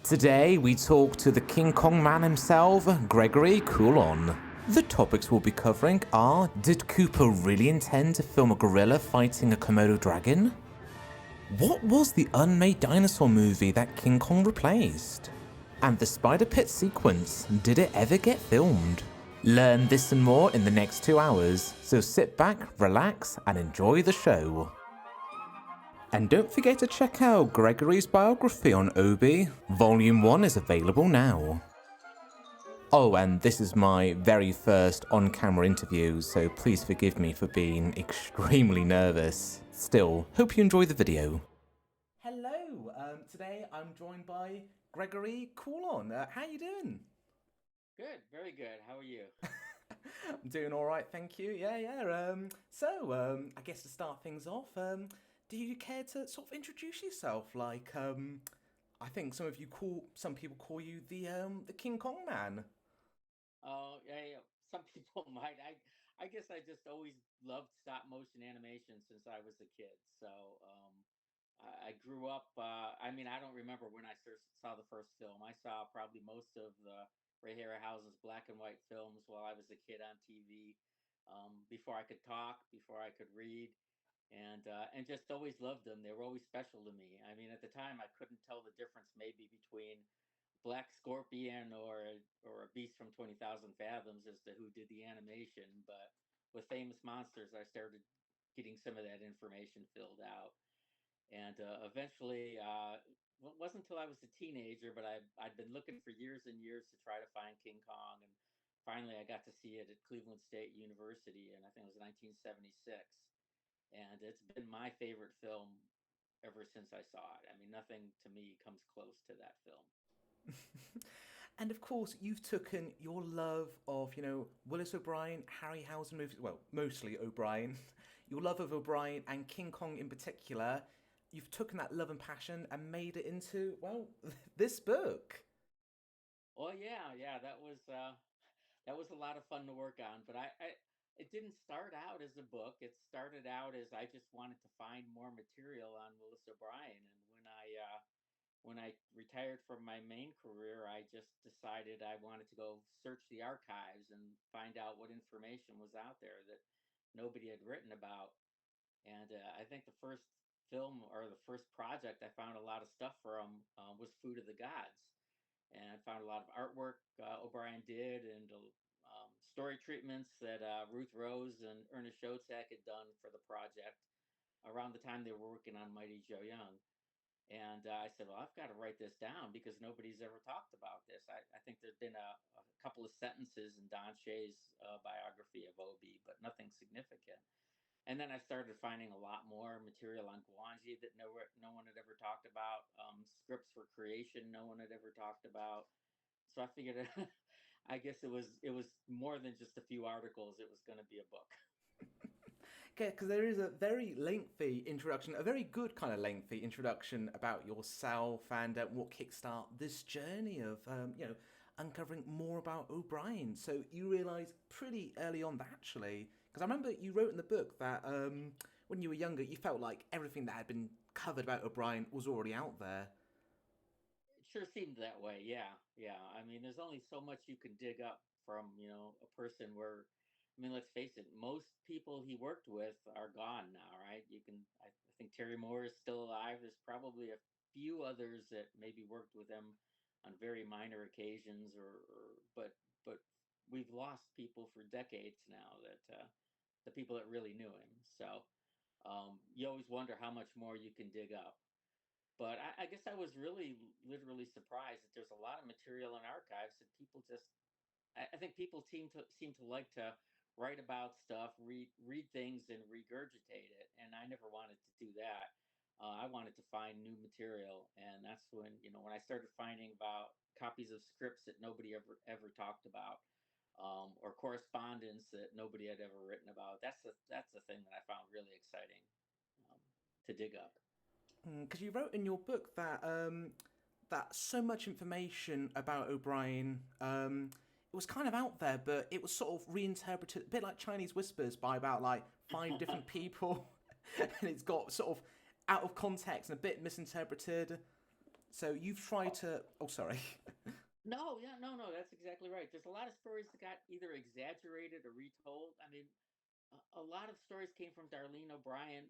Today we talk to the King Kong man himself, Gregory Kulon. The topics we'll be covering are: did Cooper really intend to film a gorilla fighting a Komodo dragon? What was the unmade dinosaur movie that King Kong replaced? And the spider pit sequence, did it ever get filmed? Learn this and more in the next 2 hours, so sit back, relax, and enjoy the show. And don't forget to check out Gregory's biography on Obi. Volume 1 is available now. Oh, and this is my very first on-camera interview, so please forgive me for being extremely nervous. Still, hope you enjoy the video. Hello, today I'm joined by Gregory Kulon. How you doing? Good, very good. How are you? I'm doing all right, thank you. I guess to start things off, do you care to sort of introduce yourself? I think some people call you the King Kong man. Oh, yeah. Some people might. I guess I just always loved stop motion animation since I was a kid. So I grew up. I don't remember when I first saw the first film. I saw probably most of the Ray Harryhausen's black and white films while I was a kid on TV. Before I could talk, before I could read, and just always loved them. They were always special to me. I mean, at the time, I couldn't tell the difference maybe between Black Scorpion or a Beast from 20,000 Fathoms as to who did the animation. But with Famous Monsters, I started getting some of that information filled out, and eventually, it wasn't until I was a teenager, but I'd been looking for years and years to try to find King Kong, and finally I got to see it at Cleveland State University, and I think it was 1976, and it's been my favorite film ever since I saw it. I mean, nothing to me comes close to that film. And of course, you've taken your love of, Willis O'Brien, Harryhausen movies, well, mostly O'Brien, your love of O'Brien and King Kong in particular, you've taken that love and passion and made it into, well, this book. Oh yeah, that was a lot of fun to work on. But I it didn't start out as a book. It started out as I just wanted to find more material on Willis O'Brien. And when I retired from my main career, I just decided I wanted to go search the archives and find out what information was out there that nobody had written about. And I think the first film or the first project I found a lot of stuff from was Food of the Gods, and I found a lot of artwork O'Brien did, and story treatments that Ruth Rose and Ernest Schoedsack had done for the project around the time they were working on Mighty Joe Young. And I said, well, I've got to write this down because nobody's ever talked about this. I think there's been a couple of sentences in Don Shea's biography of Obi, but nothing significant. And then I started finding a lot more material on Guanji that no one had ever talked about, scripts for creation no one had ever talked about. So I figured, I guess it was more than just a few articles. It was going to be a book. Yeah, because there is a very lengthy introduction, a very good kind of lengthy introduction about yourself and what kickstart this journey of, uncovering more about O'Brien. So you realise pretty early on that actually, because I remember you wrote in the book that when you were younger, you felt like everything that had been covered about O'Brien was already out there. It sure seemed that way. Yeah, yeah. I mean, there's only so much you can dig up from a person where. I mean, let's face it. Most people he worked with are gone now, right? I think Terry Moore is still alive. There's probably a few others that maybe worked with him on very minor occasions, but we've lost people for decades now. That the people that really knew him. So you always wonder how much more you can dig up. But I guess I was really literally surprised that there's a lot of material in archives that people just. I think people seem to like to write about stuff, read things, and regurgitate it, and I never wanted to do that. I wanted to find new material, and that's when I started finding about copies of scripts that nobody ever talked about, or correspondence that nobody had ever written about. That's the thing that I found really exciting um, to dig up. Because you wrote in your book that that so much information about O'Brien, it was kind of out there, but it was sort of reinterpreted, a bit like Chinese whispers, by about like 5 different people, and it's got sort of out of context and a bit misinterpreted. So you've tried to. Oh, sorry. No, yeah, no, no, that's exactly right. There's a lot of stories that got either exaggerated or retold. I mean, a lot of stories came from Darlene O'Brien,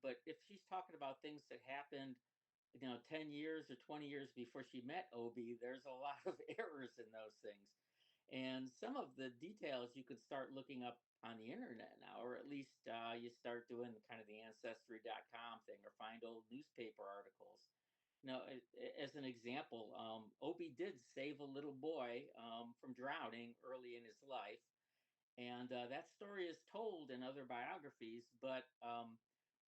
but if she's talking about things that happened, 10 years or 20 years before she met Obi, there's a lot of errors in those things. And some of the details you could start looking up on the internet now, or at least you start doing kind of the ancestry.com thing or find old newspaper articles. As an example, Obi did save a little boy from drowning early in his life, and that story is told in other biographies. But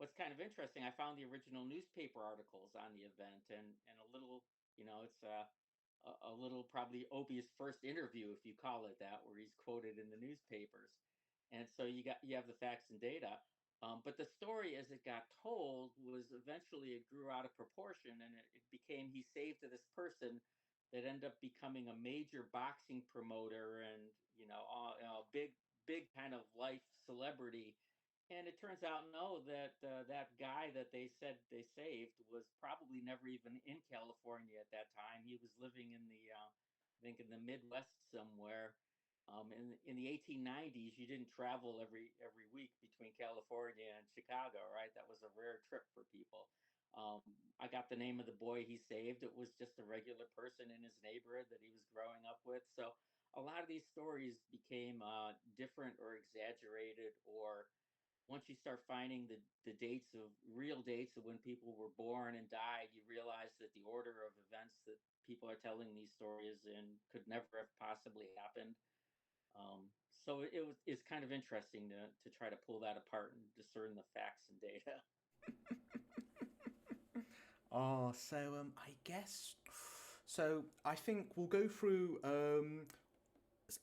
what's kind of interesting, I found the original newspaper articles on the event, and a little, it's a little probably Obi's first interview, if you call it that, where he's quoted in the newspapers. And so you have the facts and data. But the story, as it got told, was eventually it grew out of proportion, and it became he saved this person that ended up becoming a major boxing promoter and big kind of life celebrity. And it turns out, no, that that guy that they said they saved was probably never even in California at that time. He was living in I think in the Midwest somewhere. In the 1890s, you didn't travel every week between California and Chicago, right? That was a rare trip for people. Um, I got the name of the boy he saved. It was just a regular person in his neighborhood that he was growing up with. So a lot of these stories became different or exaggerated, or once you start finding the dates of real dates of when people were born and died, you realize that the order of events that people are telling these stories in could never have possibly happened. So it's kind of interesting to try to pull that apart and discern the facts and data. Oh, so I guess. So I think we'll go through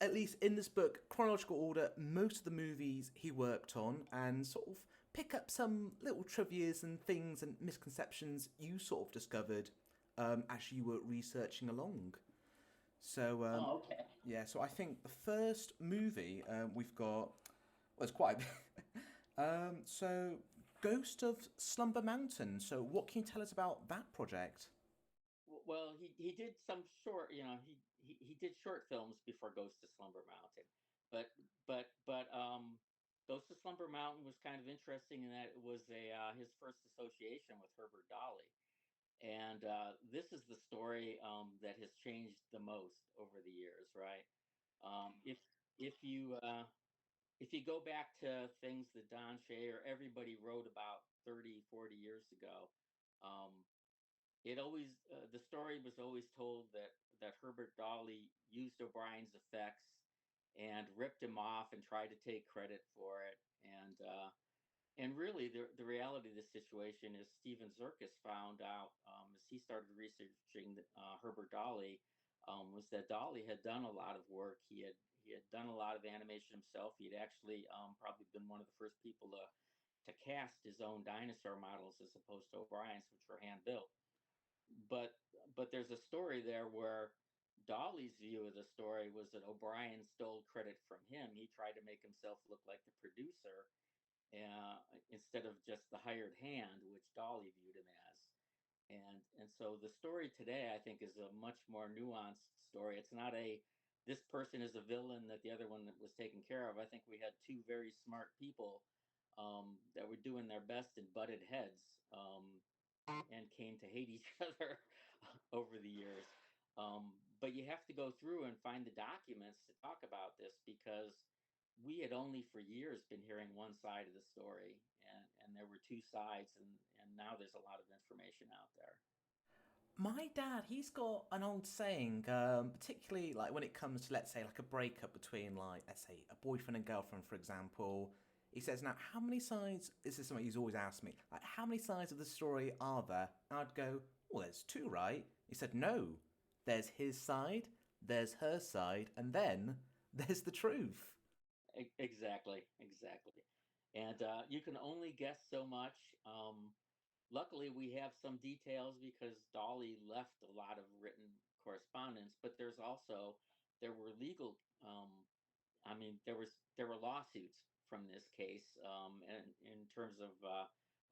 at least in this book, chronological order, most of the movies he worked on and sort of pick up some little trivias and things and misconceptions you sort of discovered as you were researching along. So, Oh, okay. yeah, so I think the first movie we've got, well, it's quite a bit. So, Ghost of Slumber Mountain. So, what can you tell us about that project? Well, he did some short, he did short films before Ghost of Slumber Mountain, but Ghost of Slumber Mountain was kind of interesting in that it was a his first association with Herbert Dolly, and this is the story that has changed the most over the years, right? If if you go back to things that Don Shea or everybody wrote about 30, 40 years ago, um, it always the story was always told that Herbert Dolly used O'Brien's effects and ripped him off and tried to take credit for it. And really, the reality of this situation is Steven Zerkis found out as he started researching Herbert Dolly, was that Dolly had done a lot of work. He had done a lot of animation himself. He had actually probably been one of the first people to cast his own dinosaur models as opposed to O'Brien's, which were hand built. But there's a story there where Dolly's view of the story was that O'Brien stole credit from him. He tried to make himself look like the producer instead of just the hired hand, which Dolly viewed him as. And so the story today, I think, is a much more nuanced story. It's not a this person is a villain that the other one was taken care of. I think we had two very smart people that were doing their best and butted heads. And came to hate each other over the years. But you have to go through and find the documents to talk about this because we had only for years been hearing one side of the story, and there were two sides, and now there's a lot of information out there. My dad, he's got an old saying, particularly like when it comes to, let's say, like a breakup between, like, let's say, a boyfriend and girlfriend, for example. He says, now, how many sides, this is something he's always asked me, like, how many sides of the story are there? And I'd go, well, there's two, right? He said, no, there's his side, there's her side, and then there's the truth. Exactly, exactly. And you can only guess so much. Luckily, we have some details because Dolly left a lot of written correspondence, but there were legal. I mean, there were lawsuits from this case, and in terms of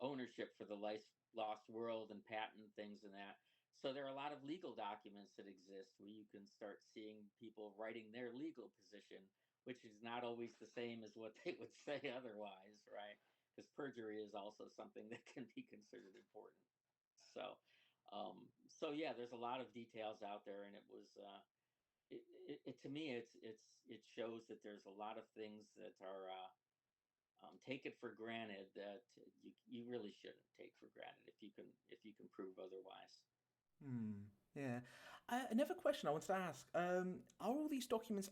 ownership for the Life Lost World and patent things and that. So there are a lot of legal documents that exist where you can start seeing people writing their legal position, which is not always the same as what they would say otherwise, right? Because perjury is also something that can be considered important. So, so yeah, there's a lot of details out there, and it was to me, it shows that there's a lot of things that are taken for granted that you really shouldn't take for granted if you can prove otherwise. Hmm. Yeah. Another question I wanted to ask: are all these documents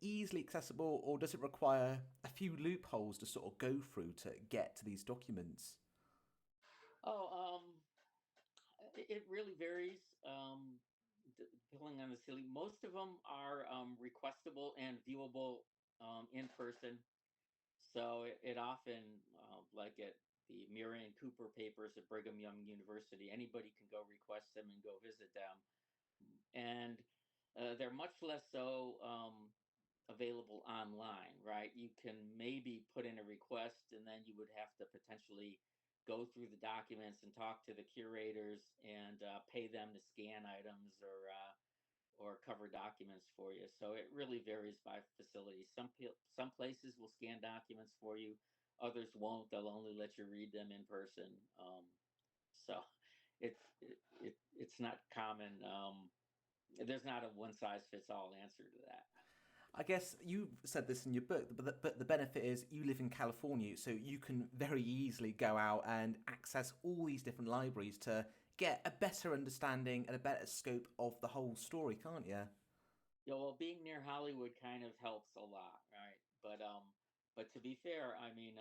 easily accessible, or does it require a few loopholes to sort of go through to get to these documents? Oh, it really varies. Depending on the city, most of them are requestable and viewable in person. So it often, like at the Murray and Cooper papers at Brigham Young University, anybody can go request them and go visit them. And they're much less so available online, right? You can maybe put in a request and then you would have to potentially go through the documents and talk to the curators and pay them to scan items or cover documents for you. So it really varies by facility. Some places will scan documents for you, others won't. They'll only let you read them in person. So it's not common. There's not a one size fits all answer to that. I guess you said this in your book, but the benefit is you live in California, so you can very easily go out and access all these different libraries to get a better understanding and a better scope of the whole story, can't you? Yeah, well, being near Hollywood kind of helps a lot, right? But to be fair, I mean,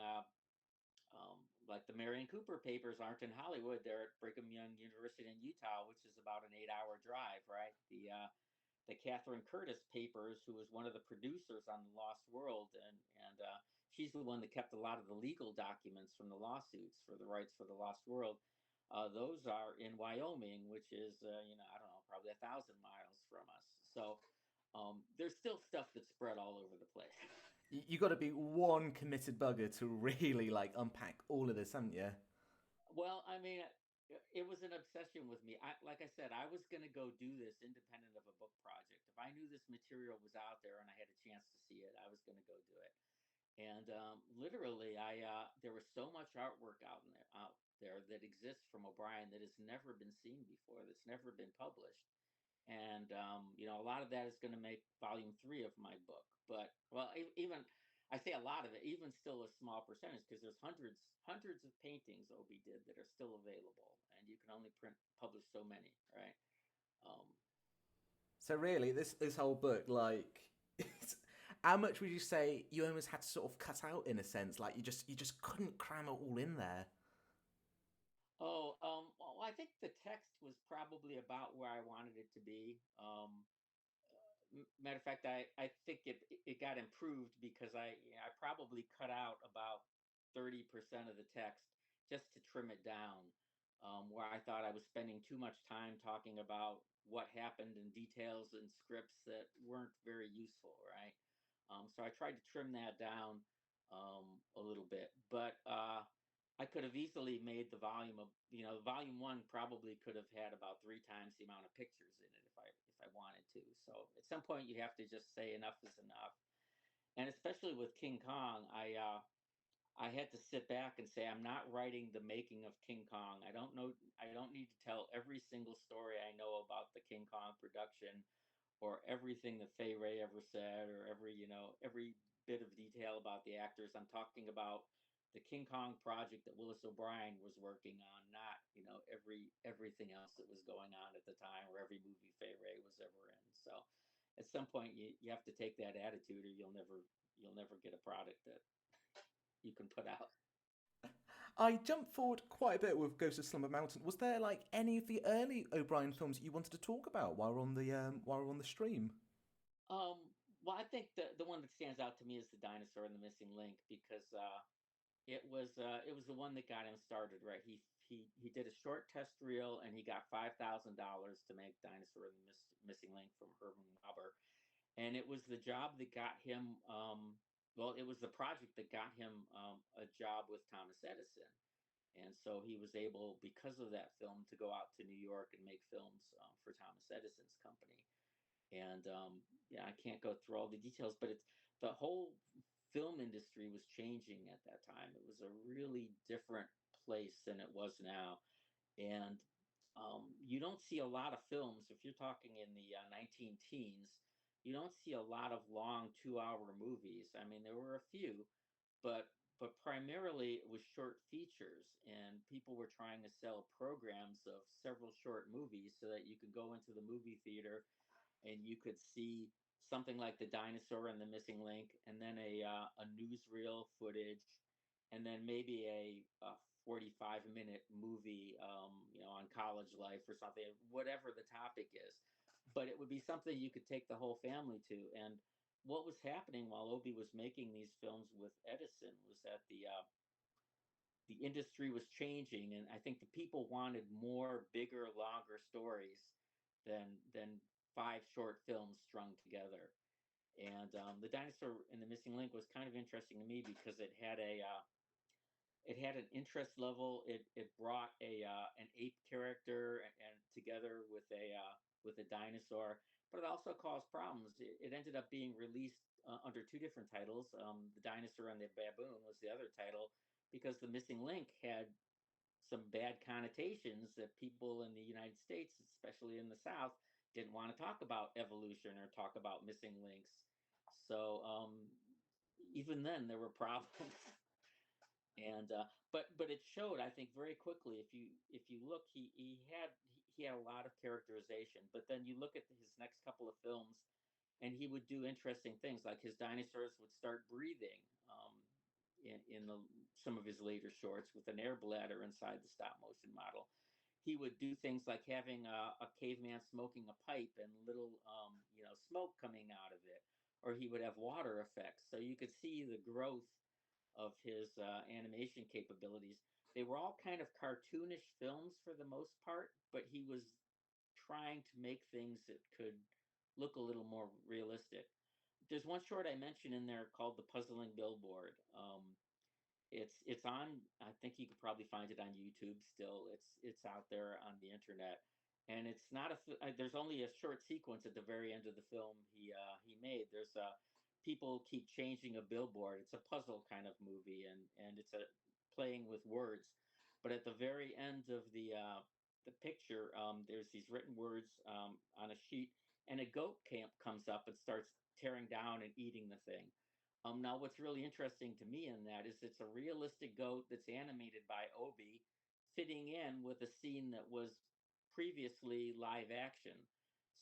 like the Marion Cooper papers aren't in Hollywood; they're at Brigham Young University in Utah, which is about an 8-hour drive, right? The Catherine Curtis papers, who was one of the producers on The Lost World, and she's the one that kept a lot of the legal documents from the lawsuits for the rights for The Lost World. Those are in Wyoming, which is I don't know, probably 1,000 miles from us. So there's still stuff that's spread all over the place. You got to be one committed bugger to really like unpack all of this, haven't you? Well, I mean, it was an obsession with me. Like I said, I was going to go do this independent of a book project. If I knew this material was out there and I had a chance to see it, I was going to go do it. And literally, I there was so much artwork out there that exists from O'Brien that has never been seen before, that's never been published. And a lot of that is going to make volume 3 of my book. But well, even I say a lot of it, even still a small percentage, because there's hundreds of paintings Obi did that are still available, and you can only publish so many, right? Um, So really, this whole book, like, how much would you say you almost had to sort of cut out in a sense? Like you just couldn't cram it all in there. well, I think the text was probably about where I wanted it to be. Matter of fact, I think it got improved because I probably cut out about 30% of the text just to trim it down, where I thought I was spending too much time talking about what happened in details and scripts that weren't very useful, right? So I tried to trim that down a little bit, but I could have easily made the volume of volume 1 probably could have had about 3 times the amount of pictures in it if I wanted to. So at some point you have to just say enough is enough. And especially with King Kong, I had to sit back and say I'm not writing the making of King Kong. I don't need to tell every single story I know about the King Kong production or everything that Fay Ray ever said or every bit of detail about the actors. I'm talking about the King Kong project that Willis O'Brien was working on, not everything else that was going on at the time or every movie Fay Ray was ever in. So at some point you have to take that attitude or you'll never get a product that you can put out. I jumped forward quite a bit with Ghost of Slumber Mountain. Was there like any of the early O'Brien films that you wanted to talk about while we're on the stream? Um, well, I think the one that stands out to me is the dinosaur and the missing link because it was the one that got him started, right? He did a short test reel and he got $5,000 to make Dinosaur and the Missing Link from Herman Wauber, and it was the job that got him. Well, it was the project that got him a job with Thomas Edison, And so he was able, because of that film, to go out to New York and make films for Thomas Edison's company. And yeah, I can't go through all the details, but it's the whole film industry was changing at that time. It was a really different place than it was now. And you don't see a lot of films, if you're talking in the 19 teens, you don't see a lot of long 2 hour movies. I mean, there were a few, but primarily it was short features, and people were trying to sell programs of several short movies so that you could go into the movie theater and you could see something like the dinosaur and the missing link, and then a newsreel footage, and then maybe a 45-minute movie, on college life or something, whatever the topic is. But it would be something you could take the whole family to. And what was happening while Obi was making these films with Edison was that the industry was changing, and I think the people wanted more, bigger, longer stories than five short films strung together. And the dinosaur and the missing link was kind of interesting to me because it had an interest level. It brought an ape character and together with a dinosaur, but it also caused problems. It ended up being released under two different titles. The Dinosaur and the Baboon was the other title because the missing link had some bad connotations that people in the United States, especially in the South, didn't want to talk about evolution or talk about missing links. So even then, there were problems. And but it showed, I think, very quickly. If you look, he had a lot of characterization. But then you look at his next couple of films, and he would do interesting things, like his dinosaurs would start breathing. In some of his later shorts with an air bladder inside the stop motion model. He would do things like having a caveman smoking a pipe and little smoke coming out of it, or he would have water effects. So you could see the growth of his animation capabilities. They were all kind of cartoonish films for the most part, but he was trying to make things that could look a little more realistic. There's one short I mentioned in there called The Puzzling Billboard. It's on. I think you could probably find it on YouTube still. It's out there on the internet, and it's not a. There's only a short sequence at the very end of the film he made. There's people keep changing a billboard. It's a puzzle kind of movie, and it's a playing with words. But at the very end of the picture, there's these written words on a sheet, and a goat camp comes up and starts tearing down and eating the thing. Now, what's really interesting to me in that is it's a realistic goat that's animated by Obi, fitting in with a scene that was previously live action.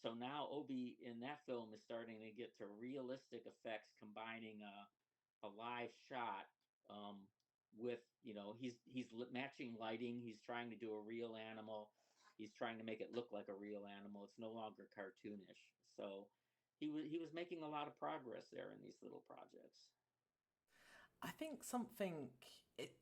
So now Obi in that film is starting to get to realistic effects, combining a live shot with he's matching lighting. He's trying to do a real animal. He's trying to make it look like a real animal. It's no longer cartoonish. So he was making a lot of progress there in these little projects. I think something it,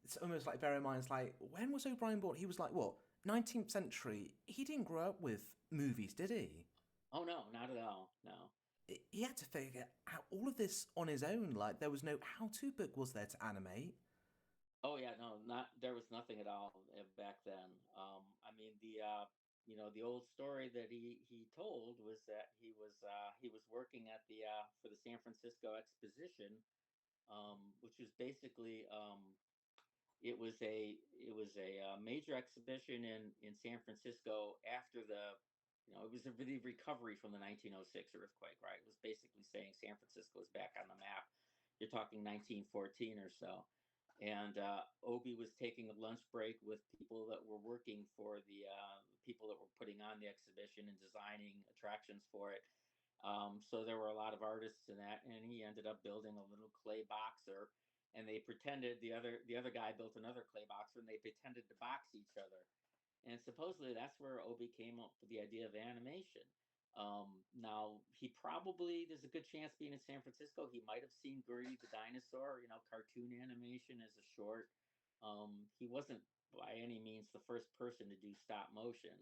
it's almost like bear in mind. It's like when was O'Brien born? He was like what 19th century. He didn't grow up with movies, did he? Oh no, not at all. No. He had to figure out all of this on his own. Like there was no how-to book was there to animate. Oh yeah, no, not there was nothing at all back then. I mean the old story that he told was that he was working at the for the San Francisco Exposition, which was basically it was a major exhibition in San Francisco after it was the recovery from the 1906 earthquake, right? It was basically saying San Francisco is back on the map. You're talking 1914 or so. And Obi was taking a lunch break with people that were working for the people that were putting on the exhibition and designing attractions for it. So there were a lot of artists in that, and he ended up building a little clay boxer. And they pretended the other guy built another clay boxer, and they pretended to box each other. And supposedly that's where Obi came up with the idea of animation. Now he probably there's a good chance being in San Francisco he might have seen Gertie the dinosaur, cartoon animation as a short. He wasn't by any means the first person to do stop motion,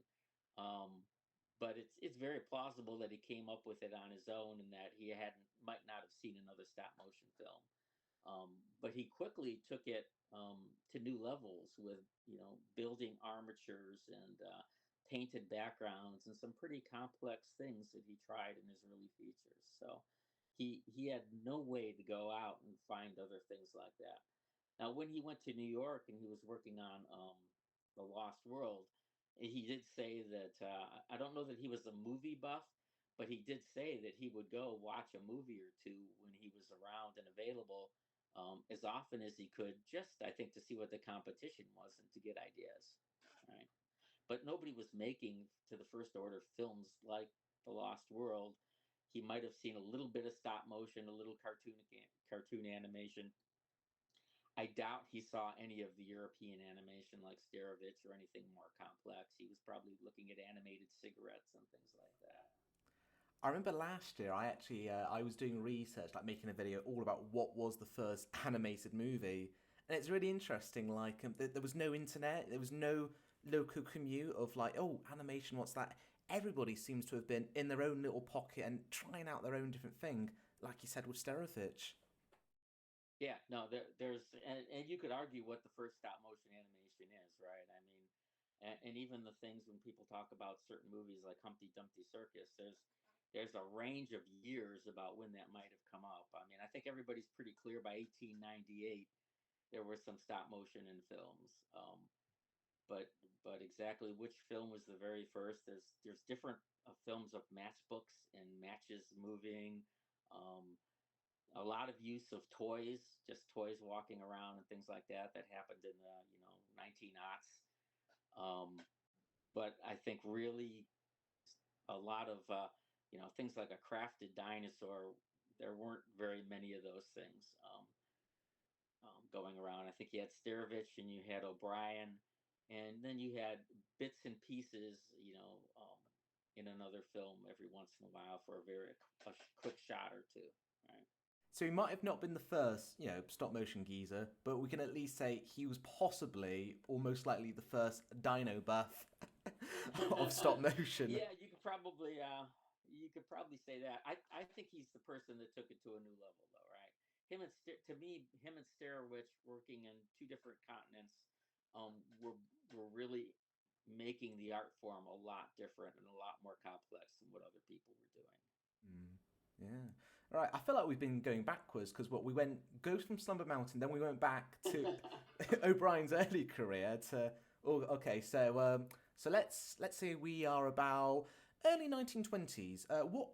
um, but it's very plausible that he came up with it on his own and that he hadn't might not have seen another stop motion film. But he quickly took it to new levels with building armatures and painted backgrounds and some pretty complex things that he tried in his early features. So he had no way to go out and find other things like that. Now, when he went to New York and he was working on The Lost World, he did say that I don't know that he was a movie buff, but he did say that he would go watch a movie or two when he was around and available as often as he could, just I think to see what the competition was and to get ideas. Right, but nobody was making to the first order films like The Lost World. He might have seen a little bit of stop motion, a little cartoon animation. I doubt he saw any of the European animation like Starovich or anything more complex. He was probably looking at animated cigarettes and things like that. I remember last year I was doing research, like making a video all about what was the first animated movie, and it's really interesting. Like there was no internet, there was no local commute of like, oh, animation, what's that? Everybody seems to have been in their own little pocket and trying out their own different thing, like you said with Sterovich. Yeah, no, and you could argue what the first stop motion animation is, right? I mean, and even the things when people talk about certain movies like Humpty Dumpty Circus, there's a range of years about when that might have come up. I mean, I think everybody's pretty clear by 1898 there was some stop motion in films. But exactly which film was the very first? There's different films of matchbooks and matches moving. Um, a lot of use of toys, just toys walking around and things like that that happened in the 19 aughts. But I think really a lot of things like a crafted dinosaur. There weren't very many of those things going around. I think you had Starovich and you had O'Brien, and then you had bits and pieces, in another film every once in a while for a quick shot or two, right? So he might have not been the first, stop motion geezer, but we can at least say he was possibly, or most likely, the first dino buff of stop motion. Yeah, you could probably say that. I think he's the person that took it to a new level, though, right? To me, him and Starowitch working in two different continents, were really making the art form a lot different and a lot more complex than what other people were doing. Mm, yeah. All right. I feel like we've been going backwards because what we went Ghost from Slumber Mountain, then we went back to O'Brien's early career to. Oh, okay. So let's say we are about early 1920s. What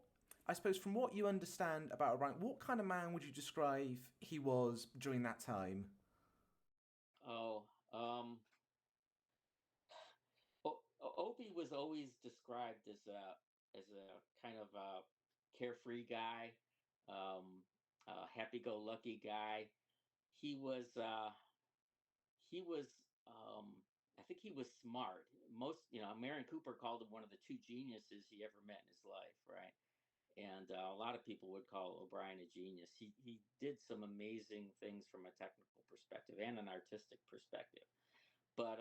I suppose from what you understand about O'Brien, what kind of man would you describe he was during that time? Oh, Opie was always described as a kind of a carefree guy, a happy-go-lucky guy. He was he was I think he was smart. Marion Cooper called him one of the two geniuses he ever met in his life, right? And a lot of people would call O'Brien a genius. He did some amazing things from a technical perspective and an artistic perspective, but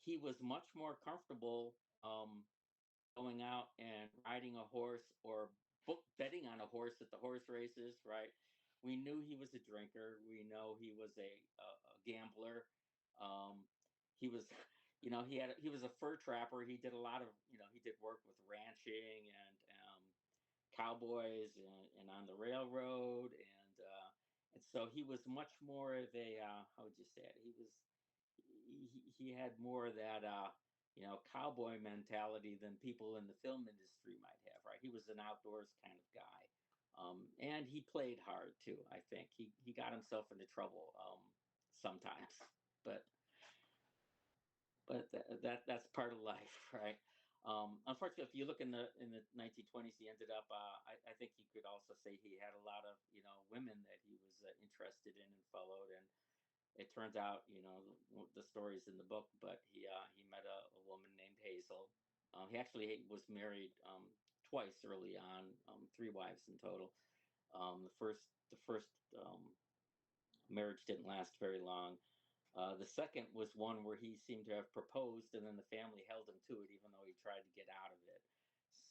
he was much more comfortable going out and riding a horse or betting on a horse at the horse races, right? We knew he was a drinker. We know he was a gambler. Um, he was, he was a fur trapper. He did a lot of, he did work with ranching and cowboys and on the railroad, and so he was much more of a how would you say it? He had more of that cowboy mentality than people in the film industry might have, right? He was an outdoors kind of guy, and he played hard too. I think he got himself into trouble sometimes, but that's part of life, right? Unfortunately, if you look in the 1920s, he ended up. I think you could also say he had a lot of women that he was interested in and followed, and it turns out the story's in the book, but he met a woman named Hazel. He actually was married twice early on, three wives in total. The first marriage didn't last very long. The second was one where he seemed to have proposed, and then the family held him to it, even though he tried to get out of it.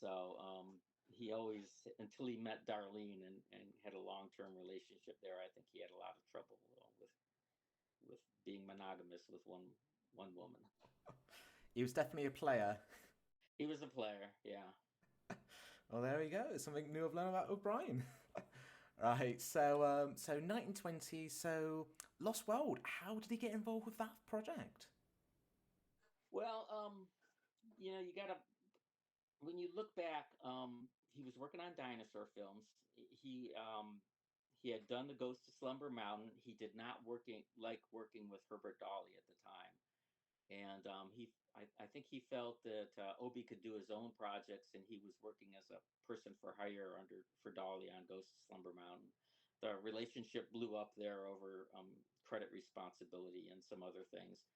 So he always, until he met Darlene and had a long term relationship there, I think he had a lot of trouble with being monogamous with one woman. He was definitely a player. He was a player, yeah. Well, there we go. It's something new I've learned about O'Brien. Right, so 1920, so Lost World. How did he get involved with that project? Well, you gotta when you look back, he was working on dinosaur films. He had done the Ghost of Slumber Mountain. He did not like working with Herbert Dolly at the time, and I think he felt that Obi could do his own projects, and he was working as a person for hire under for Dolly on Ghost of Slumber Mountain. The relationship blew up there over credit responsibility and some other things.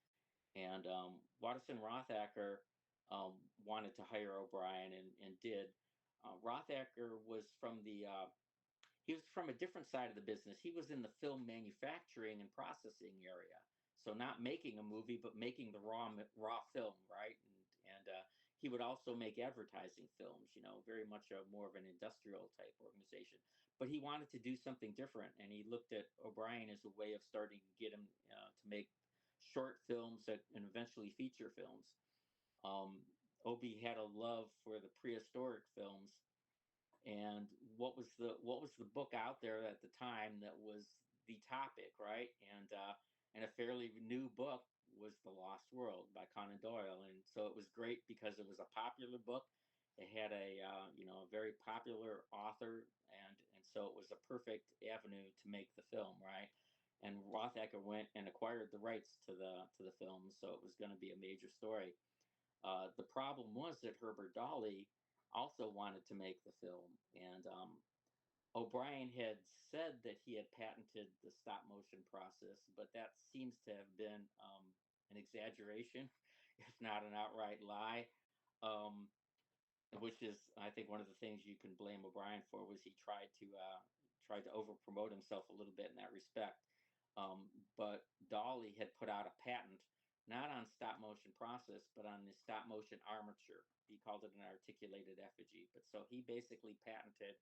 And Watterson Rothacker wanted to hire O'Brien and did. Rothacker was from the he was from a different side of the business. He was in the film manufacturing and processing area, so not making a movie, but making the raw film, right? And he would also make advertising films. Very much more of an industrial type organization. But he wanted to do something different, and he looked at O'Brien as a way of starting to get him to make short films and eventually feature films. Um, Obi had a love for the prehistoric films, and what was the book out there at the time that was the topic, right? And a fairly new book was The Lost World by Conan Doyle, and so it was great because it was a popular book. It had a very popular author, and so it was a perfect avenue to make the film, right? And Rothacker went and acquired the rights to the film, so it was going to be a major story. The problem was that Herbert Dolly also wanted to make the film, and O'Brien had said that he had patented the stop motion process, but that seems to have been an exaggeration, if not an outright lie. Um, which is, I think, one of the things you can blame O'Brien for was he tried to over promote himself a little bit in that respect. But Dolly had put out a patent not on stop motion process, but on the stop motion armature. He called it an articulated effigy. But so he basically patented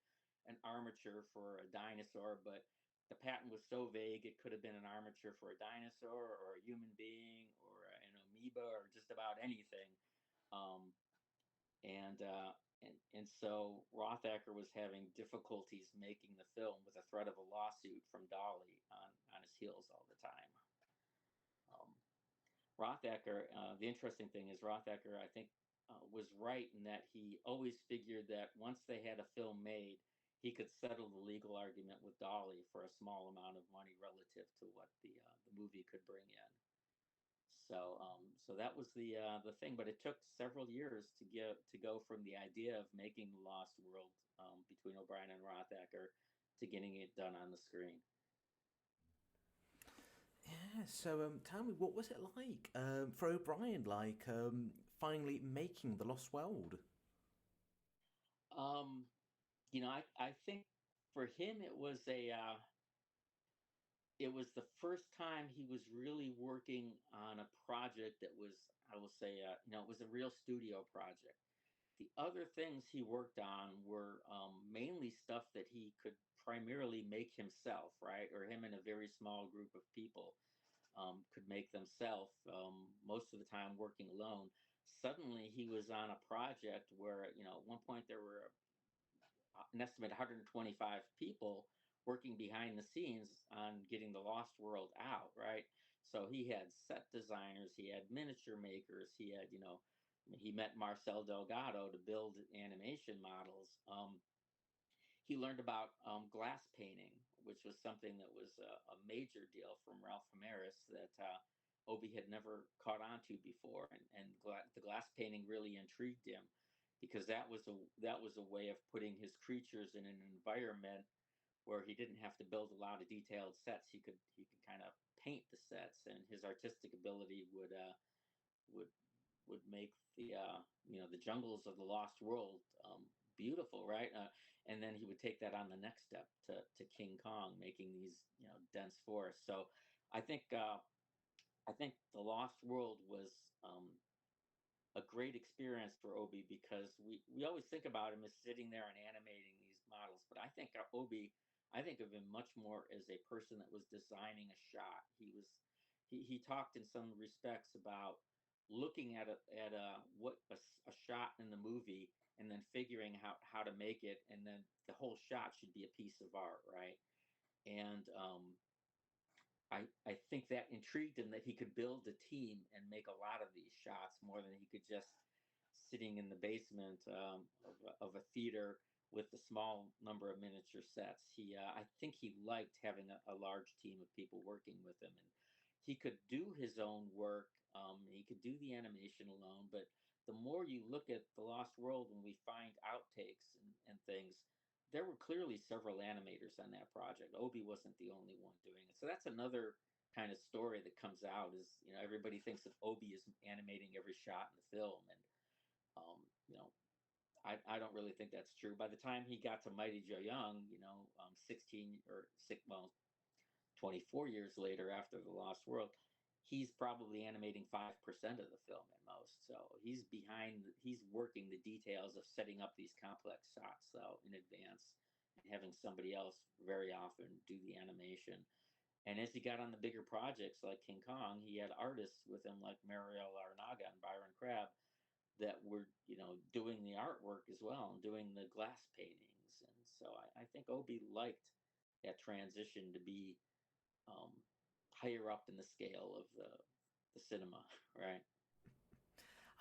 an armature for a dinosaur, but the patent was so vague it could have been an armature for a dinosaur or a human being or an amoeba or just about anything. Um, and so Rothacker was having difficulties making the film with the threat of a lawsuit from Dolly on his heels all the time. Um, Rothacker, the interesting thing is Rothacker, I think, was right in that he always figured that once they had a film made, he could settle the legal argument with Dolly for a small amount of money relative to what the movie could bring in. So that was the thing, but it took several years to go from the idea of making the Lost World between O'Brien and Rothacker to getting it done on the screen. Yeah, so tell me, what was it like for O'Brien, like finally making the Lost World? Um, I think for him it was the first time he was really working on a project that was, I will say, it was a real studio project. The other things he worked on were mainly stuff that he could primarily make himself, right? Or him and a very small group of people could make themselves, most of the time working alone. Suddenly, he was on a project where, at one point there were an estimate 125 people working behind the scenes on getting the Lost World out, right? So he had set designers, he had miniature makers, he met Marcel Delgado to build animation models. He learned about glass painting, which was something that was a major deal from Ralph Ramirez that Obi had never caught on to before, and the glass painting really intrigued him because that was a way of putting his creatures in an environment where he didn't have to build a lot of detailed sets. He could kind of paint the sets, and his artistic ability would would make the jungles of the Lost World beautiful, right? And then he would take that on the next step to King Kong, making these dense forests. So I think I think the Lost World was a great experience for Obi because we always think about him as sitting there and animating these models, but I think Obi, I think of him much more as a person that was designing a shot. He talked in some respects about looking at a what a shot in the movie and then figuring how to make it, and then the whole shot should be a piece of art, right? And I think that intrigued him that he could build a team and make a lot of these shots more than he could just sitting in the basement of a theater with a small number of miniature sets. I think he liked having a large team of people working with him, and he could do his own work. He could do the animation alone, but the more you look at the Lost World, when we find outtakes and things, there were clearly several animators on that project. Obi wasn't the only one doing it. So that's another kind of story that comes out is, everybody thinks that Obi is animating every shot in the film. And, um, you know, I don't really think that's true. By the time he got to Mighty Joe Young, 16 or six, well, 24 years later after The Lost World, he's probably animating 5% of the film at most. So he's working the details of setting up these complex shots so in advance and having somebody else very often do the animation. And as he got on the bigger projects like King Kong, he had artists with him like Mariel Larnaga and Byron Crabb that were, doing the artwork as well and doing the glass paintings. And so I think Obi liked that transition to be um, higher up in the scale of the cinema, right?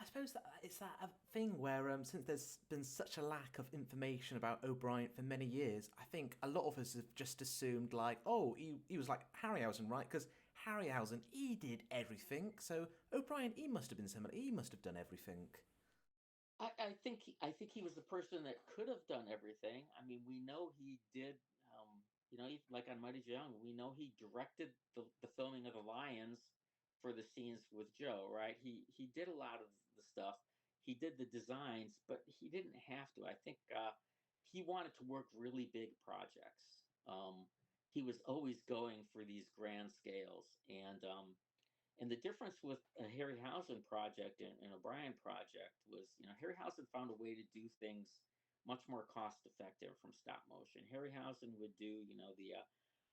I suppose that it's that thing where since there's been such a lack of information about O'Brien for many years, I think a lot of us have just assumed like, oh, he was like Harryhausen, right? Because Harryhausen, he did everything. So O'Brien, he must have been similar. He must have done everything. I think he was the person that could have done everything. I mean, we know he did. Like on Mighty Young, we know he directed the filming of the lions for the scenes with Joe. Right? He did a lot of the stuff. He did the designs, but he didn't have to. I think he wanted to work really big projects. He was always going for these grand scales, and the difference with a Harryhausen project and O'Brien project was, Harryhausen found a way to do things much more cost effective from stop motion. Harryhausen would do,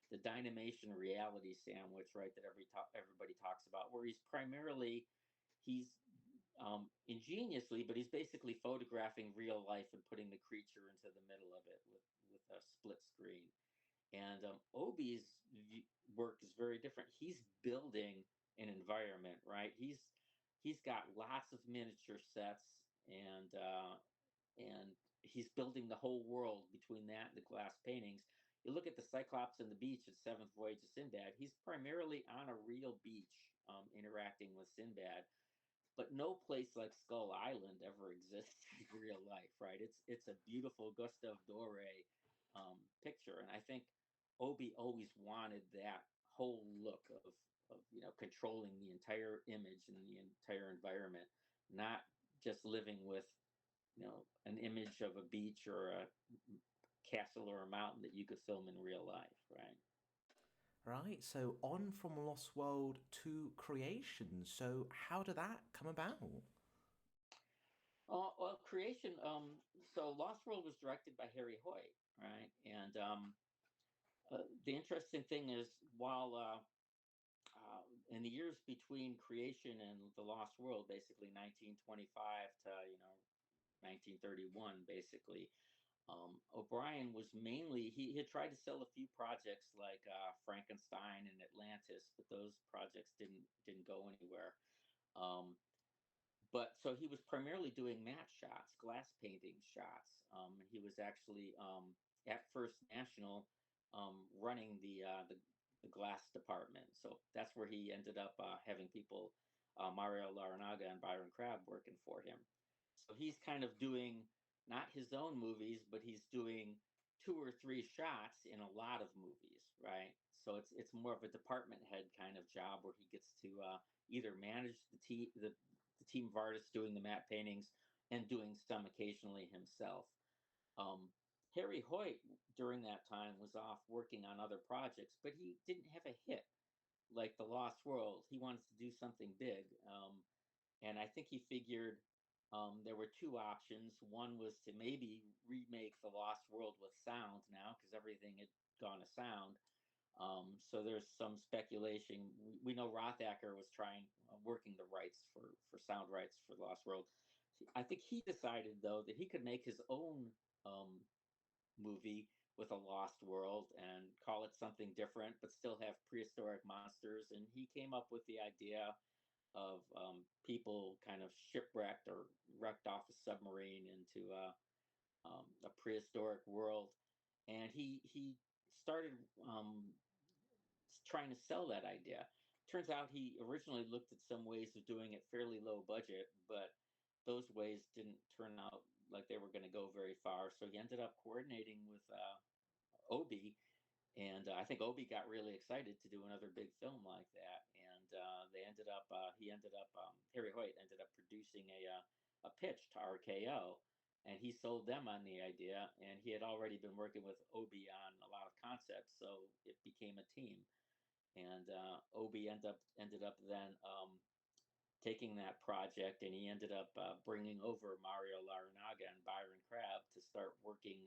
the Dynamation reality sandwich, right? That everybody talks about, where he's ingeniously, but he's basically photographing real life and putting the creature into the middle of it with a split screen. And Obi's work is very different. He's building an environment, right? He's got lots of miniature sets, and he's building the whole world between that and the glass paintings. You look at the Cyclops and the beach at Seventh Voyage of Sinbad. He's primarily on a real beach, interacting with Sinbad, but no place like Skull Island ever exists in real life, right? It's a beautiful Gustave Doré picture, and I think Obi always wanted that whole look of controlling the entire image and the entire environment, not just living with an image of a beach or a castle or a mountain that you could film in real life, right? Right, so on from Lost World to Creation. So how did that come about? Well, creation. So Lost World was directed by Harry Hoyt, right? And the interesting thing is, while in the years between creation and the Lost World, basically 1925 to 1931, basically, O'Brien was mainly he had tried to sell a few projects like Frankenstein and Atlantis, but those projects didn't go anywhere. Um, but so he was primarily doing matte shots, glass painting shots. He was actually at First National running the glass department. So that's where he ended up having people, Mario Laranaga and Byron Crabb, working for him. So he's kind of doing not his own movies, but he's doing two or three shots in a lot of movies, right? So it's more of a department head kind of job where he gets to either manage the team of artists doing the matte paintings and doing some occasionally himself. Um, Harry Hoyt during that time was off working on other projects, but he didn't have a hit like The Lost World. He wanted to do something big. And I think he figured there were two options. One was to maybe remake The Lost World with sound now, because everything had gone to sound. So there's some speculation. We know Rothacker was trying, working the rights for sound rights for Lost World. I think he decided though that he could make his own um, movie with a Lost World and call it something different, but still have prehistoric monsters. And he came up with the idea of people kind of shipwrecked or wrecked off a submarine into a prehistoric world, and he started trying to sell that idea. Turns out he originally looked at some ways of doing it fairly low budget, but those ways didn't turn out like they were going to go very far. So he ended up coordinating with Obi, and I think Obi got really excited to do another big film like that. And they ended up, Harry Hoyt ended up producing a pitch to RKO, and he sold them on the idea. And he had already been working with Obi on a lot of concepts, so it became a team. And Obi ended up then taking that project, and he ended up bringing over Mario Larinaga and Byron Crabb to start working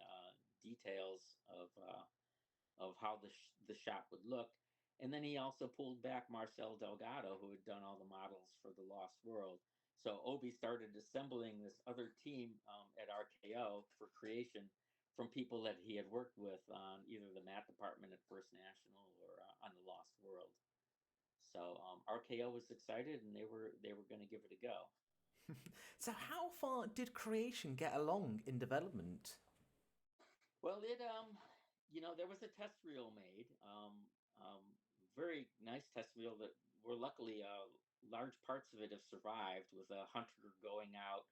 details of how the shot would look. And then he also pulled back Marcel Delgado, who had done all the models for The Lost World. So Obi started assembling this other team at RKO for creation from people that he had worked with on either the matte department at First National or on The Lost World. So RKO was excited, and they were going to give it a go. So how far did creation get along in development? Well, there was a test reel made, very nice test reel that were luckily large parts of it have survived, with a hunter going out,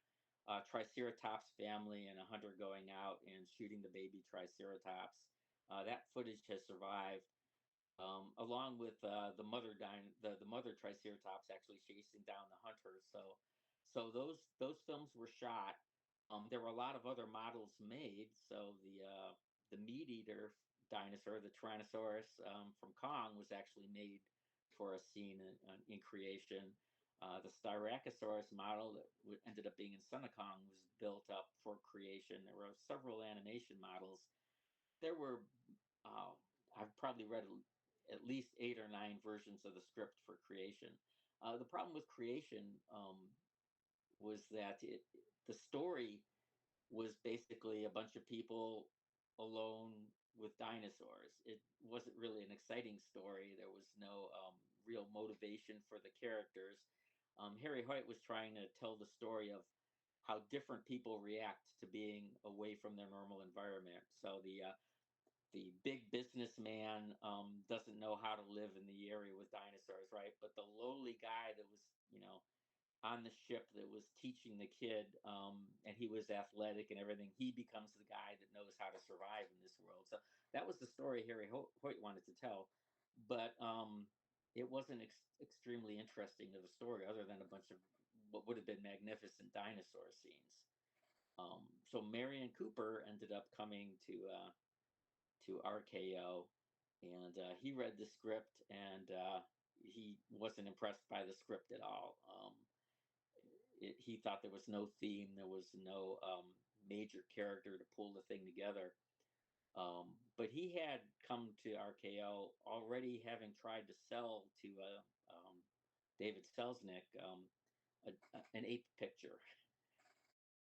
Triceratops family, and a hunter going out and shooting the baby Triceratops. That footage has survived, along with the mother Triceratops actually chasing down the hunter. So those films were shot. There were a lot of other models made. So the meat eater dinosaur, the Tyrannosaurus from Kong, was actually made for a scene in creation. The Styracosaurus model that ended up being in Son of Kong was built up for creation. There were several animation models. There were uh, I've probably read at least 8 or 9 versions of the script for creation. The problem with creation was that the story was basically a bunch of people alone with dinosaurs. It wasn't really an exciting story. There was no real motivation for the characters. Harry Hoyt was trying to tell the story of how different people react to being away from their normal environment. So the big businessman doesn't know how to live in the area with dinosaurs, right? But the lowly guy that was, on the ship that was teaching the kid, and he was athletic and everything, he becomes the guy that knows how to survive in this world. So that was the story Harry Hoyt wanted to tell, but it wasn't extremely interesting of a story, other than a bunch of what would have been magnificent dinosaur scenes. So Marion Cooper ended up coming to RKO, and he read the script, and he wasn't impressed by the script at all. He thought there was no theme, there was no major character to pull the thing together. But he had come to RKO already having tried to sell to David Selznick an ape picture.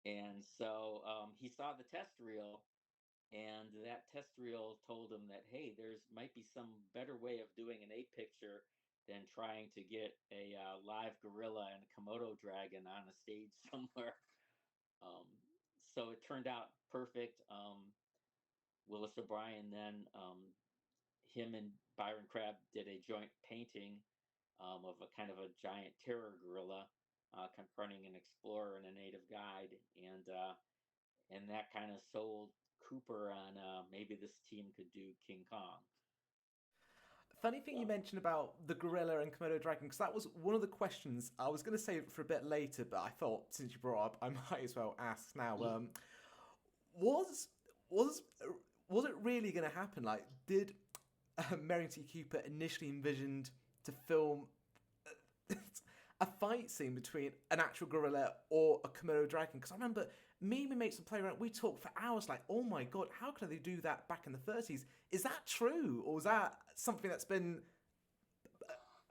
And so he saw the test reel, and that test reel told him that, hey, there's might be some better way of doing an ape picture than trying to get a live gorilla and a Komodo dragon on a stage somewhere. Um, so it turned out perfect. Willis O'Brien then, him and Byron Crabb did a joint painting of a kind of a giant terror gorilla confronting an explorer and a native guide, and that kind of sold Cooper on maybe this team could do King Kong. Funny thing you So, mentioned about the gorilla and Komodo dragon, because that was one of the questions I was going to save it for a bit later, but I thought since you brought it up, I might as well ask now. Was was was it really going to happen? Like, did Merrington Cooper initially envisioned to film a fight scene between an actual gorilla or a Komodo dragon. Because I remember me and my mates would play around. We talked for hours, like, oh my god, how could they do that back in the 30s? Is that true, or is that something that's been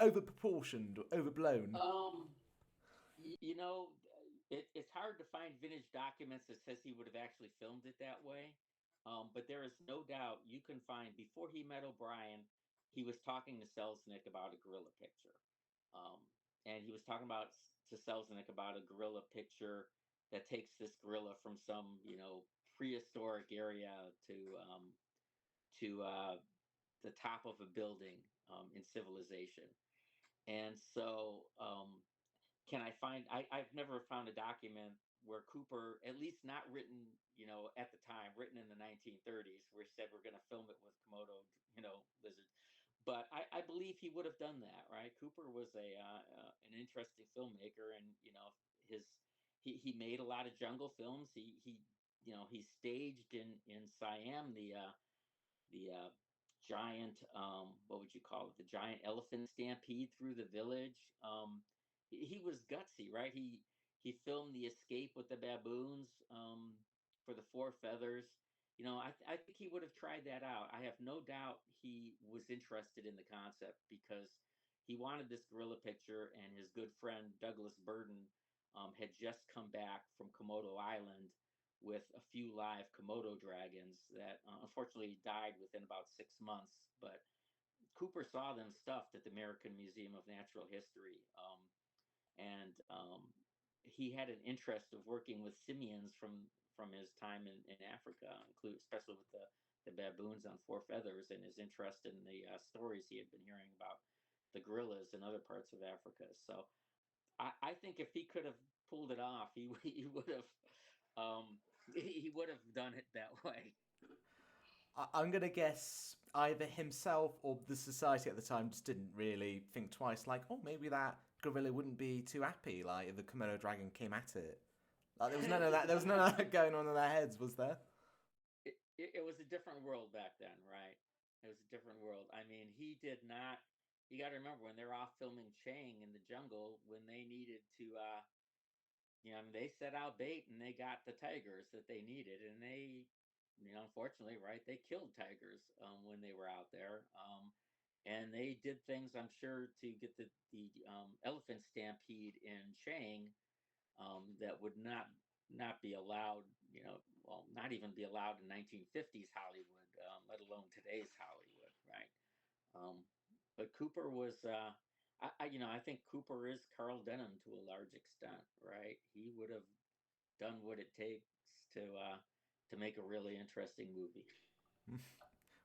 overproportioned or overblown? Um, you know, it's hard to find vintage documents that says he would have actually filmed it that way. But there is no doubt you can find before he met O'Brien, he was talking to Selznick about a gorilla picture. Um, and he was talking about to Selznick about a gorilla picture that takes this gorilla from some, prehistoric area to um, to the top of a building in civilization. And so can I find? I've never found a document where Cooper, at least not written, at the time, written in the 1930s, where he said we're going to film it with Komodo, lizards. But I believe he would have done that, right? Cooper was an interesting filmmaker, and his he made a lot of jungle films. He staged in Siam the giant what would you call it, the giant elephant stampede through the village. He was gutsy, right? He filmed the escape with the baboons for the four feathers. I think he would have tried that out. I have no doubt he was interested in the concept because he wanted this gorilla picture, and his good friend Douglas Burden had just come back from Komodo Island with a few live Komodo dragons that unfortunately died within about 6 months. But Cooper saw them stuffed at the American Museum of Natural History. And he had an interest of working with simians from his time in Africa, especially with the baboons on four feathers, and his interest in the stories he had been hearing about the gorillas in other parts of Africa. So I think if he could have pulled it off, he would have he would have done it that way. I'm gonna guess either himself or the society at the time just didn't really think twice. Like, oh, maybe that gorilla wouldn't be too happy. Like, if the Komodo dragon came at it. Like, there was none of that. There was none of that going on in their heads, was there? It was a different world back then, right? It was a different world. I mean, he did not. You got to remember when they're off filming Chang in the jungle, when they needed to, I mean, they set out bait and they got the tigers that they needed, and they, unfortunately, right, they killed tigers when they were out there, and they did things, I'm sure, to get the elephant stampede in Chang that would not be allowed, well, not even be allowed in 1950s Hollywood, let alone today's Hollywood, right? Um, but Cooper was, I think Cooper is Carl Denham to a large extent, right? He would have done what it takes to make a really interesting movie.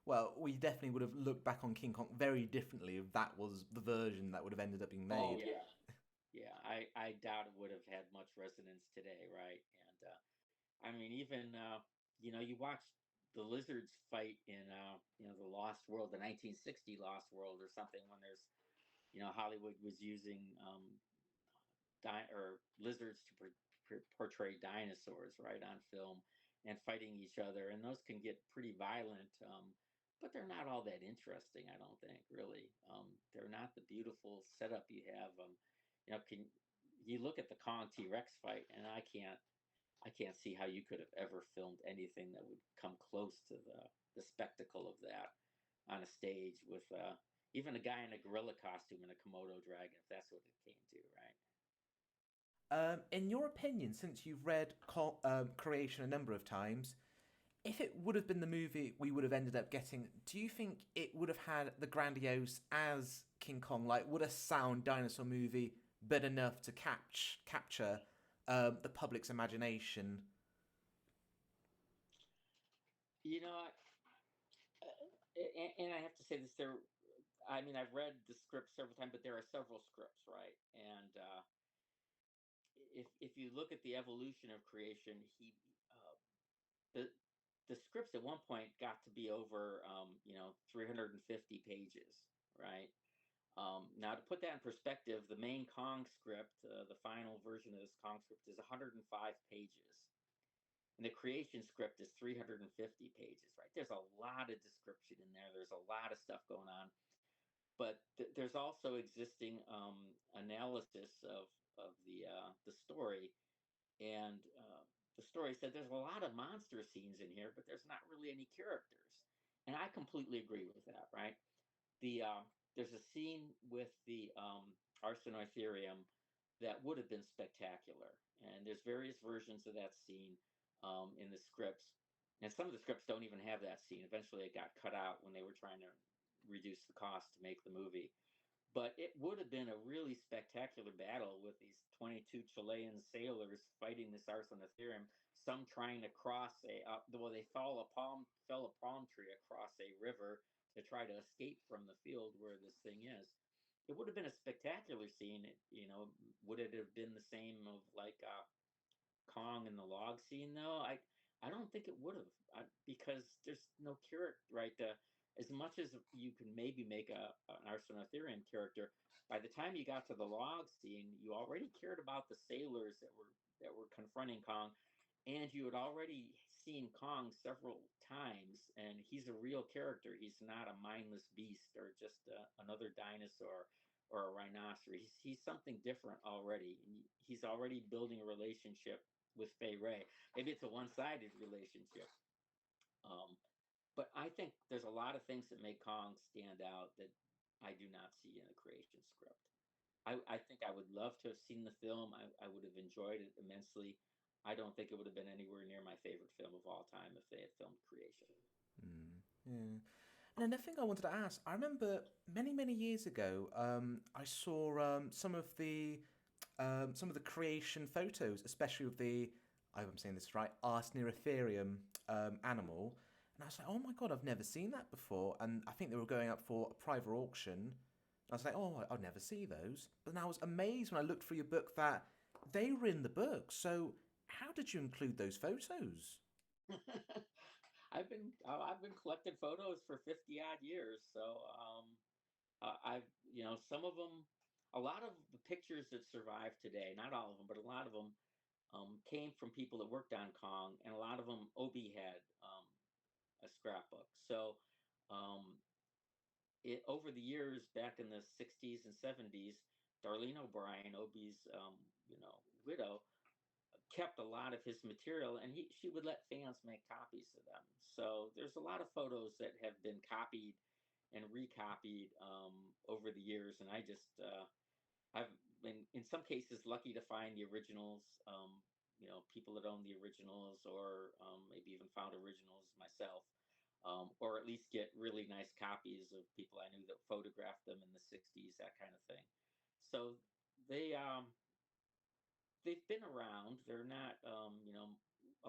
Well, we definitely would have looked back on King Kong very differently if that was the version that would have ended up being Oh made. yeah, yeah. I doubt it would have had much resonance today, right? And I mean, even you watch the lizards fight in the Lost World, the 1960 Lost World, or something, when there's Hollywood was using or lizards to portray dinosaurs right on film and fighting each other, and those can get pretty violent. But they're not all that interesting, I don't think, really. They're not the beautiful setup you have. Can you look at the Kong T Rex fight, and I can't see how you could have ever filmed anything that would come close to the spectacle of that on a stage with even a guy in a gorilla costume and a Komodo dragon, if that's what it came to, right? In your opinion, since you've read Creation a number of times, if it would have been the movie we would have ended up getting, do you think it would have had the grandiose as King Kong? Like, would a sound dinosaur movie been enough to capture the public's imagination? You know, and I have to say this, I mean, I've read the script several times, but there are several scripts, right? And if you look at the evolution of Creation, the the scripts at one point got to be over 350 pages, right? Now, to put that in perspective, the main Kong script, the final version of this Kong script, is 105 pages. And the creation script is 350 pages, right? There's a lot of description in there. There's a lot of stuff going on. but there's also existing analysis of the story, and the story said there's a lot of monster scenes in here, but there's not really any characters, and I completely agree with that. Right? There's a scene with the Arsinoitherium that would have been spectacular, and there's various versions of that scene in the scripts, and some of the scripts don't even have that scene. Eventually, it got cut out when they were trying to reduce the cost to make the movie. But it would have been a really spectacular battle with these 22 Chilean sailors fighting this Arsinotherium. Some trying to cross well, they fell a palm tree across a river to try to escape from the field where this thing is. It would have been a spectacular scene. Would it have been the same of like Kong and the log scene though? I don't think it would have, because there's no character, right? As much as you can maybe make an Arsinotherian character, by the time you got to the log scene, you already cared about the sailors that were confronting Kong, and you had already seen Kong several times, and he's a real character. He's not a mindless beast or just another dinosaur or a rhinoceros. He's something different already. And he's already building a relationship with Fay Ray. Maybe it's a one-sided relationship. Um, but I think there's a lot of things that make Kong stand out that I do not see in the creation script. I think I would love to have seen the film. I would have enjoyed it immensely. I don't think it would have been anywhere near my favorite film of all time if they had filmed Creation. Yeah. And another thing I wanted to ask, I remember many, many years ago, I saw some of the creation photos, especially of the, I hope I'm saying this right, Arsnerotherium animal. And I was like, oh my God, I've never seen that before. And I think they were going up for a private auction. I was like, oh, I'll never see those. But then I was amazed when I looked through your book that they were in the book. So how did you include those photos? I've been collecting photos for 50 odd years. So I've some of them, a lot of the pictures that survive today, not all of them, but a lot of them came from people that worked on Kong, and a lot of them Obi had a scrapbook. So um, over the years, back in the 60s and 70s, Darlene O'Brien, Obi's widow, kept a lot of his material, and she would let fans make copies of them. So there's a lot of photos that have been copied and recopied over the years, and I've been in some cases lucky to find the originals. People that own the originals, or maybe even found originals myself, or at least get really nice copies of people I knew that photographed them in the '60s, that kind of thing. So they they've been around. They're not,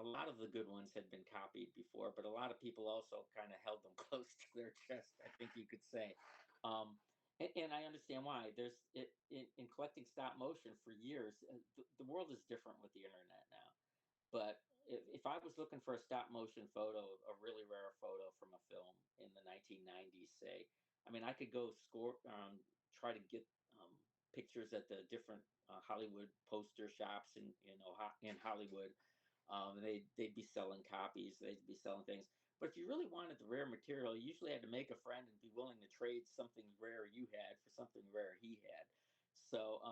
a lot of the good ones had been copied before, but a lot of people also kind of held them close to their chest, I think you could say. And I understand why. In collecting stop motion for years, the world is different with the internet now. But if I was looking for a stop motion photo, a really rare photo from a film in the 1990s, say, I mean, I could go try to get pictures at the different Hollywood poster shops in Hollywood. They'd be selling copies, they'd be selling things. But if you really wanted the rare material, you usually had to make a friend and be willing to trade something rare you had for something rare he had. So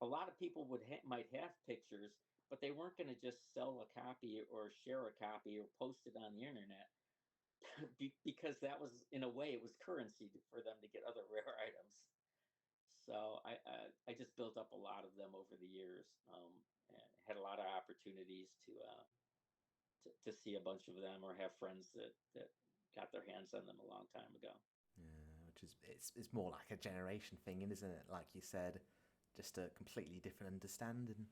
a lot of people might have pictures, but they weren't going to just sell a copy or share a copy or post it on the internet because that was, in a way, it was currency for them to get other rare items. So I just built up a lot of them over the years, and had a lot of opportunities to see a bunch of them or have friends that got their hands on them a long time ago. Yeah, which is it's more like a generation thing, isn't it? Like you said, just a completely different understanding.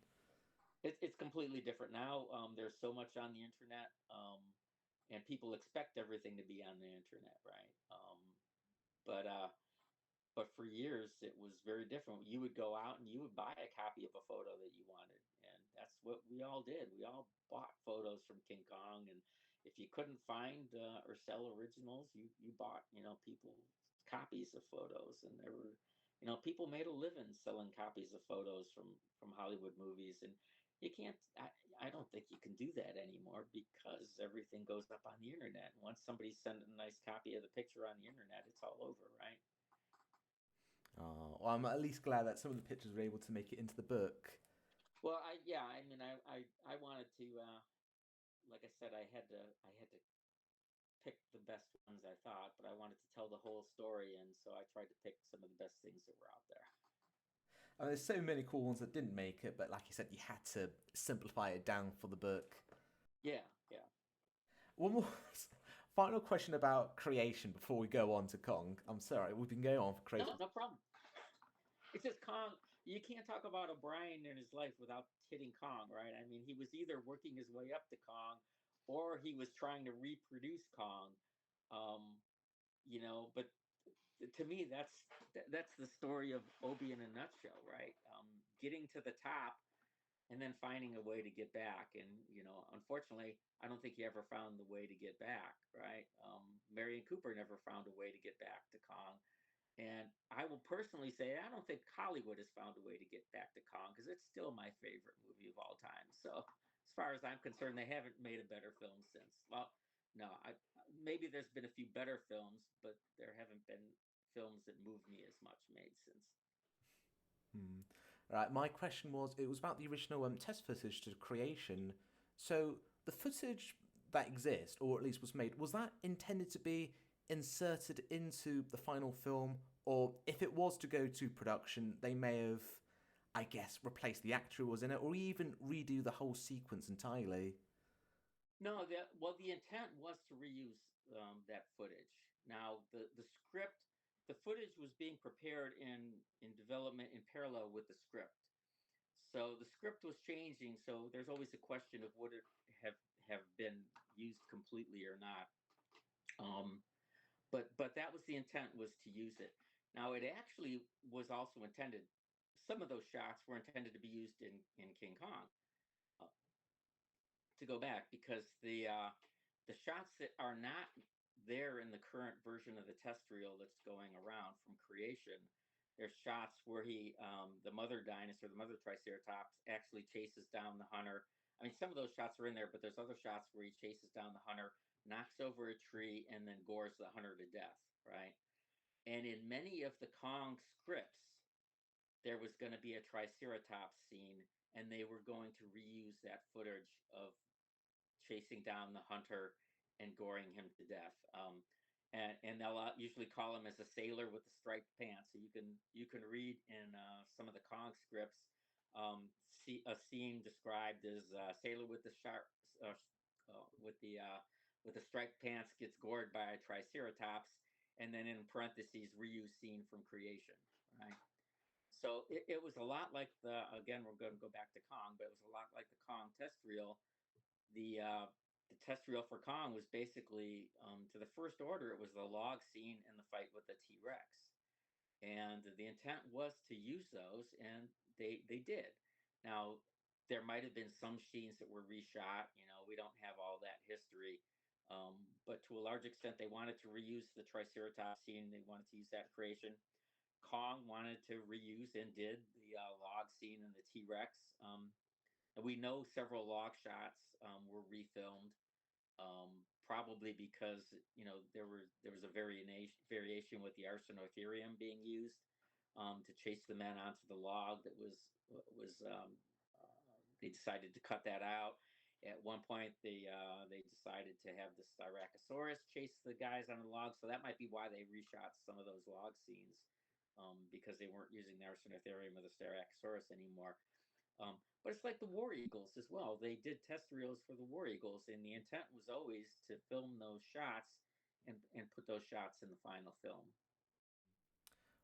It's completely different now. There's so much on the internet, and people expect everything to be on the internet, right? But for years it was very different. You would go out and you would buy a copy of a photo that you wanted, and that's what we all did. We all bought photos from King Kong, and if you couldn't find or sell originals, you bought people's copies of photos, and there were people made a living selling copies of photos from Hollywood movies, and you can't. I don't think you can do that anymore because everything goes up on the internet. And once somebody sends a nice copy of the picture on the internet, it's all over, right? Well, I'm at least glad that some of the pictures were able to make it into the book. Well, I mean, I wanted to, like I said, I had to pick the best ones I thought, but I wanted to tell the whole story, and so I tried to pick some of the best things that were out there. I mean, there's so many cool ones that didn't make it, but like you said, you had to simplify it down for the book. Yeah, yeah. One more final question about creation before we go on to Kong. I'm sorry, we've been going on for No, creation. no problem. It's just Kong. You can't talk about O'Brien in his life without hitting Kong, right? I mean, he was either working his way up to Kong, or he was trying to reproduce Kong. Um, but to me, that's the story of Obi in a nutshell, right? Getting to the top and then finding a way to get back. And unfortunately, I don't think he ever found the way to get back, right? Marion Cooper never found a way to get back to Kong. And I will personally say I don't think Hollywood has found a way to get back to Kong because it's still my favorite movie of all time. So as far as I'm concerned, they haven't made a better film since. Well, no, maybe there's been a few better films, but there haven't been films that moved me as much made since. Hmm. Right, my question was it was about the original test footage to creation. So the footage that exists, or at least was made, was that intended to be inserted into the final film, or if it was to go to production, they may have, I guess, replaced the actor who was in it, or even redo the whole sequence entirely. No, the intent was to reuse that footage. Now, the script, the footage was being prepared in development in parallel with the script. So the script was changing. So there's always a question of would it have have been used completely or not. Um, but that was the intent, was to use it. Now it actually was also intended. Some of those shots were intended to be used in King Kong. Uh, to go back because the shots that are not there in the current version of the test reel that's going around from creation, there's shots where the mother dinosaur, the mother triceratops, actually chases down the hunter. I mean, some of those shots are in there, but there's other shots where he chases down the hunter, knocks over a tree, and then gores the hunter to death, right? And in many of the Kong scripts, there was going to be a triceratops scene, and they were going to reuse that footage of chasing down the hunter and goring him to death. And they'll usually call him as a sailor with the striped pants. So you can read in some of the Kong scripts, see a scene described as sailor with the sharp with the striped pants gets gored by a triceratops, and then in parentheses reuse scene from creation. Right. So it was a lot like we're going to go back to Kong, but it was a lot like the Kong test reel. The test reel for Kong was basically, to the first order, it was the log scene in the fight with the T Rex, and the intent was to use those, and they did. Now there might have been some scenes that were reshot. We don't have all that history, but to a large extent, they wanted to reuse the Triceratops scene. They wanted to use that creation. Kong wanted to reuse and did the log scene and the T Rex. And we know several log shots were refilmed, probably because there was a variation with the Arsinotherium being used to chase the men onto the log. That was they decided to cut that out. At one point, they decided to have the Styracosaurus chase the guys on the log, so that might be why they reshot some of those log scenes, because they weren't using the Arsinotherium or the Styracosaurus anymore. But it's like the War Eagles as well. They did test reels for the War Eagles, and the intent was always to film those shots and put those shots in the final film.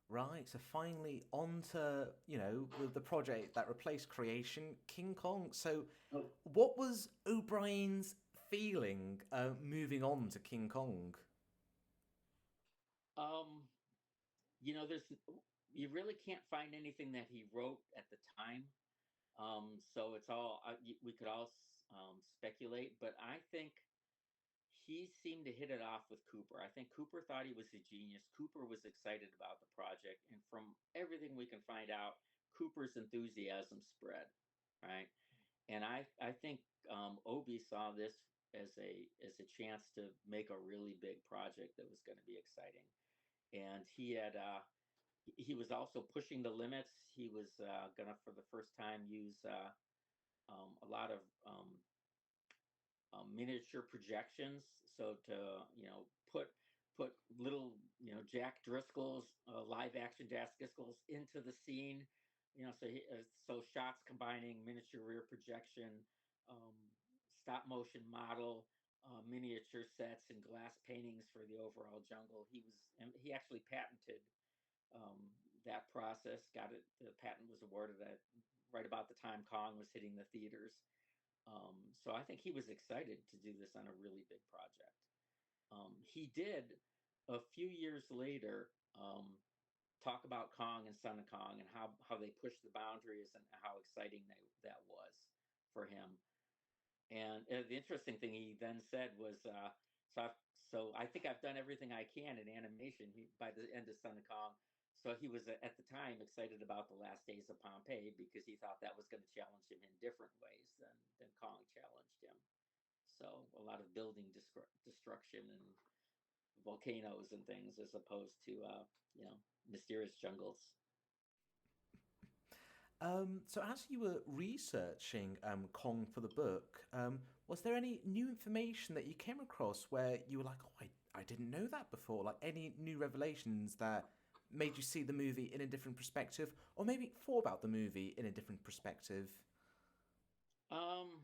Right, so finally on to, the project that replaced creation, King Kong. So Oh, what was O'Brien's feeling moving on to King Kong? um, there's you really can't find anything that he wrote at the time. So it's all we could all speculate, but I think he seemed to hit it off with Cooper. I think Cooper thought he was a genius. Cooper was excited about the project, and from everything we can find out, Cooper's enthusiasm spread, right? And I think Obi saw this as a chance to make a really big project that was going to be exciting. And he was also pushing the limits. He was gonna, for the first time, use a lot of miniature projections. So to put little Jack Driscoll's live action Jack Driscoll's into the scene. So shots combining miniature rear projection, um, stop motion model, miniature sets, and glass paintings for the overall jungle. He actually patented um, that process. Got it. The patent was awarded at right about the time Kong was hitting the theaters. So I think he was excited to do this on a really big project. He did a few years later talk about Kong and Son of Kong and how they pushed the boundaries and how exciting that was for him. And the interesting thing he then said was, so I think I've done everything I can in animation. By the end of Son of Kong, so he was at the time excited about the last days of Pompeii because he thought that was going to challenge him in different ways than Kong challenged him. So a lot of building destruction and volcanoes and things, as opposed to mysterious jungles. So as you were researching Kong for the book, was there any new information that you came across where you were like, oh, I didn't know that before? Like any new revelations that made you see the movie in a different perspective, or maybe thought about the movie in a different perspective? Um,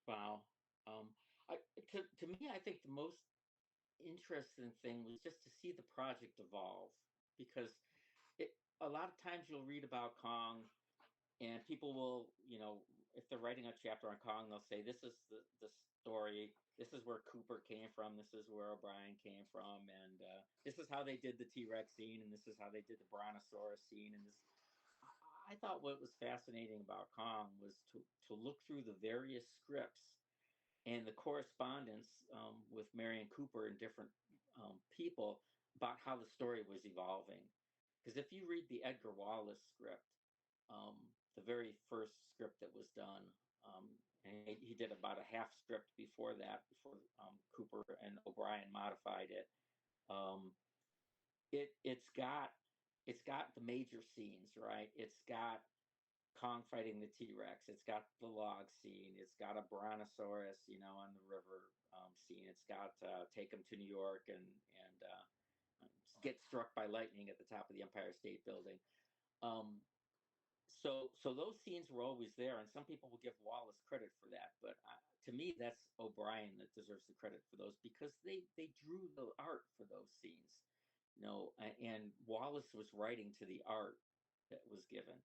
wow. Um, to me, I think the most interesting thing was just to see the project evolve, because a lot of times you'll read about Kong and people will, if they're writing a chapter on Kong, they'll say, this is the story. This is where Cooper came from. This is where O'Brien came from. And this is how they did the T-Rex scene. And this is how they did the Brontosaurus scene. And this, I thought what was fascinating about Kong was to look through the various scripts and the correspondence with Marion Cooper and different people about how the story was evolving. Because if you read the Edgar Wallace script, um, the very first script that was done, um, and he did about a half script before that, before Cooper and O'Brien modified it. Um, it's got the major scenes, right? It's got Kong fighting the T-Rex. It's got the log scene. It's got a brontosaurus, on the river scene. It's got take him to New York and get struck by lightning at the top of the Empire State Building. Um, so those scenes were always there, and some people will give Wallace credit for that, but to me, that's O'Brien that deserves the credit for those, because they drew the art for those scenes, and Wallace was writing to the art that was given.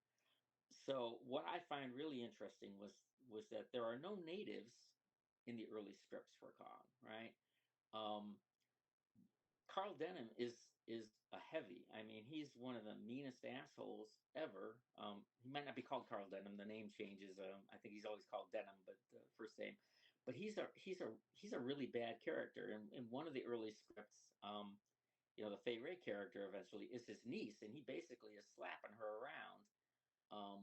So what I find really interesting was that there are no natives in the early scripts for Kong, right? Um, Carl Denham is a heavy. I mean, he's one of the meanest assholes ever. He might not be called Carl Denham. The name changes. I think he's always called Denham, but first name. But he's a really bad character. In one of the early scripts, the Fay Ray character eventually is his niece, and he basically is slapping her around. Um,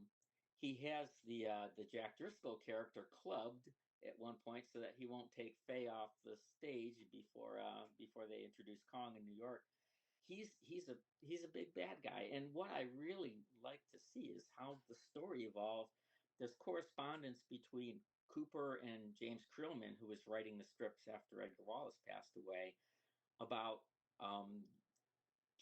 he has the Jack Driscoll character clubbed at one point so that he won't take Faye off the stage before they introduce Kong in New York. He's a big bad guy, and what I really like to see is how the story evolved. There's correspondence between Cooper and James Creelman, who was writing the scripts after Edgar Wallace passed away, about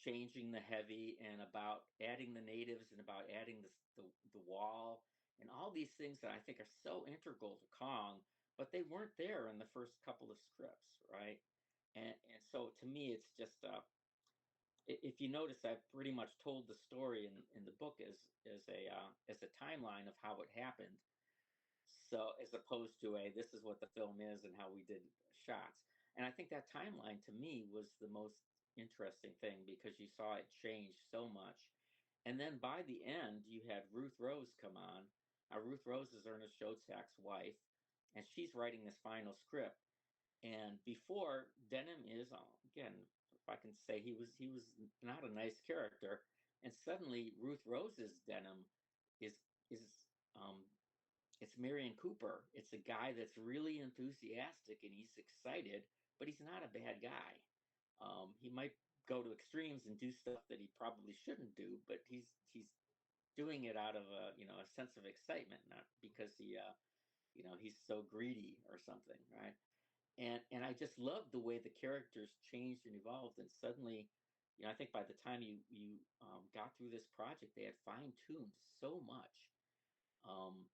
changing the heavy and about adding the natives and about adding the wall and all these things that I think are so integral to Kong, but they weren't there in the first couple of scripts, right? And so to me, it's just if you notice, I've pretty much told the story in the book as a timeline of how it happened. So as opposed to this is what the film is and how we did shots. And I think that timeline to me was the most interesting thing, because you saw it change so much. And then by the end, you had Ruth Rose come on. Ruth Rose is Ernest Schoedsack's wife, and she's writing this final script. And before, Denham is, again, if I can say, he was not a nice character, and suddenly Ruth Rose's Denham is um, it's Marion Cooper. It's a guy that's really enthusiastic and he's excited, but he's not a bad guy. He might go to extremes and do stuff that he probably shouldn't do, but he's doing it out of a sense of excitement, not because he's so greedy or something, right? And I just loved the way the characters changed and evolved, and suddenly, I think by the time you got through this project, they had fine tuned so much. Um,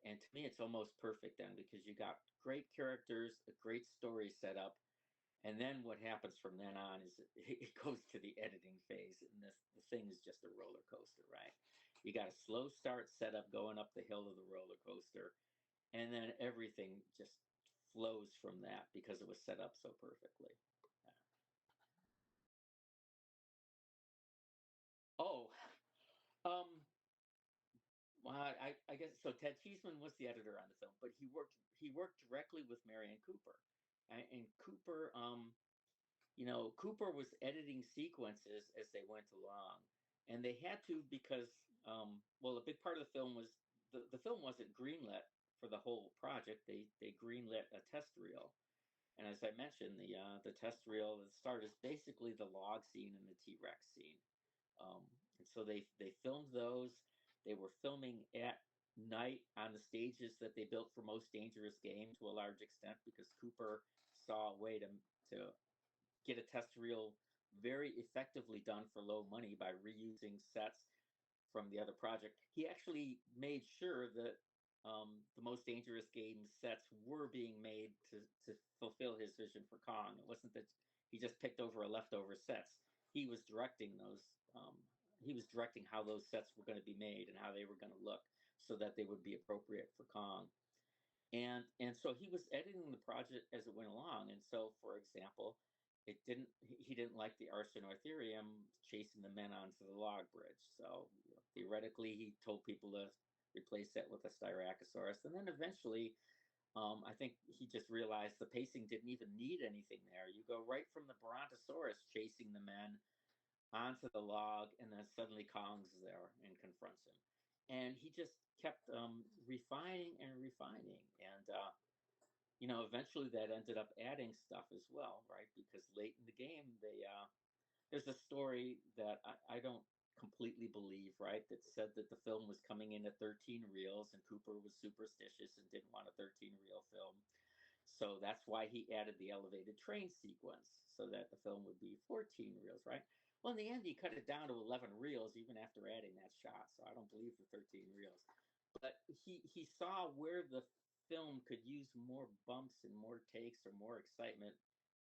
and to me, it's almost perfect then because you got great characters, a great story set up, and then what happens from then on is it goes to the editing phase, and the thing is just a roller coaster, right? You got a slow start set up going up the hill of the roller coaster, and then everything just flows from that because it was set up so perfectly. Oh, um, well, I guess so. Ted Cheeseman was the editor on the film, but he worked directly with Marion Cooper, and Cooper, Cooper was editing sequences as they went along, and they had to because, well, a big part of the film was the film wasn't greenlit for the whole project. They greenlit a test reel, and as I mentioned, the test reel that start is basically the log scene and the T Rex scene. And so they filmed those. They were filming at night on the stages that they built for Most Dangerous Game to a large extent because Cooper saw a way to get a test reel very effectively done for low money by reusing sets from the other project. He actually made sure that the Most Dangerous Game sets were being made to fulfill his vision for Kong. It wasn't that he just picked over a leftover sets. He was directing those. He was directing how those sets were going to be made and how they were going to look so that they would be appropriate for Kong. And so he was editing the project as it went along. And so, for example, he didn't like the Arsinotherium chasing the men onto the log bridge. So theoretically, he told people to replace that with a Styracosaurus. And then eventually, I think he just realized the pacing didn't even need anything there. You go right from the Brontosaurus chasing the men onto the log, and then suddenly Kong's there and confronts him. And he just kept refining and refining. And eventually that ended up adding stuff as well, right? Because late in the game, there's a story that I don't completely believe, right? That said that the film was coming in at 13 reels, and Cooper was superstitious and didn't want a 13 reel film. So that's why he added the elevated train sequence so that the film would be 14 reels, right? Well, in the end, he cut it down to 11 reels even after adding that shot. So I don't believe the 13 reels. But he saw where the film could use more bumps and more takes or more excitement,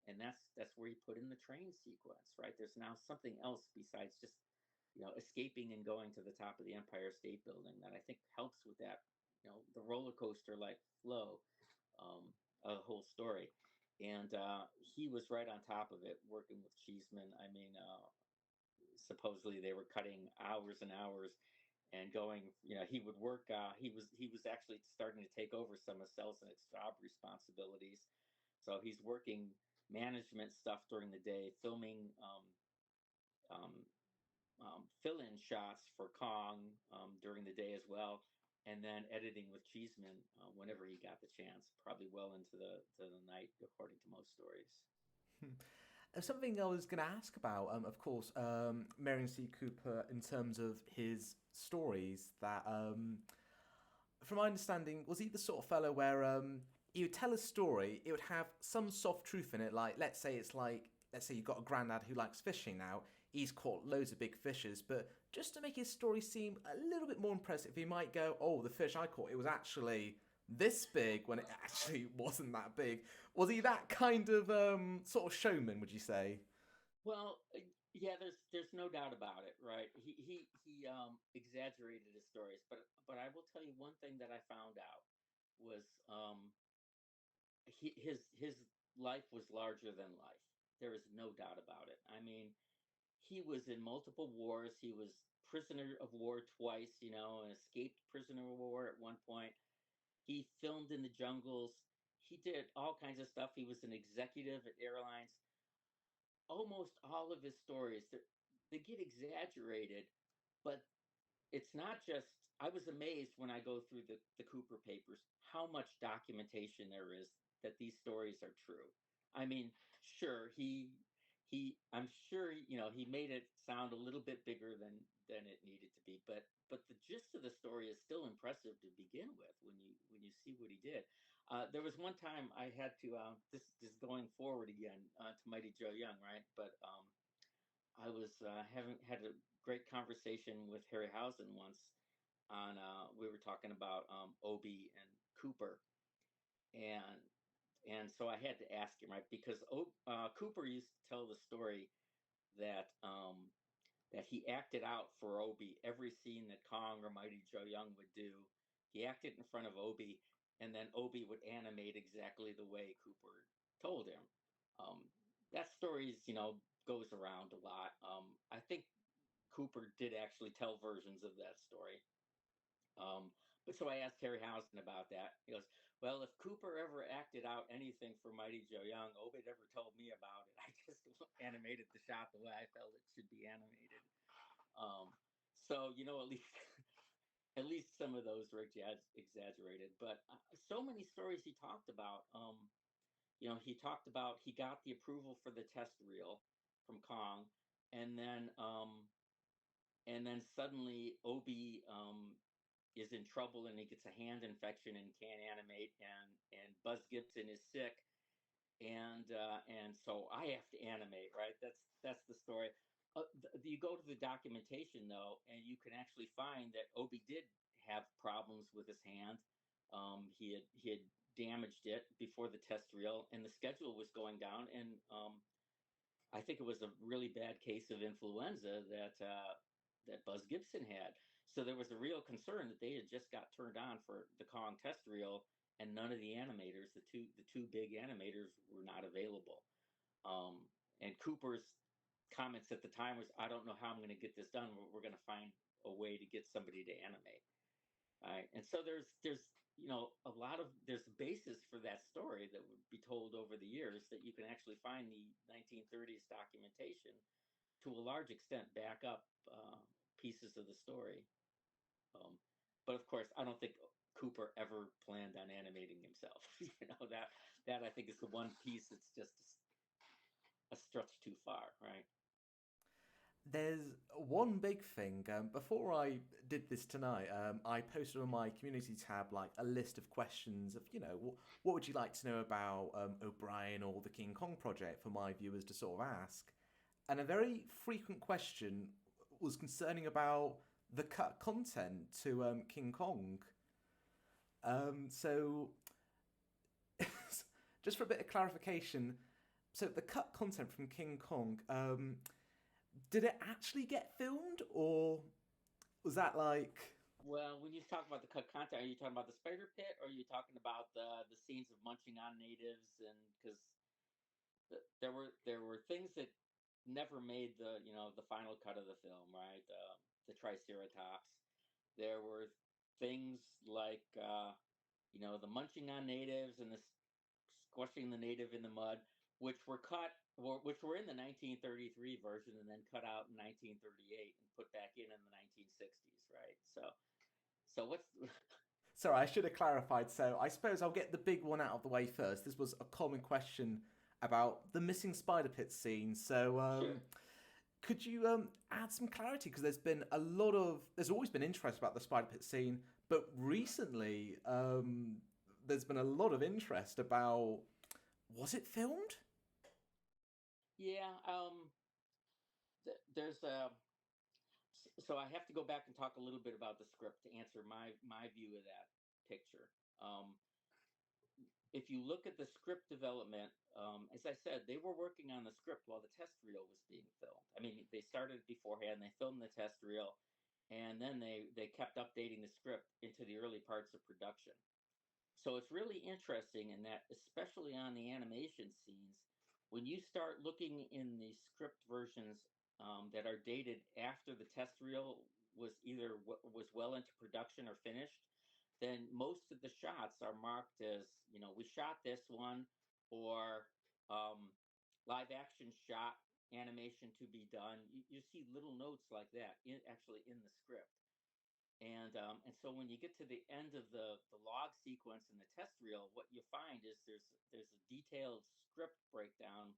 and that's where he put in the train sequence, right? There's now something else besides just escaping and going to the top of the Empire State Building that I think helps with that the roller coaster like flow um, of the whole story. And he was right on top of it, working with Cheeseman. I mean, supposedly they were cutting hours and hours and going. He would work. He was actually starting to take over some of Selznick's job responsibilities, so he's working management stuff during the day, filming um, fill-in shots for Kong during the day as well, and then editing with Cheeseman whenever he got the chance, probably well into the night, according to most stories. Something I was going to ask about, of course, Marion C. Cooper, in terms of his stories, that, from my understanding, was he the sort of fellow where he would tell a story, it would have some soft truth in it, like, let's say you've got a granddad who likes fishing now, he's caught loads of big fishes, but just to make his story seem a little bit more impressive, he might go, oh, the fish I caught, it was actually this big when it actually wasn't that big. Was he that kind of sort of showman, would you say? Well, yeah, there's no doubt about it, right? He exaggerated his stories, but I will tell you one thing that I found out was his life was larger than life. There is no doubt about it. I mean, he was in multiple wars. He was prisoner of war twice, an escaped prisoner of war at one point. He filmed in the jungles. He did all kinds of stuff. He was an executive at airlines. Almost all of his stories, they get exaggerated, but it's not just. I was amazed when I go through the Cooper papers how much documentation there is that these stories are true. I mean, sure, I'm sure, he made it sound a little bit bigger than it needed to be, but the gist of the story is still impressive to begin with when you see what he did. There was one time I had to this is going forward again to Mighty Joe Young, right? But I was having had a great conversation with Harryhausen once on we were talking about Obi and Cooper, and so I had to ask him, right, because Cooper used to tell the story that that he acted out for Obi every scene that Kong or Mighty Joe Young would do. He acted in front of Obi, and then Obi would animate exactly the way Cooper told him. Um, that story's goes around a lot. I think Cooper did actually tell versions of that story. But so I asked Harryhausen about that. He goes, "Well, if Cooper ever acted out anything for Mighty Joe Young, Obi never told me about it. I just animated the shot the way I felt it should be animated." Um, so at least at least some of those were exaggerated. But so many stories he talked about. He talked about he got the approval for the test reel from Kong, and then suddenly Obi is in trouble and he gets a hand infection and can't animate, and Buzz Gibson is sick, and so I have to animate, right? That's the story. You go to the documentation though, and you can actually find that Obi did have problems with his hand. He had damaged it before the test reel, and the schedule was going down, and I think it was a really bad case of influenza that Buzz Gibson had. So there was a real concern that they had just got turned on for the Kong test reel, and none of the animators, the two big animators, were not available. Um, and Cooper's comments at the time was, "I don't know how I'm going to get this done. We're going to find a way to get somebody to animate." Right. And so there's a lot of there's a basis for that story that would be told over the years that you can actually find the 1930s documentation to a large extent back up pieces of the story. Um, but of course, I don't think Cooper ever planned on animating himself. That I think is the one piece that's just a stretch too far, right? There's one big thing. Before I did this tonight, I posted on my community tab like a list of questions of, what would you like to know about O'Brien or the King Kong project for my viewers to sort of ask. And a very frequent question was concerning about the cut content to King Kong. So, just for a bit of clarification, so the cut content from King Kong, did it actually get filmed, or was that like? Well, when you talk about the cut content, are you talking about the spider pit, or are you talking about the scenes of munching on natives? And because there were things that never made the final cut of the film, right? The Triceratops. There were things like the munching on natives and the squashing the native in the mud, which were which were in the 1933 version and then cut out in 1938 and put back in the 1960s, right? So what's Sorry, I should have clarified. So I suppose I'll get the big one out of the way first. This was a common question about the missing spider pit scene. So sure. could you add some clarity? Because there's always been interest about the spider pit scene, but recently there's been a lot of interest about, was it filmed? Yeah. There's so I have to go back and talk a little bit about the script to answer my view of that picture. Um, if you look at the script development, as I said, they were working on the script while the test reel was being filmed. I mean, they started beforehand, they filmed the test reel, and then they kept updating the script into the early parts of production. So it's really interesting in that, especially on the animation scenes, when you start looking in the script versions that are dated after the test reel was either was well into production or finished, then most of the shots are marked as, we shot this one, or um, live action shot, animation to be done. You see little notes like that actually in the script. And so when you get to the end of the log sequence in the test reel, what you find is there's a detailed script breakdown,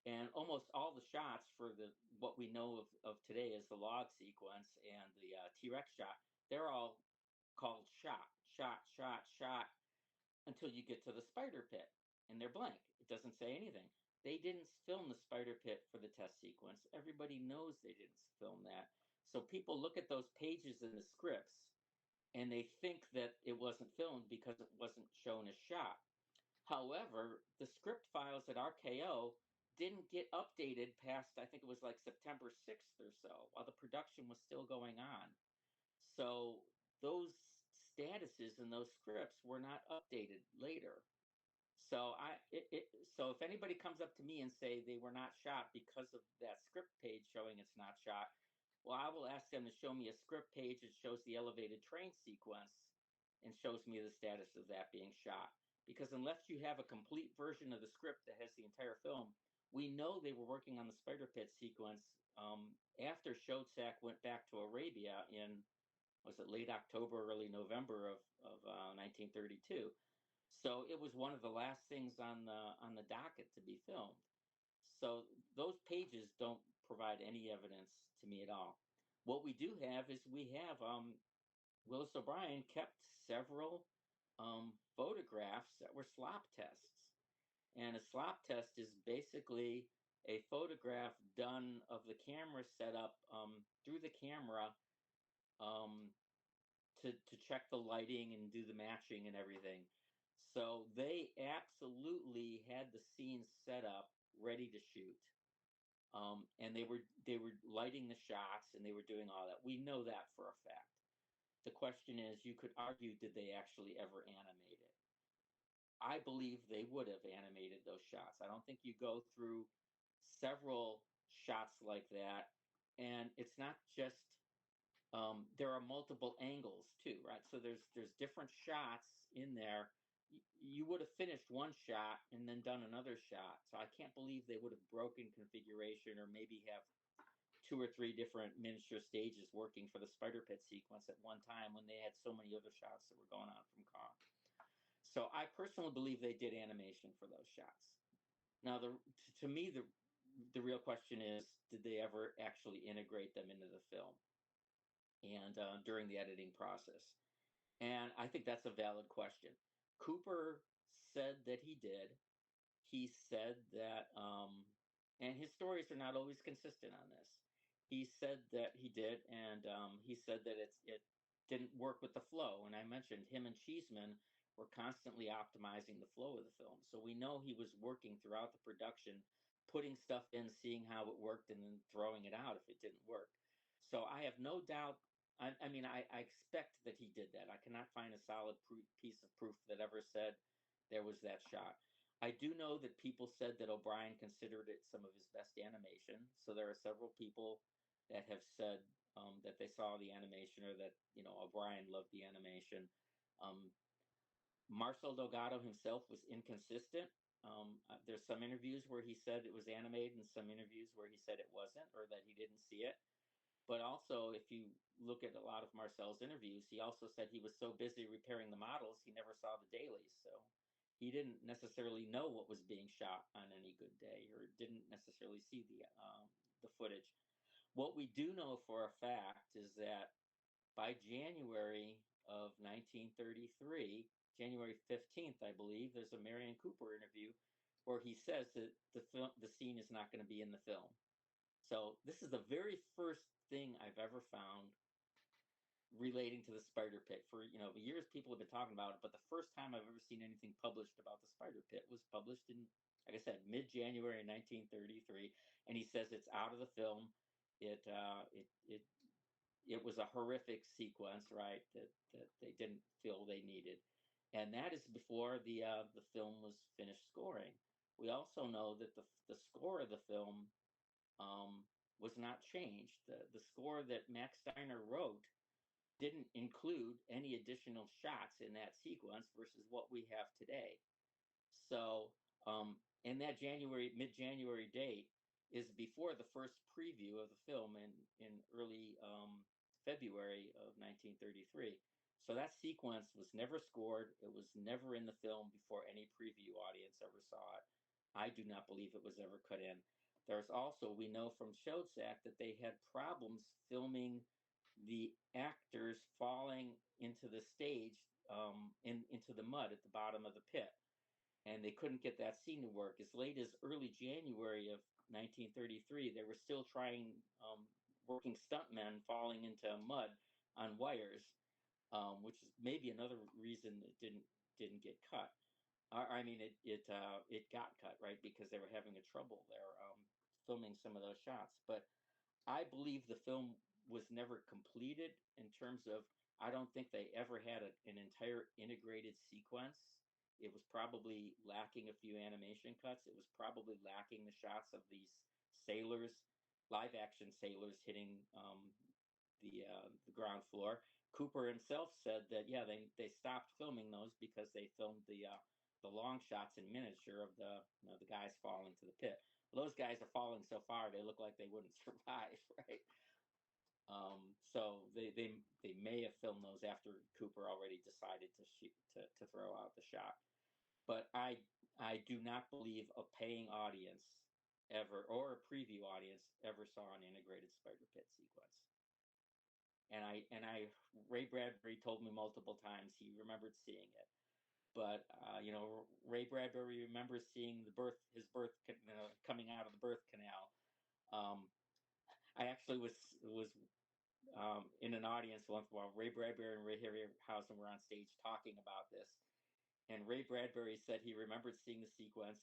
and almost all the shots for the what we know of today as the log sequence and the T-Rex shot, they're all called shot until you get to the spider pit, and they're blank. It doesn't say anything. They didn't film the spider pit for the test sequence. Everybody knows they didn't film that. So people look at those pages in the scripts and they think that it wasn't filmed because it wasn't shown as shot. However, the script files at RKO didn't get updated past, I think it was like September 6th or so, while the production was still going on. So those statuses and those scripts were not updated later. So if anybody comes up to me and say they were not shot because of that script page showing it's not shot, well, I will ask them to show me a script page that shows the elevated train sequence and shows me the status of that being shot. Because unless you have a complete version of the script that has the entire film, we know they were working on the spider pit sequence after Shodzak went back to Arabia in, was it late October, early November of 1932. So it was one of the last things on the docket to be filmed. So those pages don't provide any evidence to me at all. What we do have is we have Willis O'Brien kept several photographs that were slop tests. And a slop test is basically a photograph done of the camera set up through the camera um, to check the lighting and do the matching and everything. So they absolutely had the scenes set up, ready to shoot. And they were lighting the shots and they were doing all that. We know that for a fact. The question is, you could argue, did they actually ever animate it? I believe they would have animated those shots. I don't think you go through several shots like that, and it's not just there are multiple angles too, right? So there's different shots in there. You would have finished one shot and then done another shot. So I can't believe they would have broken configuration or maybe have two or three different miniature stages working for the spider pit sequence at one time when they had so many other shots that were going on from car. So I personally believe they did animation for those shots. Now, to me, the real question is, did they ever actually integrate them into the film and during the editing process? And I think that's a valid question. Cooper said that he did. He said that, and his stories are not always consistent on this. He said that he did, and he said that it didn't work with the flow. And I mentioned him and Cheeseman were constantly optimizing the flow of the film. So we know he was working throughout the production, putting stuff in, seeing how it worked, and then throwing it out if it didn't work. So I have no doubt. I expect that he did that. I cannot find a solid piece of proof that ever said there was that shot. I do know that people said that O'Brien considered it some of his best animation. So there are several people that have said that they saw the animation or that O'Brien loved the animation. Um, Marcel Delgado himself was inconsistent. There's some interviews where he said it was animated, and some interviews where he said it wasn't, or that he didn't see it. But also, if you look at a lot of Marcel's interviews, he also said he was so busy repairing the models, he never saw the dailies. So he didn't necessarily know what was being shot on any good day, or didn't necessarily see the footage. What we do know for a fact is that by January of 1933, January 15th, I believe, there's a Marion Cooper interview where he says that the scene is not going to be in the film. So this is the very first thing I've ever found relating to the spider pit. For years people have been talking about it, but the first time I've ever seen anything published about the spider pit was published in, like I said, mid-January 1933, and he says it's out of the film. It was a horrific sequence, right? That they didn't feel they needed, and that is before the film was finished scoring. We also know that the score of the film was not changed. The score that Max Steiner wrote didn't include any additional shots in that sequence versus what we have today. So, and that mid-January date is before the first preview of the film in early February of 1933. So that sequence was never scored. It was never in the film before any preview audience ever saw it. I do not believe it was ever cut in. There's also, we know from Showsack that they had problems filming the actors falling into the stage, into the mud at the bottom of the pit, and they couldn't get that scene to work. As late as early January of 1933, they were still trying, working stuntmen falling into mud on wires, which is maybe another reason it didn't get cut. I mean, it got cut, right, because they were having a trouble there, filming some of those shots. But I believe the film was never completed in terms of, I don't think they ever had an entire integrated sequence. It was probably lacking a few animation cuts. It was probably lacking the shots of these sailors, live action sailors hitting, the ground floor. Cooper himself said that, yeah, they stopped filming those because they filmed the long shots in miniature of the guys falling to the pit. Well, those guys are falling so far they look like they wouldn't survive, right? So they may have filmed those after Cooper already decided to shoot to throw out the shot. But I do not believe a paying audience ever, or a preview audience ever, saw an integrated spider pit sequence. And I Ray Bradbury told me multiple times he remembered seeing it. But Ray Bradbury remembers seeing his birth, coming out of the birth canal. I actually was in an audience once while Ray Bradbury and Ray Harryhausen were on stage talking about this, and Ray Bradbury said he remembered seeing the sequence.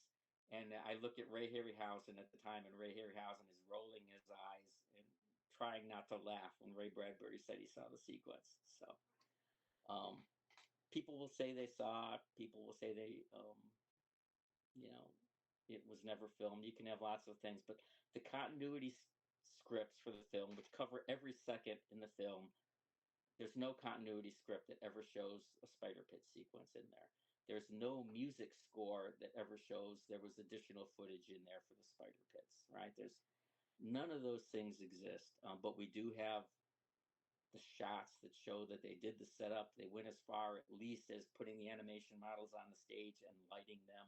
And I looked at Ray Harryhausen at the time, and Ray Harryhausen is rolling his eyes and trying not to laugh when Ray Bradbury said he saw the sequence. So um, people will say they saw it. People will say you know, it was never filmed. You can have lots of things, but the continuity scripts for the film, which cover every second in the film, there's no continuity script that ever shows a spider pit sequence in there. There's no music score that ever shows there was additional footage in there for the spider pits, right? There's none of those things exist, but we do have the shots that show that they did the setup. They went as far, at least, as putting the animation models on the stage and lighting them.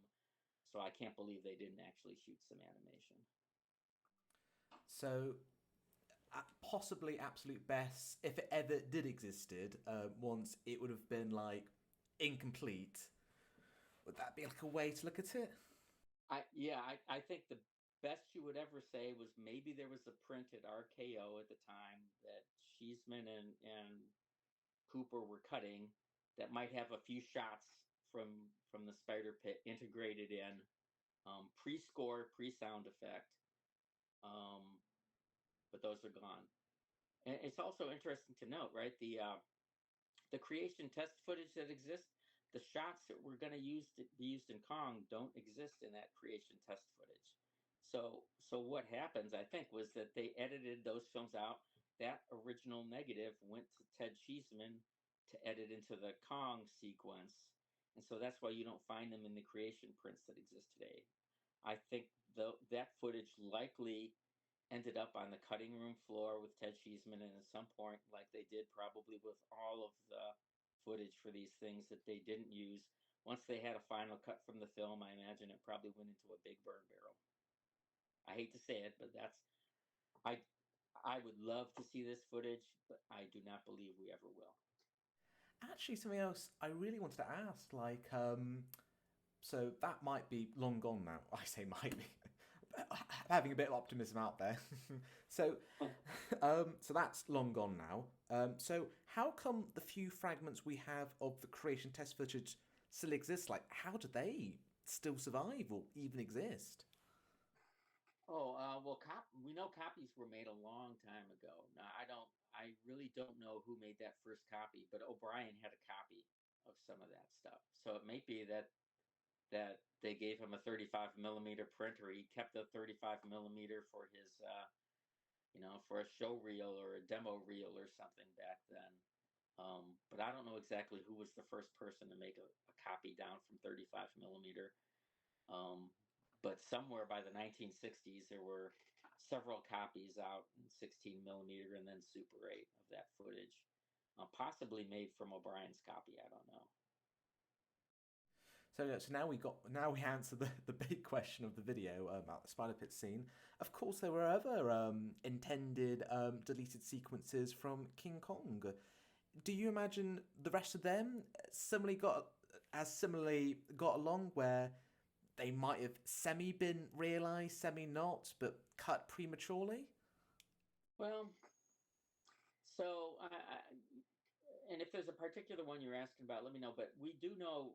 So I can't believe they didn't actually shoot some animation. So, possibly absolute best, if it ever did existed, once it would have been like incomplete. Would that be like a way to look at it? I think the best you would ever say was maybe there was a print at RKO at the time that Cheeseman and Cooper were cutting that might have a few shots from the spider pit integrated in, pre-score, pre-sound effect, um, but those are gone. And it's also interesting to note, right? The creation test footage that exists, the shots that were going to be used in Kong don't exist in that creation test footage. So what happens, I think, was that they edited those films out. That original negative went to Ted Cheeseman to edit into the Kong sequence, and so that's why you don't find them in the creation prints that exist today. I think that footage likely ended up on the cutting room floor with Ted Cheeseman, and at some point, like they did probably with all of the footage for these things that they didn't use, once they had a final cut from the film, I imagine it probably went into a big burn barrel. I hate to say it, but I I would love to see this footage, but I do not believe we ever will. Actually, something else I really wanted to ask, so that might be long gone now. I say might be. Having a bit of optimism out there. so, so that's long gone now. So how come the few fragments we have of the creation test footage still exist? Like, how do they still survive or even exist? Oh, well, we know copies were made a long time ago. Now, I really don't know who made that first copy, but O'Brien had a copy of some of that stuff. So it may be that they gave him a 35 millimeter printer. He kept a 35 millimeter for his, for a show reel or a demo reel or something back then. But I don't know exactly who was the first person to make a copy down from 35 millimeter. Um, but somewhere by the 1960s, there were several copies out in 16 millimeter and then Super 8 of that footage, possibly made from O'Brien's copy. I don't know. So now we answer the big question of the video about the spider pit scene. Of course, there were other intended deleted sequences from King Kong. Do you imagine the rest of them similarly got along, where they might have semi been realized, semi not, but cut prematurely? Well, so and if there's a particular one you're asking about, let me know. But we do know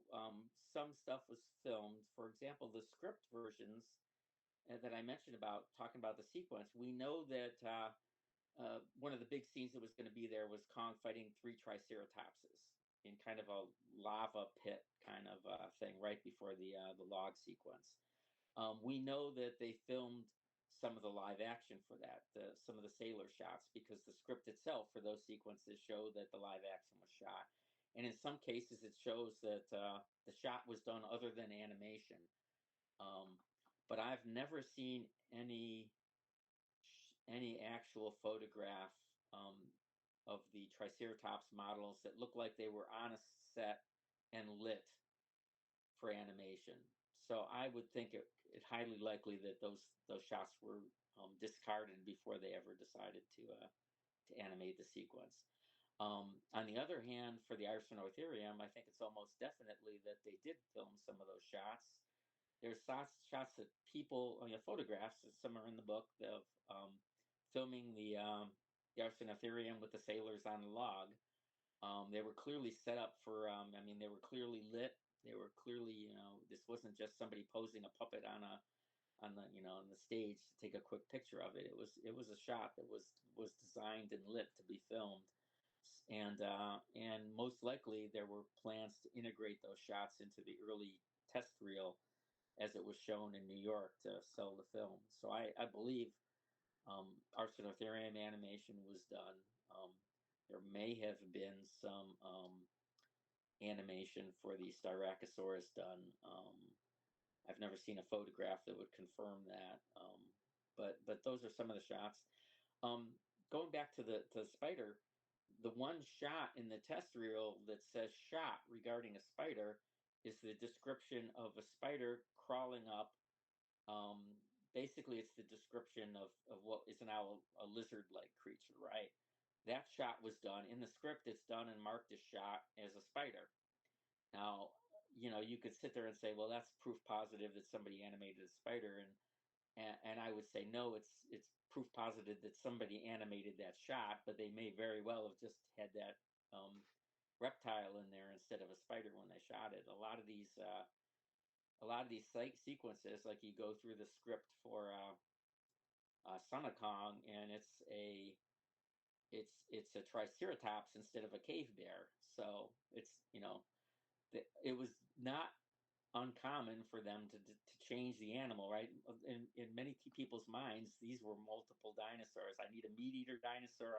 some stuff was filmed. For example, the script versions that I mentioned about talking about the sequence. We know that one of the big scenes that was going to be there was Kong fighting three triceratopses in kind of a lava pit kind of thing right before the log sequence. We know that they filmed some of the live action for that, some of the sailor shots, because the script itself for those sequences show that the live action was shot. And in some cases, it shows that the shot was done other than animation. Um, but I've never seen any actual photograph um, of the Triceratops models that look like they were on a set and lit for animation. So I would think it highly likely that those shots were discarded before they ever decided to animate the sequence. On the other hand, for the Arsinotherium, I think it's almost definitely that they did film some of those shots. There's shots that people, photographs, some are in the book, of filming the Arsinotherium with the sailors on the log. They were clearly set up for, they were clearly lit. They were clearly, this wasn't just somebody posing a puppet on the stage to take a quick picture of it. It was a shot that was designed and lit to be filmed, and most likely there were plans to integrate those shots into the early test reel as it was shown in New York to sell the film. So I believe Arsinotherium animation was done. There may have been some animation for the Styracosaurus done. I've never seen a photograph that would confirm that. But those are some of the shots. Um, Going back to the spider, the one shot in the test reel that says "shot" regarding a spider is the description of a spider crawling up. Um, Basically, it's the description of what is now a lizard-like creature, right? That shot was done in the script. It's done and marked as shot as a spider. Now, you could sit there and say, well, that's proof positive that somebody animated a spider, and I would say no, it's proof positive that somebody animated that shot, but they may very well have just had that reptile in there instead of a spider when they shot it. A lot of these sequences, like you go through the script for Son of Kong, and it's a triceratops instead of a cave bear. So it was not uncommon for them to change the animal, right? In many people's minds, these were multiple dinosaurs. I need a meat eater dinosaur.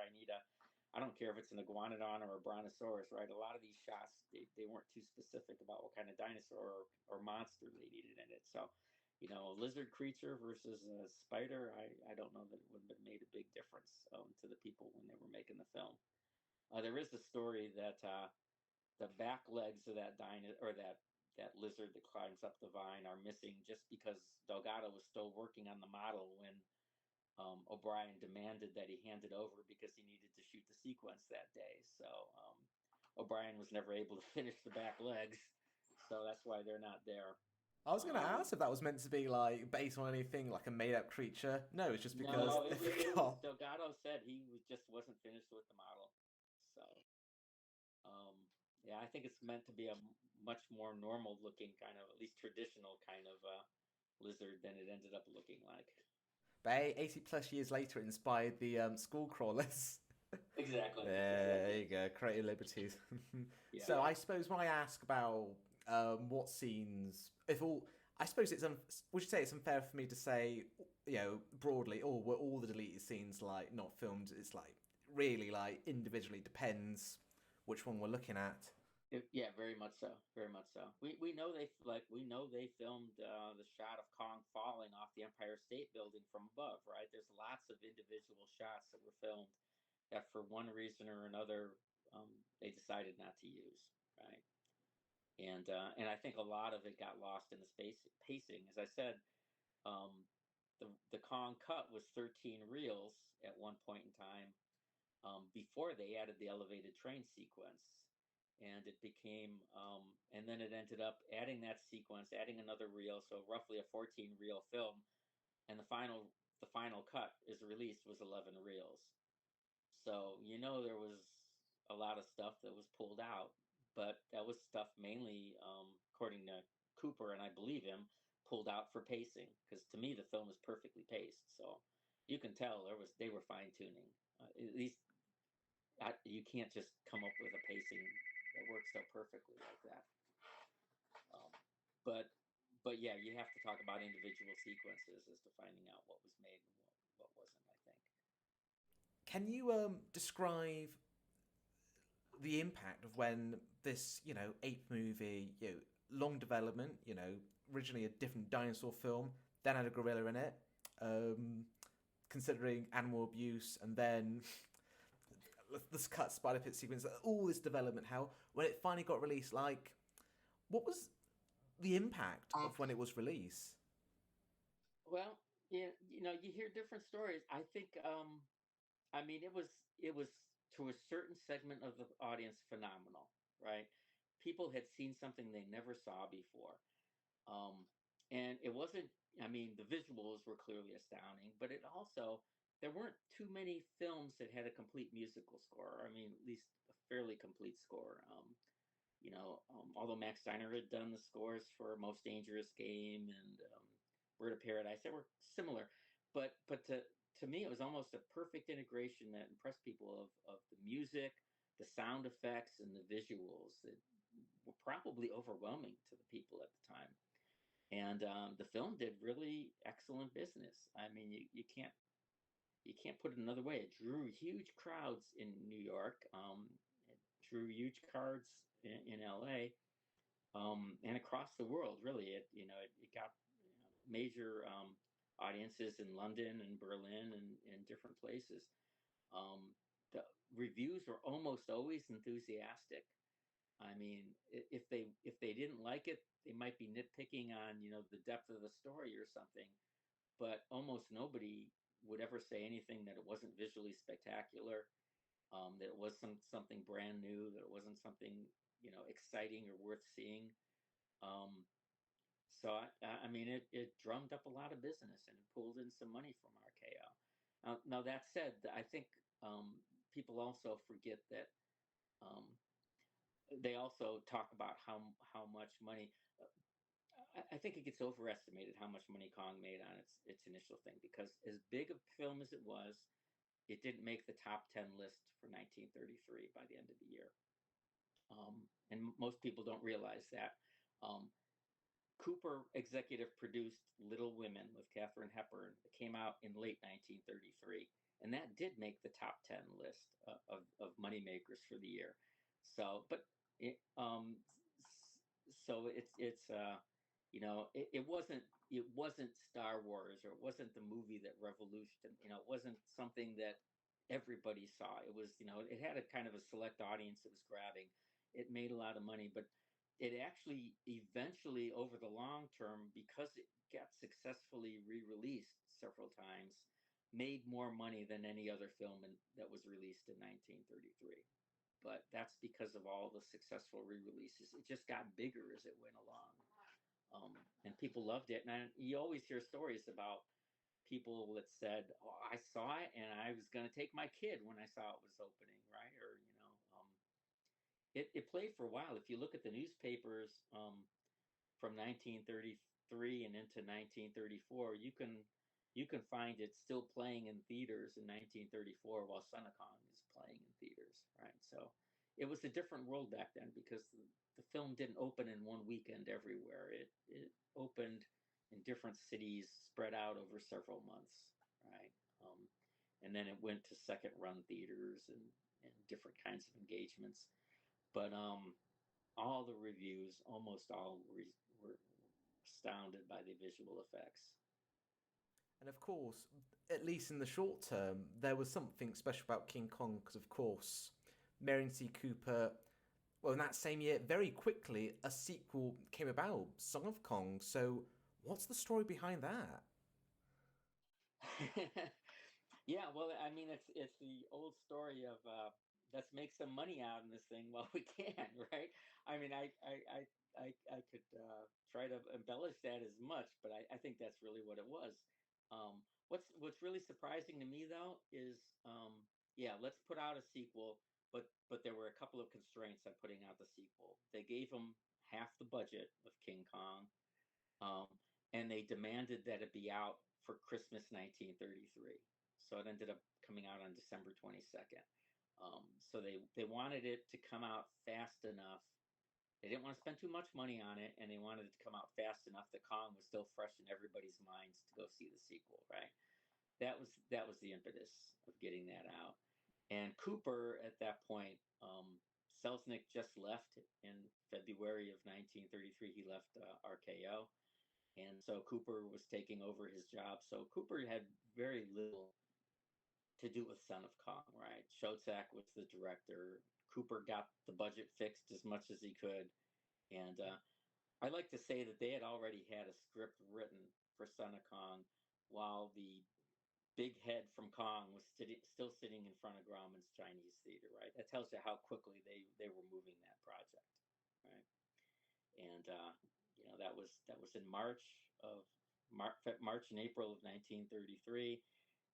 I don't care if it's an iguanodon or a brontosaurus, right? A lot of these shots, they weren't too specific about what kind of dinosaur or monster they needed in it. So, a lizard creature versus a spider, I don't know that it would have made a big difference to the people when they were making the film. There is a story that the back legs of that or that lizard that climbs up the vine are missing just because Delgado was still working on the model when O'Brien demanded that he hand it over because he needed to shoot the sequence that day. So O'Brien was never able to finish the back legs, so that's why they're not there. I was going to ask if that was meant to be like based on anything, like a made-up creature. No, it's just because No, they it was forgot. Delgado said just wasn't finished with the model. So um, yeah, I think it's meant to be a much more normal looking kind of, at least traditional kind of lizard than it ended up looking like. But 80 plus years later, it inspired the school crawlers. Exactly. There Exactly. you go, creative liberties. Yeah. So I suppose when I ask about what scenes, if all, I suppose would you say it's unfair for me to say, broadly, or were all the deleted scenes like not filmed? It's like really like individually depends which one we're looking at. Yeah, very much so. Very much so. We know they filmed the shot of Kong falling off the Empire State Building from above, right? There's lots of individual shots that were filmed that for one reason or another they decided not to use, right? And I think a lot of it got lost in the space pacing. As I said, um, the Kong cut was 13 reels at one point in time, before they added the elevated train sequence, and it became and then it ended up adding that sequence, adding another reel, so roughly a 14 reel film, and the final cut is released was 11 reels. So there was a lot of stuff that was pulled out, but that was stuff mainly, according to Cooper, and I believe him, pulled out for pacing. Because to me, the film is perfectly paced. So you can tell they were fine tuning. At least you can't just come up with a pacing that works so perfectly like that. Um, but but yeah, you have to talk about individual sequences as to finding out what was made and what wasn't. I think. Can you describe the impact of when this, eighth movie, long development, originally a different dinosaur film, then had a gorilla in it, considering animal abuse, and then this cut spider pit sequence, all this development, how when it finally got released, like, what was the impact of when it was released? Well, yeah, you hear different stories. I think, I mean, it was to a certain segment of the audience phenomenal, right? People had seen something they never saw before, um, and it wasn't. I mean, the visuals were clearly astounding, but it also there weren't too many films that had a complete musical score. I mean, at least a fairly complete score. Although Max Steiner had done the scores for Most Dangerous Game and Bird of Paradise, they were similar, but to me, it was almost a perfect integration that impressed people of the music, the sound effects, and the visuals that were probably overwhelming to the people at the time. And the film did really excellent business. I mean, you can't put it another way. It drew huge crowds in New York. It drew huge crowds in L.A. And across the world. Really, it got major audiences in London and Berlin and different places. The reviews were almost always enthusiastic. I mean, if they didn't like it, they might be nitpicking on the depth of the story or something, but almost nobody would ever say anything that it wasn't visually spectacular, that it was something brand new, that it wasn't something exciting or worth seeing. Um, so I mean, it drummed up a lot of business and it pulled in some money from RKO. Now that said, I think people also forget that um, they also talk about how much money. I think it gets overestimated how much money Kong made on its initial thing, because as big a film as it was, it didn't make the top 10 list for 1933 by the end of the year. And most people don't realize that. Um, Cooper executive produced Little Women with Katharine Hepburn that came out in late 1933, and that did make the top 10 list of money makers for the year. So, but it, so it wasn't Star Wars, or it wasn't the movie that revolutionized. It wasn't something that everybody saw. It had a kind of a select audience that was grabbing. It made a lot of money, but it actually eventually, over the long term, because it got successfully re-released several times, made more money than any other film that was released in 1933. But that's because of all the successful re-releases. It just got bigger as it went along, and people loved it. And you always hear stories about people that said, "Oh, I saw it, and I was going to take my kid when I saw it was opening," right? Or it played for a while. If you look at the newspapers, from 1933 and into 1934, you can find it still playing in theaters in 1934 while Son of Kong is playing in theaters, right? So it was a different world back then, because the film didn't open in one weekend everywhere. It opened in different cities, spread out over several months, right? And then it went to second run theaters and different kinds of engagements. But all the reviews, almost all, were astounded by the visual effects. And of course, at least in the short term, there was something special about King Kong because, of course, Marion C. Cooper Well, in that same year, very quickly, a sequel came about, Song of Kong. So, what's the story behind that? Yeah, well, I mean, it's the old story of let's make some money out in this thing while we can, right? I mean, I could try to embellish that as much, but I think that's really what it was. What's really surprising to me though is, yeah, let's put out a sequel, but there were a couple of constraints on putting out the sequel. They gave them half the budget of King Kong, um, and they demanded that it be out for Christmas 1933. So it ended up coming out on December 22nd. So they wanted it to come out fast enough. They didn't want to spend too much money on it, and they wanted it to come out fast enough that Kong was still fresh in everybody's minds to go see the sequel. Right? That was the impetus of getting that out. And Cooper at that point, Selznick just left in February of 1933. He left RKO, and so Cooper was taking over his job. So Cooper had very little to do with Son of Kong, right? Schoedsack was the director. Cooper got the budget fixed as much as he could, and I like to say that they had already had a script written for Son of Kong, while the big head from Kong was still sitting in front of Grauman's Chinese Theater, right? That tells you how quickly they were moving that project, right? And that was in March and April of 1933,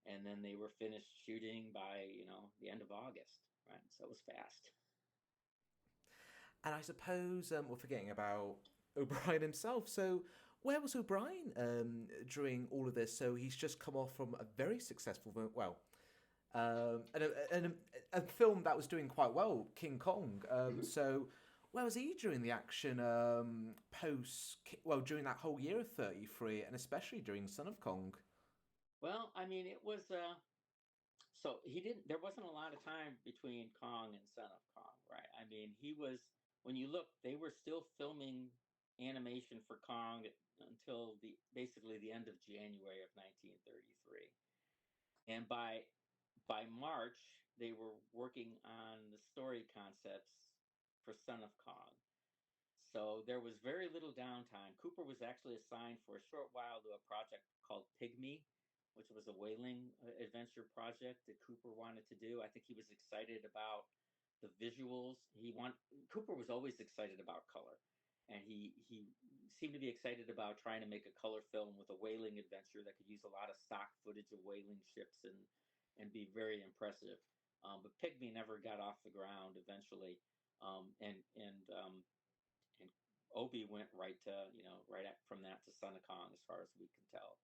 and then they were finished shooting by the end of August, right? So it was fast. And I suppose we're forgetting about O'Brien himself. So, where was O'Brien during all of this? So, he's just come off from a very successful, and a film that was doing quite well, King Kong. Mm-hmm. So, where was he during the action during that whole year of 33, and especially during Son of Kong? Well, I mean, it was so he didn't. There wasn't a lot of time between Kong and Son of Kong, right? I mean, he was when you look, they were still filming animation for Kong until the basically the end of January of 1933, and by March they were working on the story concepts for Son of Kong. So there was very little downtime. Cooper was actually assigned for a short while to a project called Pygmy, which was a whaling adventure project that Cooper wanted to do. I think he was excited about the visuals. Cooper was always excited about color, and he seemed to be excited about trying to make a color film with a whaling adventure that could use a lot of stock footage of whaling ships and be very impressive. But Pygmy never got off the ground eventually, and Obi went right to from that to Son of Kong, as far as we can tell,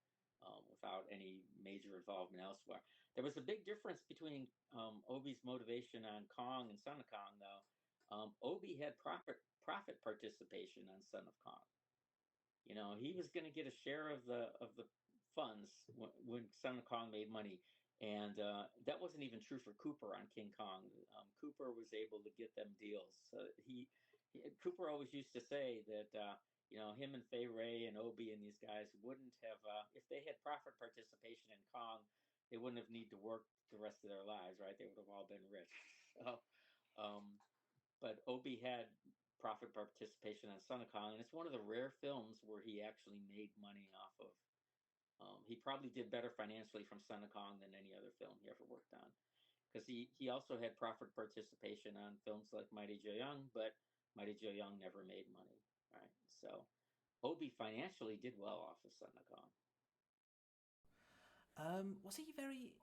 without any major involvement elsewhere. There was a big difference between Obi's motivation on Kong and Son of Kong, though. Obi had profit participation on Son of Kong. He was going to get a share of the funds when Son of Kong made money, and that wasn't even true for Cooper on King Kong. Cooper was able to get them deals. So Cooper always used to say that him and Fay Ray and Obi and these guys wouldn't have if they had profit participation in Kong, they wouldn't have need to work the rest of their lives, right? They would have all been rich. So, um, but Obi had profit participation on Son of Kong, and it's one of the rare films where he actually made money off of. He probably did better financially from Son of Kong than any other film he ever worked on, because he also had profit participation on films like Mighty Joe Young, but Mighty Joe Young never made money, right? So Obi financially did well off of Son of Kong. Was he very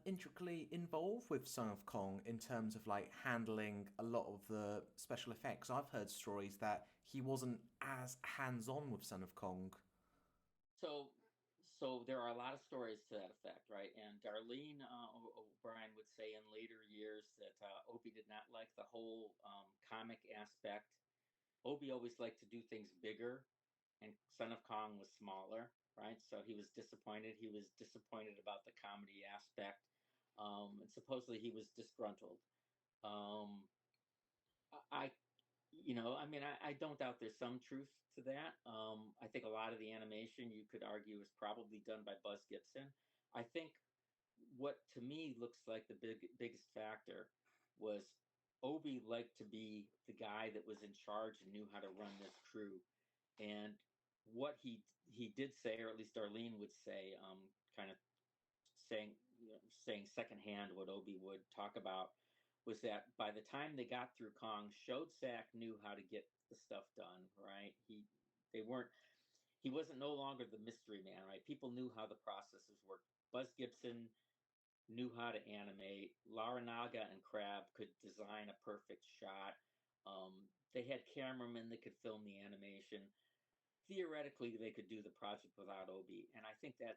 intricately involved with Son of Kong in terms of like handling a lot of the special effects? I've heard stories that he wasn't as hands on with Son of Kong. So, so there are a lot of stories to that effect, right? And Darlene O'Brien would say in later years that Obi did not like the whole comic aspect. Obi always liked to do things bigger, and Son of Kong was smaller, right? So he was disappointed. He was disappointed about the comedy aspect, and supposedly he was disgruntled. Um, I I mean, I don't doubt there's some truth to that. I think a lot of the animation you could argue is probably done by Buzz Gibson. I think what to me looks like the biggest factor was Obi liked to be the guy that was in charge and knew how to run this crew. And what he did say, or at least Darlene would say, kind of saying saying secondhand what Obi would talk about, was that by the time they got through Kong, Shodzak knew how to get the stuff done. Right? They weren't he wasn't no longer the mystery man. Right? People knew how the processes worked. Buzz Gibson knew how to animate. Laranaga and Crab could design a perfect shot. They had cameramen that could film the animation. Theoretically, they could do the project without Obi, and I think that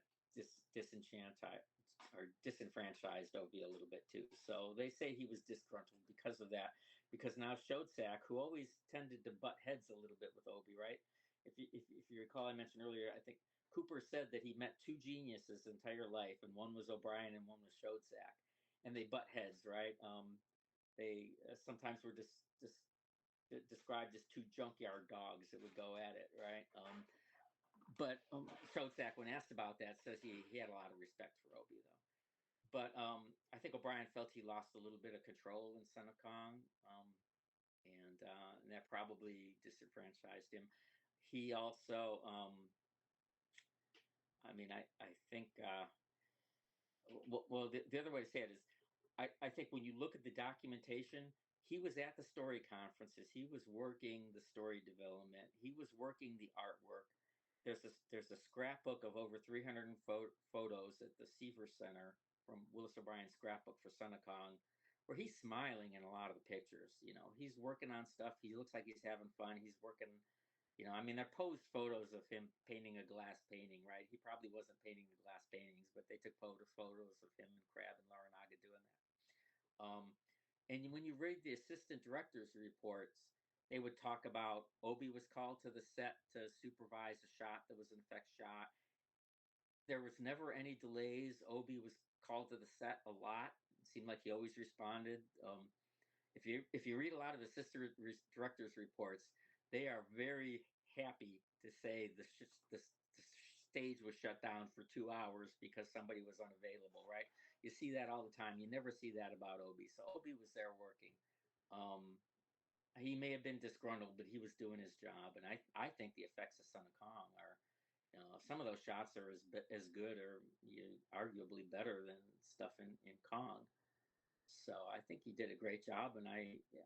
disenfranchised Obi a little bit too. So they say he was disgruntled because of that. Because now Shodzak, who always tended to butt heads a little bit with Obi, right? If you recall, I mentioned earlier, I think Cooper said that he met two geniuses his entire life, and one was O'Brien and one was Shodzak, and they butt heads, right? They sometimes were just described as two junkyard dogs that would go at it, right? But Shodzak, when asked about that, says he had a lot of respect for Obi, though. But I think O'Brien felt he lost a little bit of control in Son of Kong, and that probably disenfranchised him. He also, I mean, I think, well, the other way to say it is, I think when you look at the documentation, he was at the story conferences. He was working the story development. He was working the artwork. There's a scrapbook of over 300 photos at the Seaver Center from Willis O'Brien's scrapbook for Son of Kong, where he's smiling in a lot of the pictures. He's working on stuff. He looks like he's having fun. He's working. I mean, they're posed photos of him painting a glass painting, right? He probably wasn't painting the glass paintings, but they took photos of him and Crab and Laranaga doing that. And when you read the assistant director's reports, they would talk about Obi was called to the set to supervise a shot that was an effect shot. There was never any delays. Obi was called to the set a lot. It seemed like he always responded. If you read a lot of assistant directors' reports, they are very happy to say the stage was shut down for 2 hours because somebody was unavailable, right? You see that all the time. You never see that about Obi. So Obi was there working. He may have been disgruntled, but he was doing his job. And I think the effects of Son of Kong are, some of those shots are as good or arguably better than stuff in Kong. So I think he did a great job, and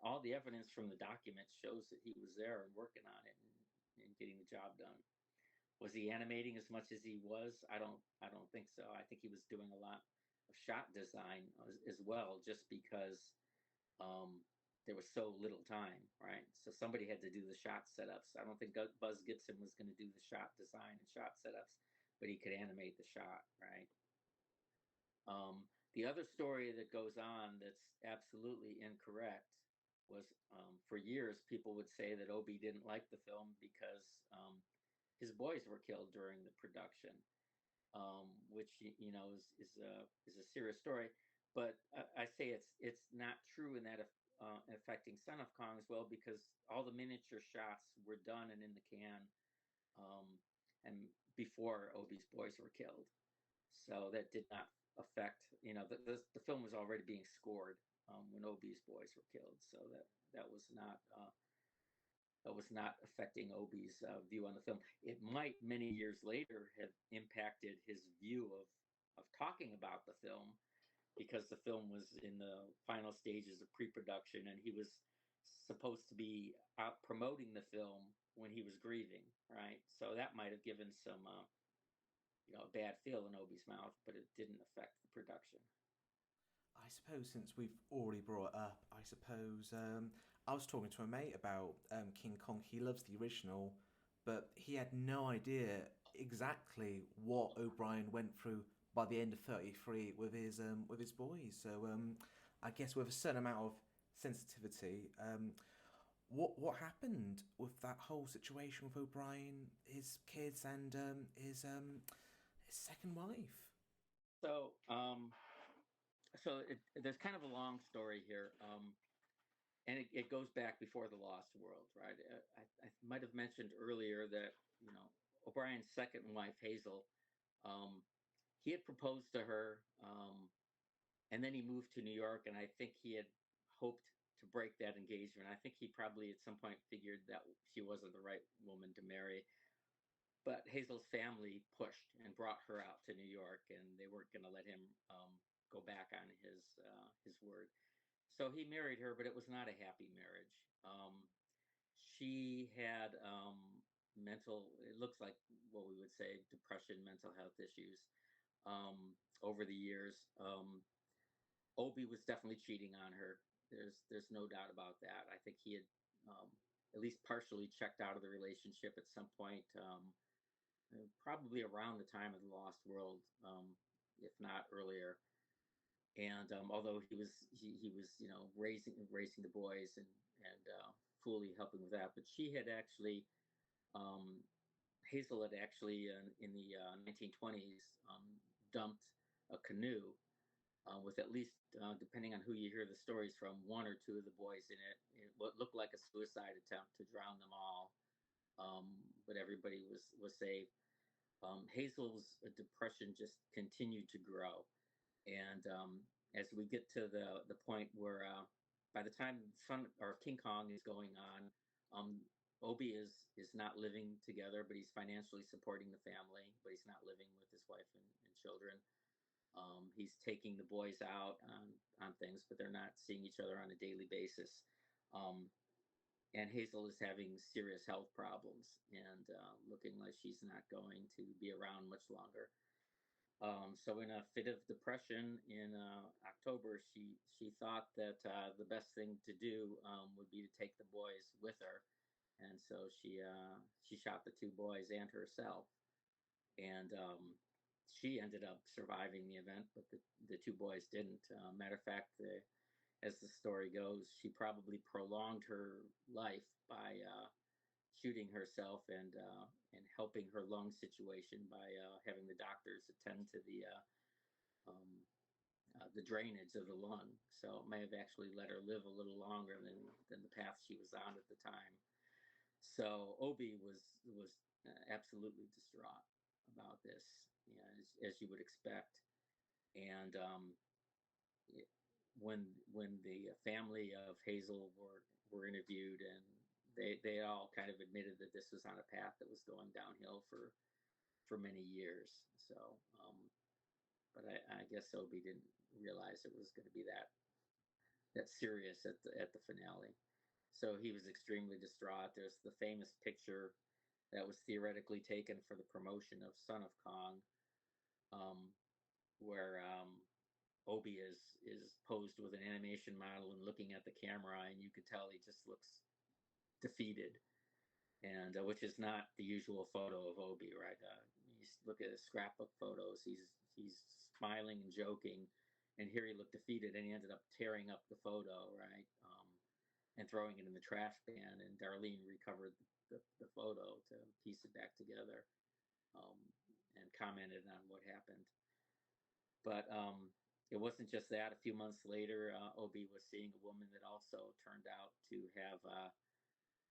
all the evidence from the documents shows that he was there and working on it and getting the job done. Was he animating as much as he was? I don't think so. I think he was doing a lot of shot design as well, just because there was so little time, right? So somebody had to do the shot setups. I don't think Buzz Gibson was going to do the shot design and shot setups, but he could animate the shot, right? The other story that goes on that's absolutely incorrect was, for years people would say that Obi didn't like the film because his boys were killed during the production, which is a serious story. But I say it's not true in that affecting Son of Kong as well, because all the miniature shots were done and in the can, and before Obi's boys were killed. So that did not affect, the film was already being scored when Obi's boys were killed. So that was not affecting Obi's view on the film. It might many years later have impacted his view of talking about the film, because the film was in the final stages of pre-production and he was supposed to be out promoting the film when he was grieving, right? So that might have given some a bad feel in Obi's mouth, but it didn't affect the production. I suppose since we've already brought it up, I suppose I was talking to a mate about King Kong. He loves the original, but he had no idea exactly what O'Brien went through by the end of 33 with his boys. So I guess with a certain amount of sensitivity, what happened with that whole situation with O'Brien, his kids, and his second wife? So, there's kind of a long story here, and it goes back before the Lost World, right? I might have mentioned earlier that O'Brien's second wife, Hazel, he had proposed to her, and then he moved to New York, and I think he had hoped to break that engagement. I think he probably at some point figured that she wasn't the right woman to marry. But Hazel's family pushed and brought her out to New York, and they weren't going to let him go back on his word. So he married her, but it was not a happy marriage. She had mental, it looks like what we would say, depression, mental health issues over the years. Obi was definitely cheating on her. There's no doubt about that. I think he had at least partially checked out of the relationship at some point, probably around the time of the Lost World, if not earlier. And although he was raising the boys and fully helping with that, but she had actually um, Hazel had actually in the 1920s dumped a canoe with at least, depending on who you hear the stories from, one or two of the boys in it. What looked like a suicide attempt to drown them all, but everybody was saved. Hazel's depression just continued to grow, and as we get to the point where by the time Sun or King Kong is going on, Obi is not living together, but he's financially supporting the family, but he's not living with his wife and children. He's taking the boys out on things, but they're not seeing each other on a daily basis. Um, and Hazel is having serious health problems and looking like she's not going to be around much longer. So in a fit of depression in October, she thought that the best thing to do would be to take the boys with her, and so she shot the two boys and herself, and she ended up surviving the event, but the two boys didn't. Matter of fact, as the story goes, she probably prolonged her life by shooting herself and helping her lung situation by having the doctors attend to um, the drainage of the lung. So it may have actually let her live a little longer than the path she was on at the time. So Obi was absolutely distraught about this, you know, as you would expect. And it, when the family of Hazel were interviewed, and they all kind of admitted that this was on a path that was going downhill for many years. So, but I guess Obi didn't realize it was going to be that serious at the finale. So he was extremely distraught. There's the famous picture that was theoretically taken for the promotion of Son of Kong, um, where Obi is posed with an animation model and looking at the camera, and you could tell he just looks defeated, and which is not the usual photo of Obi, right? You look at his scrapbook photos; he's smiling and joking, and here he looked defeated, and he ended up tearing up the photo, right? And throwing it in the trash can. And Darlene recovered the photo to piece it back together, um, and commented on what happened. But it wasn't just that. A few months later, Obi was seeing a woman that also turned out to have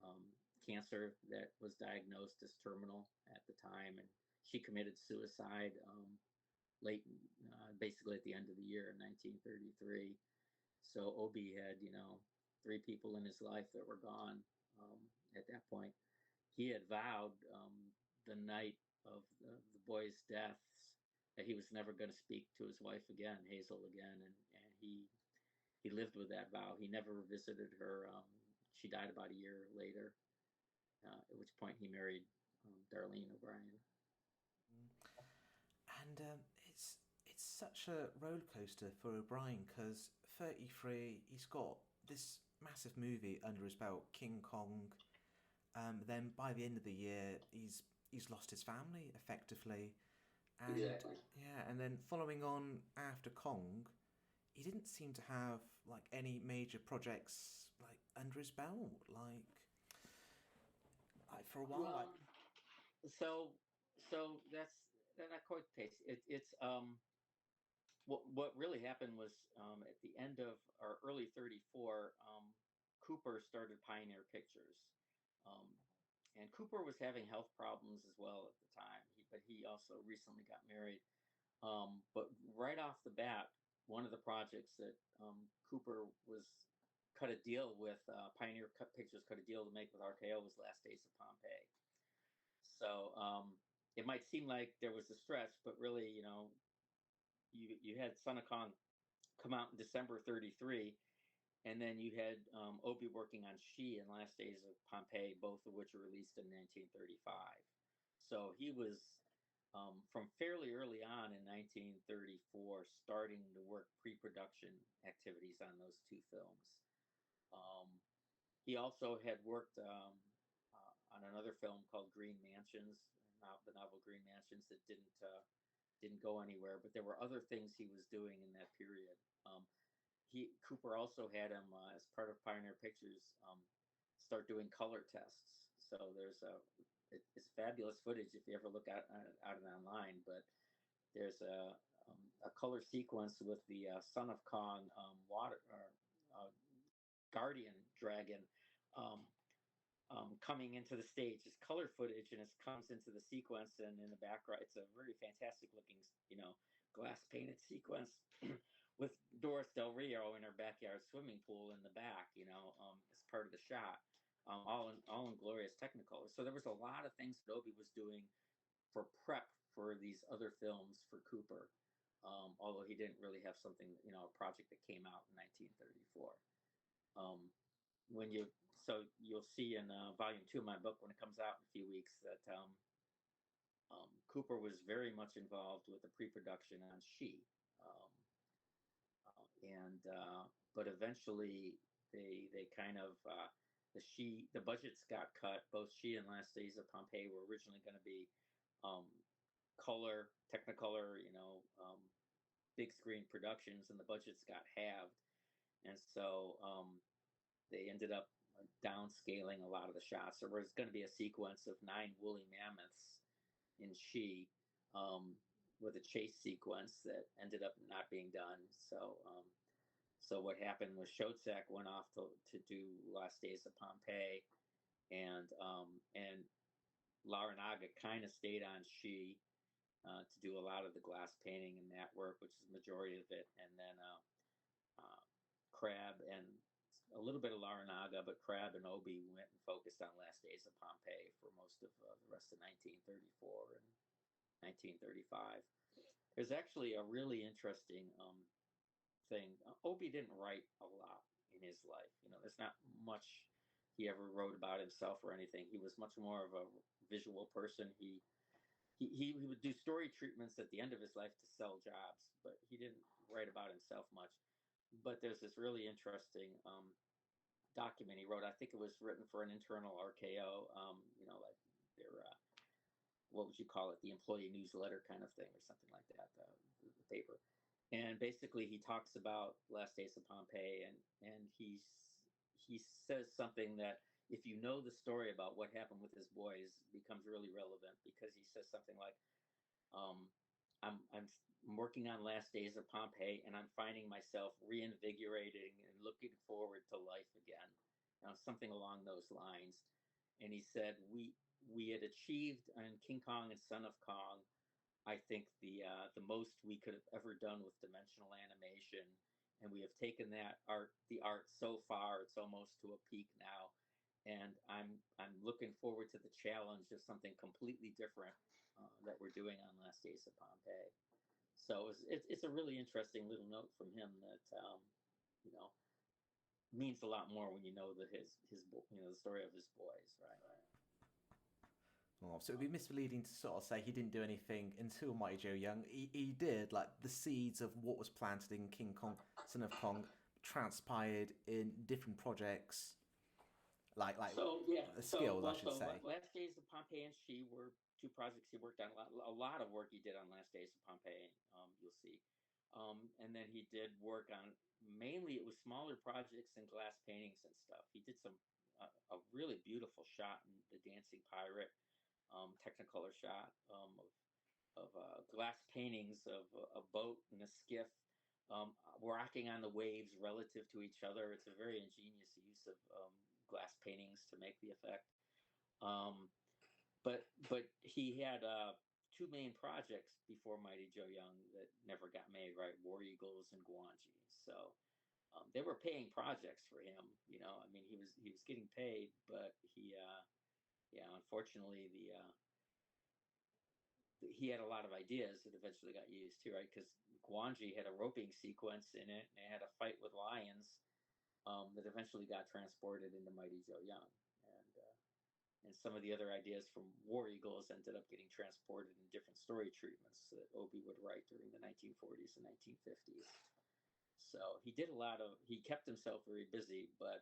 um, cancer that was diagnosed as terminal at the time, and she committed suicide late, basically at the end of the year in 1933. So Obi had, three people in his life that were gone at that point. He had vowed the night of the boys' deaths that he was never going to speak to his wife again, Hazel again, and he lived with that vow. He never visited her. She died about a year later, at which point he married Darlene O'Brien. And it's such a roller coaster for O'Brien because 33, he's got this massive movie under his belt, King Kong. Then by the end of the year, he's lost his family effectively, and Exactly. yeah, and then following on after Kong, he didn't seem to have like any major projects like under his belt, like for a while, Well, so that's not quite the case. It's what really happened was at the end of our early 34, Cooper started Pioneer Pictures. Um, and Cooper was having health problems as well at the time, but he also recently got married. But right off the bat, one of the projects that Cooper was cut a deal with Pioneer Cut Pictures cut a deal to make with RKO was Last Days of Pompeii. So it might seem like there was a stretch, but really, you had Son of Kong come out in December '33, and then you had Obi working on She and Last Days of Pompeii, both of which were released in 1935. So he was from fairly early on in 1934 starting to work pre-production activities on those two films. Um, he also had worked on another film called Green Mansions, the novel Green Mansions, that didn't go anywhere. But there were other things he was doing in that period. Cooper also had him as part of Pioneer Pictures start doing color tests. So it's fabulous footage if you ever look at it online. But there's a color sequence with the Son of Kong water guardian dragon um, coming into the stage. It's color footage, and it comes into the sequence, and in the background, it's a very fantastic looking, glass painted sequence with Doris Del Rio in her backyard swimming pool in the back, as part of the shot, all in glorious Technicolor. So there was a lot of things Adobe was doing for prep for these other films for Cooper. Although he didn't really have something, a project that came out in 1934. Um, you'll see in volume 2 of my book when it comes out in a few weeks that Cooper was very much involved with the pre-production on She, but eventually they kind of the budgets got cut. Both She and Last Days of Pompeii were originally going to be color, Technicolor, big screen productions, and the budgets got halved, and so they ended up downscaling a lot of the shots. There was going to be a sequence of 9 woolly mammoths in She, with a chase sequence that ended up not being done. So what happened was Schoedsack went off to do Last Days of Pompeii, and Larranaga kind of stayed on She to do a lot of the glass painting and that work, which is the majority of it, and then Crab and a little bit of Larranaga, but Crab and Obi went and focused on Last Days of Pompeii for most of the rest of 1934 and 1935. There's actually a really interesting thing. Obi didn't write a lot in his life. There's not much he ever wrote about himself or anything. He was much more of a visual person. He would do story treatments at the end of his life to sell jobs, but he didn't write about himself much. But there's this really interesting document he wrote. I think it was written for an internal RKO, like their, what would you call it, the employee newsletter kind of thing or something like that, the paper. And basically he talks about Last Days of Pompeii, and he says something that, if you know the story about what happened with his boys, becomes really relevant, because he says something like, I'm working on Last Days of Pompeii, and I'm finding myself reinvigorating and looking forward to life again, something along those lines. And he said, we had achieved in King Kong and Son of Kong, I think the most we could have ever done with dimensional animation, and we have taken the art so far, it's almost to a peak now. And I'm looking forward to the challenge of something completely different that we're doing on Last Days of Pompeii. So it's a really interesting little note from him that you know means a lot more when you know his the story of his boys, right? Oh, so it would be misleading to sort of say he didn't do anything until Mighty Joe Young. He did, like, the seeds of what was planted in King Kong, Son of Kong, transpired in different projects. Like So yeah, skills, I should say. Last Days of Pompeii and She were two projects he worked on. A lot of work he did on Last Days of Pompeii. You'll see, and then he did work on, mainly it was smaller projects and glass paintings and stuff. He did some a really beautiful shot in The Dancing Pirate, Technicolor shot of glass paintings of a boat and a skiff rocking on the waves relative to each other. It's a very ingenious use of glass paintings to make the effect. Um, but he had two main projects before Mighty Joe Young that never got made, right? War Eagles and Guanji. So They were paying projects for him. I mean, he was getting paid, but yeah, unfortunately, he had a lot of ideas that eventually got used too, right? Because Guanji had a roping sequence in it, and they had a fight with lions that eventually got transported into Mighty Joe Young, and some of the other ideas from War Eagles ended up getting transported in different story treatments that Obi would write during the 1940s and 1950s. So he kept himself very busy, but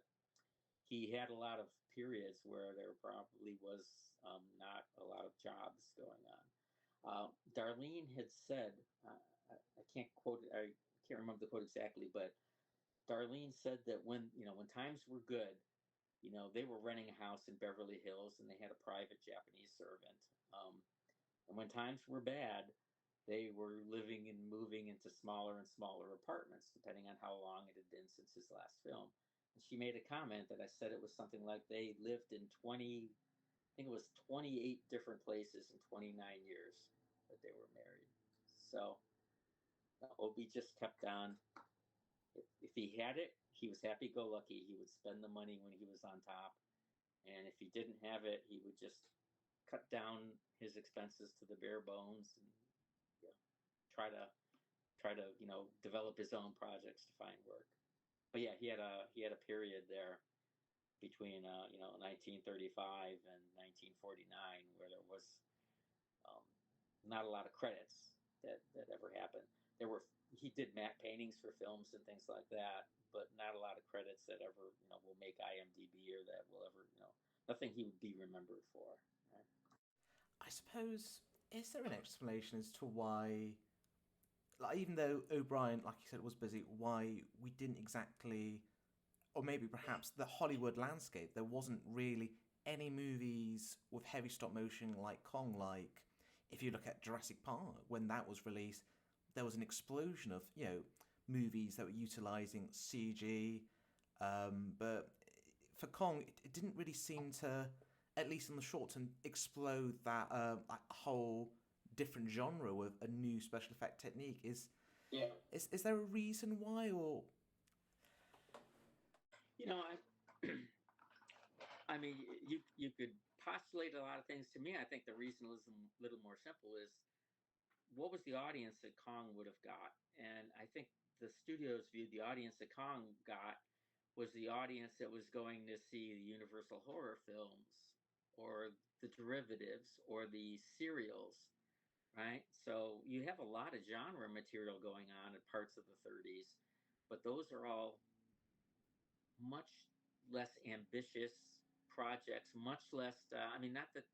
he had a lot of periods where there probably was not a lot of jobs going on. Darlene had said, I can't quote it, I can't remember the quote exactly, but Darlene said that when times were good, they were renting a house in Beverly Hills and they had a private Japanese servant. Um, and when times were bad, they were living and moving into smaller and smaller apartments, depending on how long it had been since his last film. And she made a comment that I said it was something like they lived in 20, I think it was 28 different places in 29 years that they were married. So Obi just kept on. If he had it, he was happy go lucky. He would spend the money when he was on top. And if he didn't have it, he would just cut down his expenses to the bare bones and you know, try to develop his own projects to find work. But yeah, he had a period there between 1935 and 1949 where there was um, not a lot of credits that ever happened. He did matte paintings for films and things like that, but not a lot of credits that ever will make IMDb or that will ever nothing he would be remembered for. Right? I suppose, is there an explanation as to why, like, even though O'Brien, like you said, was busy, why we didn't exactly, or maybe perhaps the Hollywood landscape, there wasn't really any movies with heavy stop motion like Kong? Like, if you look at Jurassic Park, when that was released, there was an explosion of, movies that were utilizing CG. But for Kong, it didn't really seem to, at least in the short term, explode that like whole different genre with a new special effect technique. Yeah. Is there a reason why, or I I mean, you could postulate a lot of things. To me, I think the reason is a little more simple. Is what was the audience that Kong would have got? And I think the studios viewed the audience that Kong got was the audience that was going to see the Universal horror films or the derivatives or the serials, right? So you have a lot of genre material going on in parts of the 30s, but those are all much less ambitious projects, much less. I mean, not that.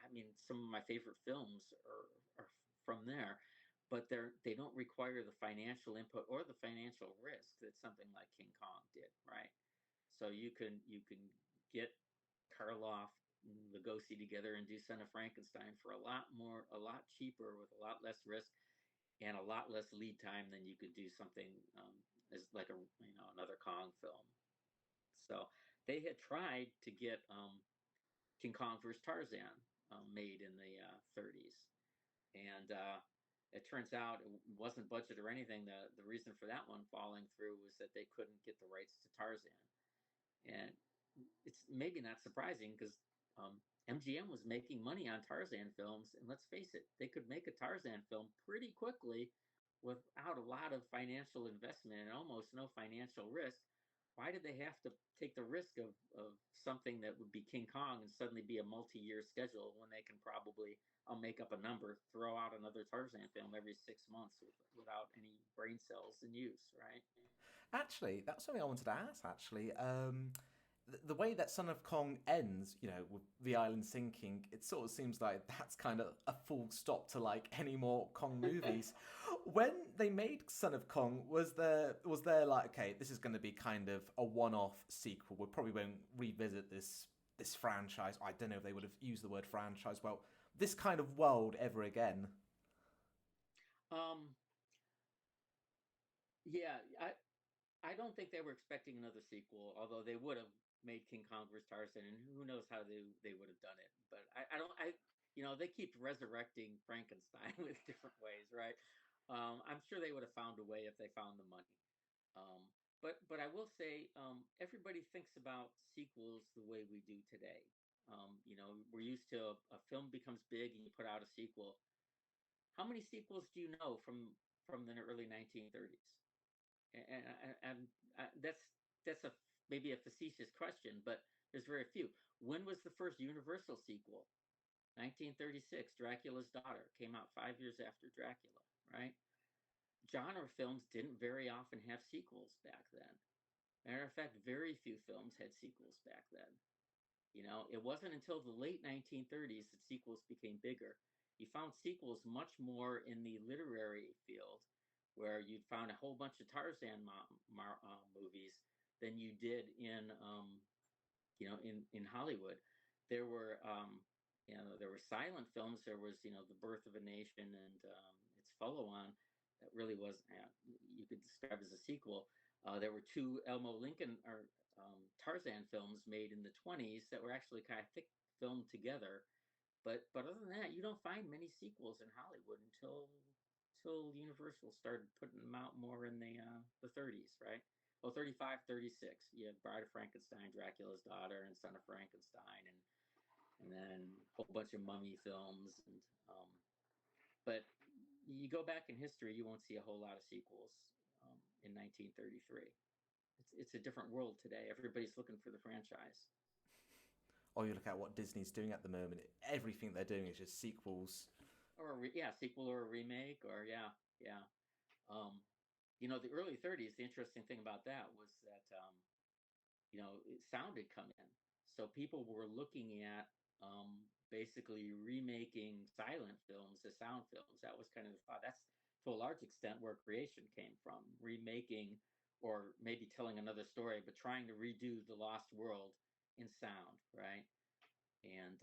I mean, some of my favorite films are from there, but they don't require the financial input or the financial risk that something like King Kong did, right? So you can get Karloff and Lugosi together and do Son of Frankenstein for a lot cheaper with a lot less risk and a lot less lead time than you could do something as like another Kong film. So they had tried to get King Kong vs. Tarzan made in the 30s, and it turns out it wasn't budget or anything. The reason for that one falling through was that they couldn't get the rights to Tarzan, and it's maybe not surprising because MGM was making money on Tarzan films, and let's face it, they could make a Tarzan film pretty quickly without a lot of financial investment and almost no financial risk. Why did they have to take the risk of something that would be King Kong and suddenly be a multi-year schedule when they can probably, I'll make up a number, throw out another Tarzan film every 6 months without any brain cells in use, right? actually, that's something I wanted to ask. Actually, the way that Son of Kong ends, with the island sinking, it sort of seems like that's kind of a full stop to like any more Kong movies. When they made Son of Kong, was there like, okay, this is going to be kind of a one-off sequel? We probably won't revisit this franchise. I don't know if they would have used the word franchise. Well, this kind of world ever again. Um, yeah, I don't think they were expecting another sequel, although they would have made King Kong vs. Tarzan, and who knows how they would have done it. But I don't they keep resurrecting Frankenstein with different ways, right? I'm sure they would have found a way if they found the money. Um, but I will say, everybody thinks about sequels the way we do today. We're used to a film becomes big and you put out a sequel. How many sequels do you know from the early 1930s? And that's a maybe a facetious question, but there's very few. When was the first Universal sequel? 1936, Dracula's Daughter came out 5 years after Dracula, right? Genre films didn't very often have sequels back then. Matter of fact, very few films had sequels back then. It wasn't until the late 1930s that sequels became bigger. You found sequels much more in the literary field, where you found a whole bunch of Tarzan movies than you did in Hollywood. There were there were silent films. There was The Birth of a Nation and its follow-on that really was you could describe as a sequel. There were two Elmo Lincoln or Tarzan films made in the 20s that were actually kind of thick filmed together. But other than that, you don't find many sequels in Hollywood until Universal started putting them out more in the 30s, right? Well, 35, 36. You have Bride of Frankenstein, Dracula's Daughter, and Son of Frankenstein, and then a whole bunch of mummy films. But you go back in history, you won't see a whole lot of sequels in 1933. It's a different world today. Everybody's looking for the franchise. Or you look at what Disney's doing at the moment. Everything they're doing is just sequels. Or sequel or a remake, or yeah. The early 30s. The interesting thing about that was that sound had come in, so people were looking at basically remaking silent films as sound films. That was kind of the thought. That's to a large extent where creation came from, remaking or maybe telling another story, but trying to redo the lost world in sound, right? And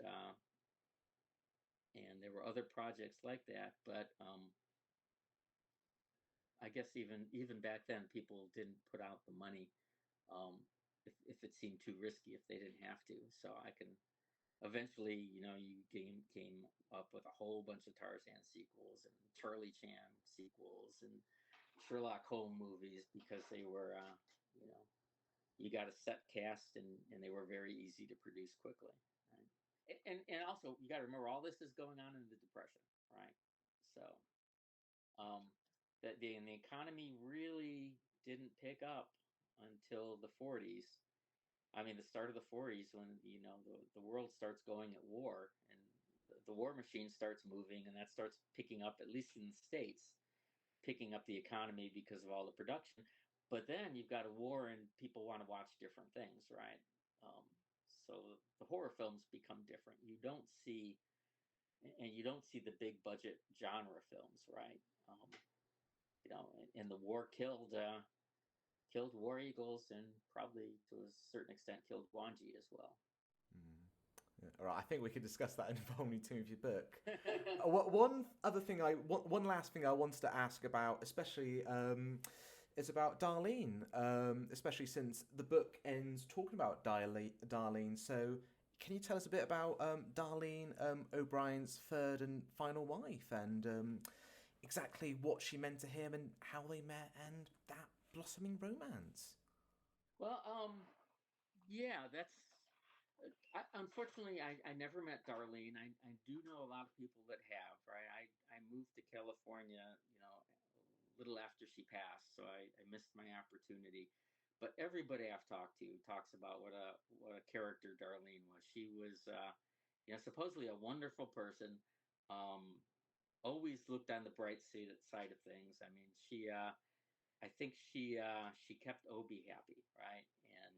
there were other projects like that, but I guess even back then, people didn't put out the money if it seemed too risky, if they didn't have to. So I can eventually, you came up with a whole bunch of Tarzan sequels and Charlie Chan sequels and Sherlock Holmes movies, because they were, you got a set cast and they were very easy to produce quickly. Right? And also, you got to remember, all this is going on in the Depression, right? So that the economy really didn't pick up until the 40s. I mean, the start of the 40s, when the world starts going at war, and the war machine starts moving, and that starts picking up, at least in the States, picking up the economy because of all the production. But then you've got a war, and people want to watch different things, right? Um, so the horror films become different. You don't see the big budget genre films, right? And the war killed War Eagles, and probably to a certain extent killed Wanji as well. Yeah, all right, I think we could discuss that in Volume 2 of your book. One other thing, one last thing I wanted to ask about, especially, is about Darlene, especially since the book ends talking about Darlene. So, can you tell us a bit about Darlene, O'Brien's third and final wife, and exactly what she meant to him and how they met and that blossoming romance? Well, yeah, that's. Unfortunately, I never met Darlene. I do know a lot of people that have. Right, I moved to California, a little after she passed, so I missed my opportunity. But everybody I've talked to talks about what a character Darlene was. She was, supposedly a wonderful person. Um, Always looked on the bright side of things. I mean, I think she kept Obi happy, right? And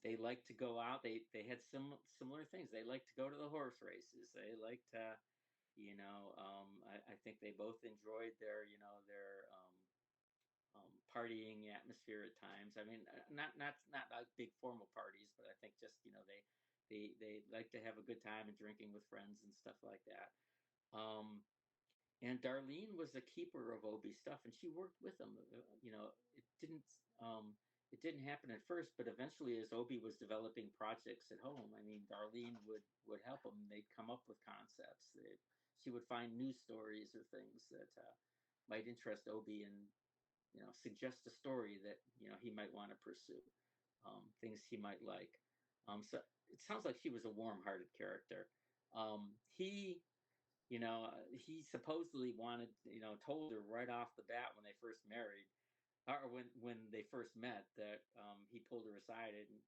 they liked to go out. They had similar things. They liked to go to the horse races. They liked to, I think they both enjoyed their partying atmosphere at times. I mean, not like big formal parties, but I think just they like to have a good time and drinking with friends and stuff like that. Um, and Darlene was a keeper of Obi's stuff, and she worked with him. Um, it didn't happen at first, but eventually, as Obi was developing projects at home, I mean, Darlene would help him. They'd come up with concepts. She would find news stories or things that might interest Obi, and suggest a story that he might want to pursue, things he might like. So it sounds like she was a warm-hearted character. He he supposedly wanted, told her right off the bat when they first married, or when they first met, that he pulled her aside and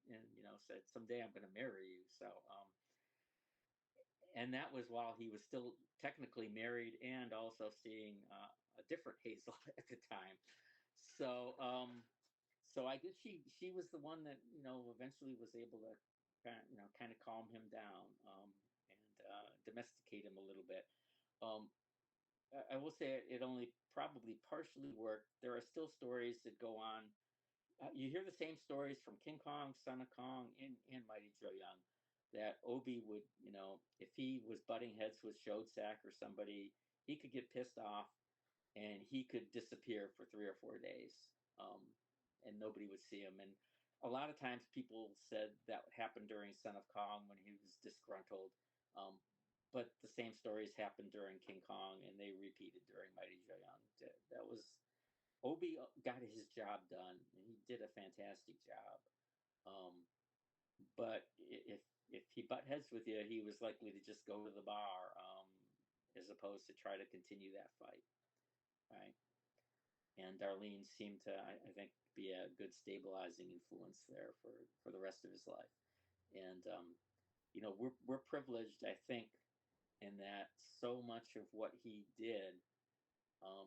said, "Someday I'm going to marry you." So, and that was while he was still technically married and also seeing a different Hazel at the time. So, so I guess she was the one that eventually was able to kind of calm him down, and domesticate him a little bit. Um, I will say it only probably partially worked. There are still stories that go on. You hear the same stories from King Kong, Son of Kong, and Mighty Joe Young, that Obi would, if he was butting heads with Shodak or somebody, he could get pissed off and he could disappear for 3 or 4 days, um, and nobody would see him. And a lot of times people said that happened during Son of Kong when he was disgruntled. Um, but the same stories happened during King Kong, and they repeated during Mighty Joe Young. That was Obi got his job done, and he did a fantastic job. Um, but if he butt heads with you, he was likely to just go to the bar, as opposed to try to continue that fight, right? And Darlene seemed to, I think, be a good stabilizing influence there for the rest of his life. And we're privileged, I think, in that so much of what he did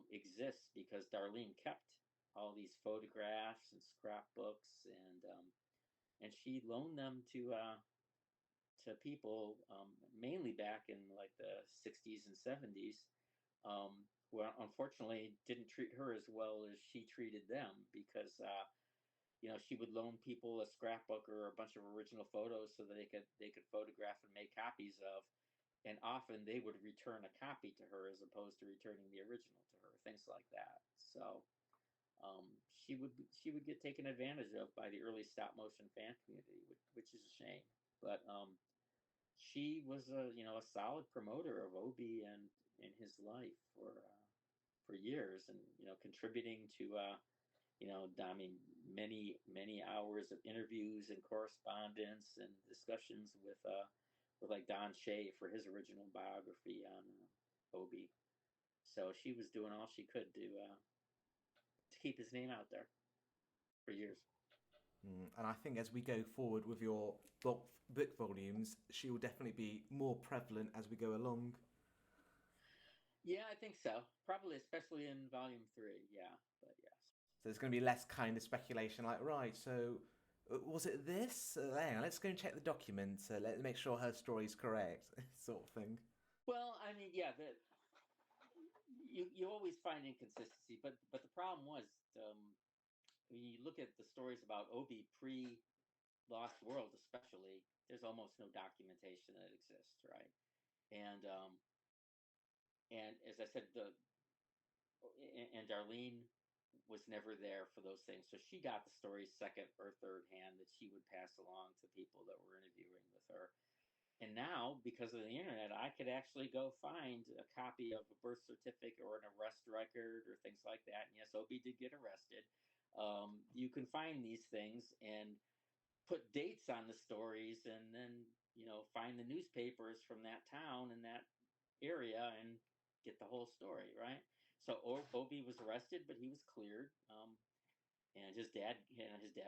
exists because Darlene kept all these photographs and scrapbooks, and she loaned them to people, mainly back in like the 60s and 70s, who unfortunately didn't treat her as well as she treated them, because she would loan people a scrapbook or a bunch of original photos so that they could photograph and make copies of, and often they would return a copy to her as opposed to returning the original to her, things like that. So she would get taken advantage of by the early stop motion fan community, which is a shame. But she was a solid promoter of Obi and in his life for years, and contributing to I mean, many hours of interviews and correspondence and discussions with like Don Shea for his original biography on Obi. So she was doing all she could to keep his name out there for years. And I think as we go forward with your book volumes, she will definitely be more prevalent as we go along. Yeah, I think so. Probably, especially in volume 3. Yeah, but yes. So there's going to be less kind of speculation, like, right, so was it this? Hang on, let's go and check the document. Let's make sure her story's correct, sort of thing. Well, I mean, yeah, you always find inconsistency, but the problem was, when you look at the stories about Obi pre Lost World, especially, there's almost no documentation that exists, right? And as I said, and Darlene was never there for those things, so she got the stories second or third hand that she would pass along to people that were interviewing with her. And now, because of the internet, I could actually go find a copy of a birth certificate or an arrest record or things like that. And yes, Obi did get arrested. You can find these things and put dates on the stories, and then find the newspapers from that town and that area and get the whole story, right? So Obi was arrested, but he was cleared. And his dad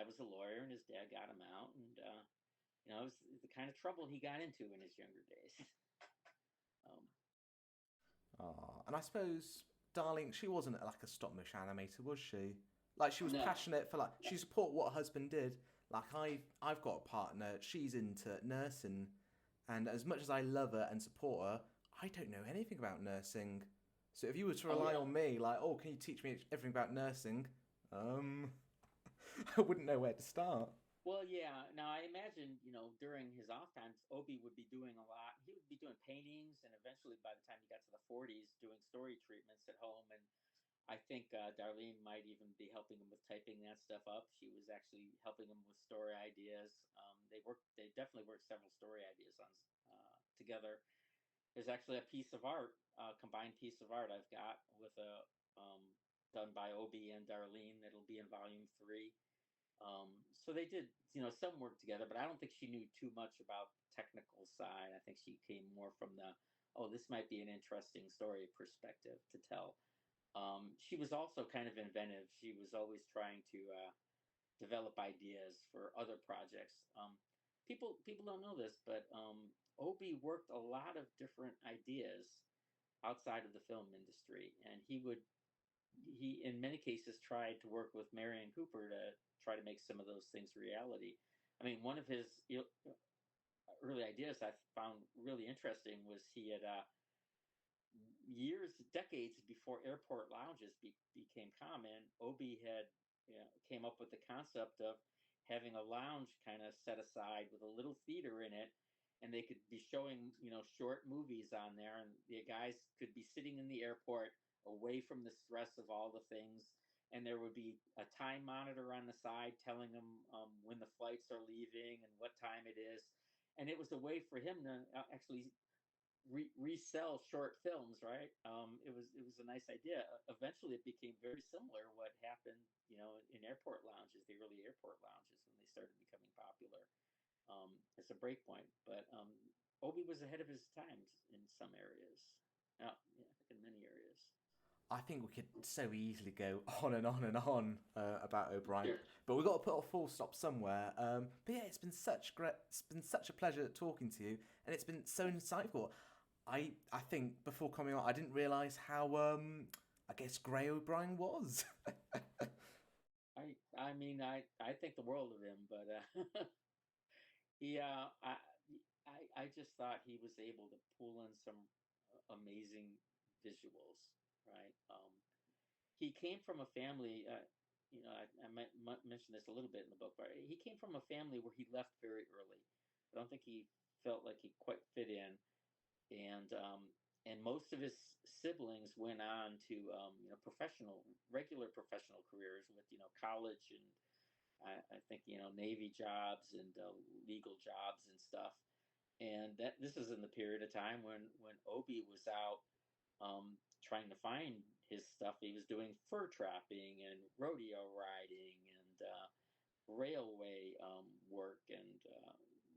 was a lawyer, and his dad got him out, and it was the kind of trouble he got into in his younger days. um, And I suppose, Darling, she wasn't like a stop motion animator, was she? Like, she was no, passionate for, like, she support what her husband did. Like, I've got a partner, she's into nursing, and as much as I love her and support her, I don't know anything about nursing. So if you were to oh rely yeah, on me, like, oh, can you teach me everything about nursing? Um, I wouldn't know where to start. well, yeah. Now I imagine during his off times, Obi would be doing a lot. He would be doing paintings, and eventually, by the time he got to the 40s, doing story treatments at home. And I think Darlene might even be helping him with typing that stuff up. She was actually helping him with story ideas. They definitely worked several story ideas on together. There's actually a piece of art, combined piece of art I've got with a done by Obi and Darlene. That'll be in volume three. So they did, some work together, but I don't think she knew too much about the technical side. I think she came more from the, oh, this might be an interesting story perspective to tell. She was also kind of inventive. She was always trying to develop ideas for other projects. People don't know this, but Obi worked a lot of different ideas outside of the film industry, and he in many cases tried to work with Marion Cooper to try to make some of those things reality. I mean, one of his early ideas I found really interesting was he had decades before airport lounges became common. Obi had came up with the concept of having a lounge kind of set aside with a little theater in it, and they could be showing short movies on there, and the guys could be sitting in the airport away from the stress of all the things, and there would be a time monitor on the side telling them when the flights are leaving and what time it is, and it was a way for him to actually resell short films, right? It was a nice idea. Eventually, it became very similar what happened, in airport lounges, the early airport lounges when they started becoming popular as a break point. But Obi was ahead of his times in some areas. Yeah, I think in many areas. I think we could so easily go on and on and on about O'Brien, Sure. but we've got to put a full stop somewhere. But yeah, it's been such a pleasure talking to you, and it's been so insightful. I think before coming on, I didn't realise how I guess Grey O'Brien was. I mean, I think the world of him, but he I just thought he was able to pull in some amazing visuals, right? He came from a family. I mentioned this a little bit in the book, but he came from a family where he left very early. I don't think he felt like he quite fit in, and most of his siblings went on to regular professional careers with college and I think Navy jobs and legal jobs and stuff. And that this is in the period of time when Obi was out trying to find his stuff. He was doing fur trapping and rodeo riding and railway work and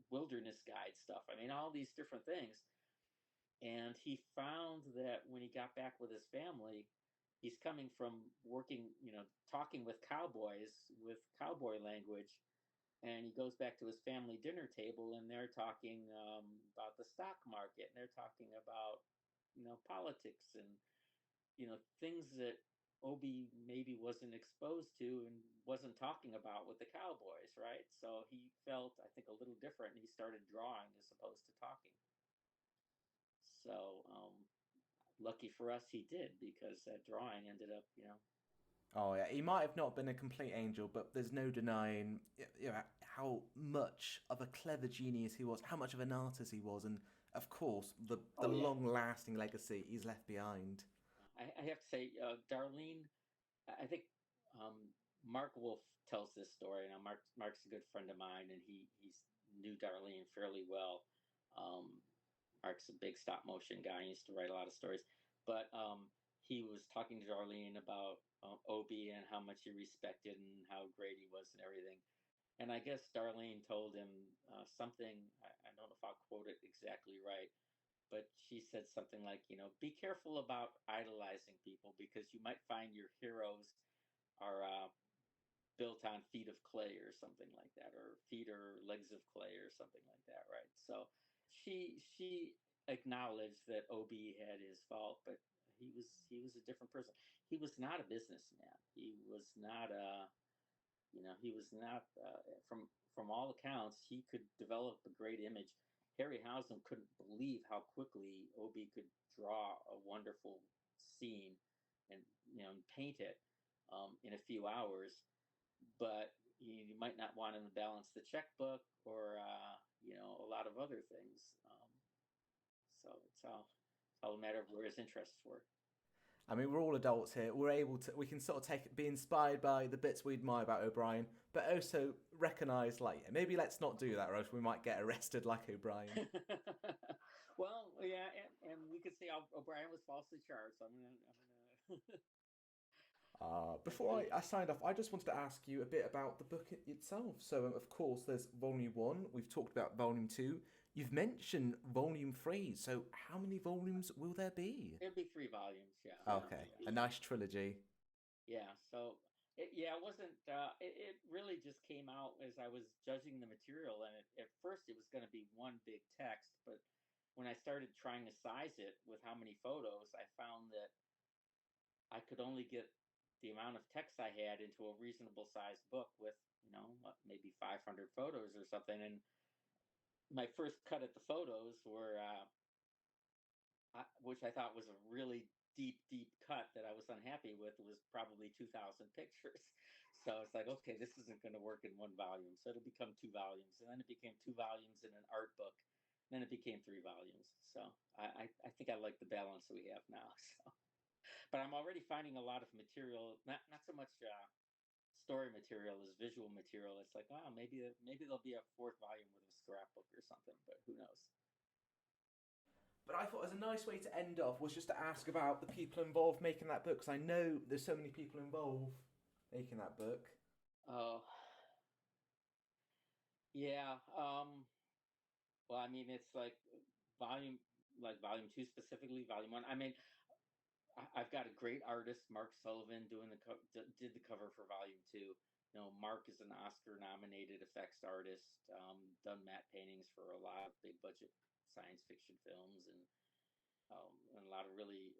wilderness guide stuff. I mean, all these different things. And he found that when he got back with his family, he's coming from working, talking with cowboys with cowboy language, and he goes back to his family dinner table, and they're talking about the stock market, and they're talking about politics and things that Obi maybe wasn't exposed to and wasn't talking about with the cowboys, right? So he felt, I think, a little different, and he started drawing as opposed to talking. So lucky for us, he did, because that drawing ended up, Oh yeah, he might have not been a complete angel, but there's no denying how much of a clever genius he was, how much of an artist he was, and of course the Oh yeah. long-lasting legacy he's left behind. I have to say, Darlene, I think um, Mark Wolf tells this story. Now, Mark's a good friend of mine, and he knew Darlene fairly well. Um, Mark's a big stop motion guy. He used to write a lot of stories, but he was talking to Darlene about Obi and how much he respected and how great he was and everything. And I guess Darlene told him something. I don't know if I'll quote it exactly right, but she said something like, be careful about idolizing people because you might find your heroes are built on feet of clay or something like that, or feet or legs of clay or something like that, right? So she acknowledged that Obi had his fault, but he was a different person. He was not a businessman. He was not from all accounts he could develop a great image. Harryhausen couldn't believe how quickly Obi could draw a wonderful scene and paint it in a few hours, but you might not want him to balance the checkbook or a lot of other things. So it's all a matter of where his interests were. I mean, we're all adults here. We can sort of be inspired by the bits we admire about O'Brien, but also recognise, like, maybe let's not do that, or else we might get arrested like O'Brien. Well, yeah, and we could say O'Brien was falsely charged. So I'm gonna. But Before really, I signed off, I just wanted to ask you a bit about the book itself. So, of course, there's Volume 1. We've talked about Volume 2. You've mentioned Volume 3. So, how many volumes will there be? it'll be 3 volumes. Yeah, Okay, a nice trilogy. yeah. So yeah, it wasn't. It really just came out as I was judging the material, and at first it was going to be one big text, but when I started trying to size it with how many photos, I found that I could only get the amount of text I had into a reasonable sized book with, maybe 500 photos or something. And my first cut at the photos were, which I thought was a really deep, deep cut that I was unhappy with, was probably 2,000 pictures. So it's like, okay, this isn't going to work in one volume. So it'll become 2 volumes. And then it became 2 volumes in an art book. Then it became 3 volumes. So I think I like the balance we have now. So, but I'm already finding a lot of material, not so much story material as visual material. It's like, oh, maybe there'll be a fourth volume with a scrapbook or something, but who knows? But I thought as a nice way to end off was just to ask about the people involved making that book, because I know there's so many people involved making that book. Oh, yeah. Well, I mean, it's volume, volume two specifically, volume one. I mean, I've got a great artist, Mark Sullivan, doing did the cover for volume two. Mark is an Oscar-nominated effects artist, done matte paintings for a lot of big budget science fiction films and a lot of really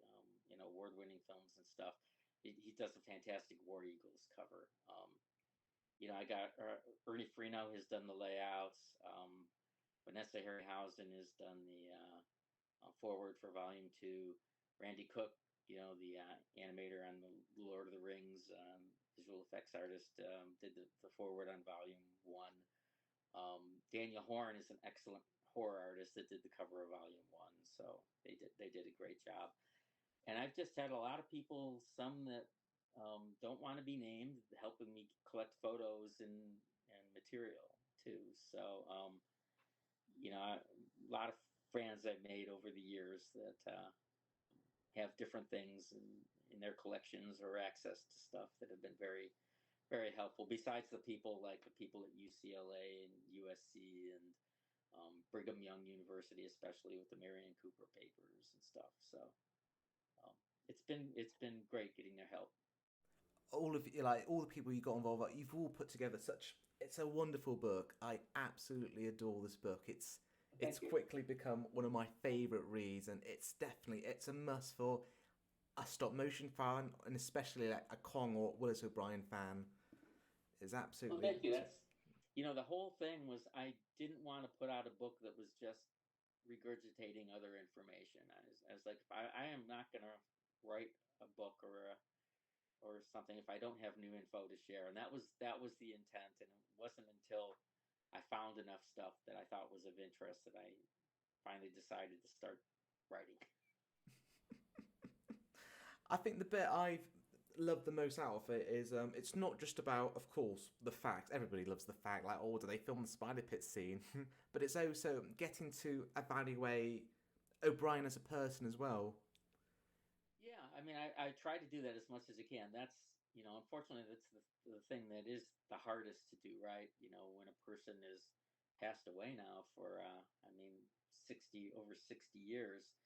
award-winning films and stuff. He does a fantastic War Eagles cover. I got Ernie Freno has done the layouts. Vanessa Harryhausen has done the forward for Volume Two. Randy Cook, the animator on the Lord of the Rings, visual effects artist, did the forward on Volume One. Daniel Horn is an excellent horror artist that did the cover of Volume One, so they did a great job. And I've just had a lot of people, some that don't want to be named, helping me collect photos and material too. So a lot of friends I've made over the years that have different things in their collections or access to stuff that have been very, very helpful. Besides the people like the people at UCLA and USC and Brigham Young University, especially with the Marion Cooper papers and stuff. So um, it's been great getting their help. All of you, like all the people you got involved, like, you've all put together such. It's a wonderful book. I absolutely adore this book. It's Thank you. quickly become one of my favorite reads, and it's a must for a stop motion fan, and especially like a Kong or Willis O'Brien fan. Is Well, absolutely. thank you. That's the whole thing was I didn't want to put out a book that was just regurgitating other information. I was like, I am not going to write a book or something if I don't have new info to share. And that was the intent. And it wasn't until I found enough stuff that I thought was of interest that I finally decided to start writing. I think the bit I've loved the most out of it is it's not just about, of course, the facts. Everybody loves the fact, like, oh, do they film the spider pit scene? But it's also getting to evaluate O'Brien as a person as well. Yeah, I mean, I try to do that as much as I can. That's, unfortunately, that's the thing that is the hardest to do, right? When a person is passed away now for, I mean, over 60 years,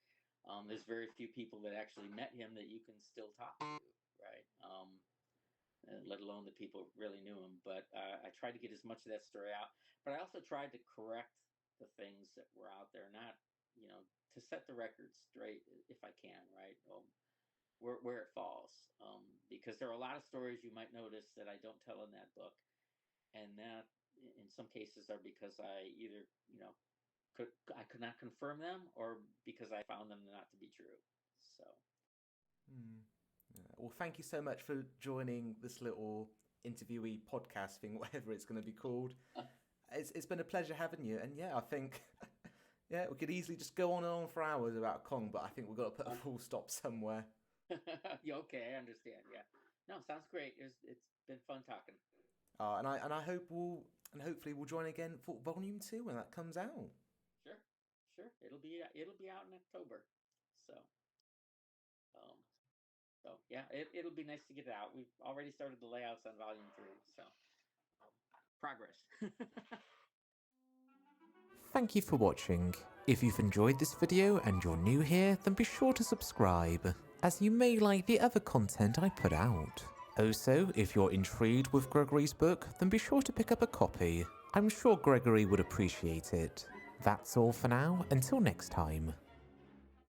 there's very few people that actually met him that you can still talk to, right? Let alone the people who really knew him. But I tried to get as much of that story out. But I also tried to correct the things that were out there, not, to set the record straight if I can, right? Where it falls, because there are a lot of stories you might notice that I don't tell in that book, and that in some cases are because I either I could not confirm them or because I found them not to be true. So Hmm. Yeah. Well, thank you so much for joining this little interviewee podcast thing, whatever it's going to be called. It's been a pleasure having you, and yeah, I think yeah, we could easily just go on and on for hours about Kong, but I think we've got to put a full stop somewhere. yeah, okay, I understand. Yeah, no, sounds great. It's been fun talking. And I hope and hopefully we'll join again for Volume 2 when that comes out. Sure, sure. It'll be out in October. So um, So yeah, it'll be nice to get it out. We've already started the layouts on volume 3, so progress. Thank you for watching. If you've enjoyed this video and you're new here, then be sure to subscribe, as you may like the other content I put out. Also, if you're intrigued with Gregory's book, then be sure to pick up a copy. I'm sure Gregory would appreciate it. That's all for now, until next time.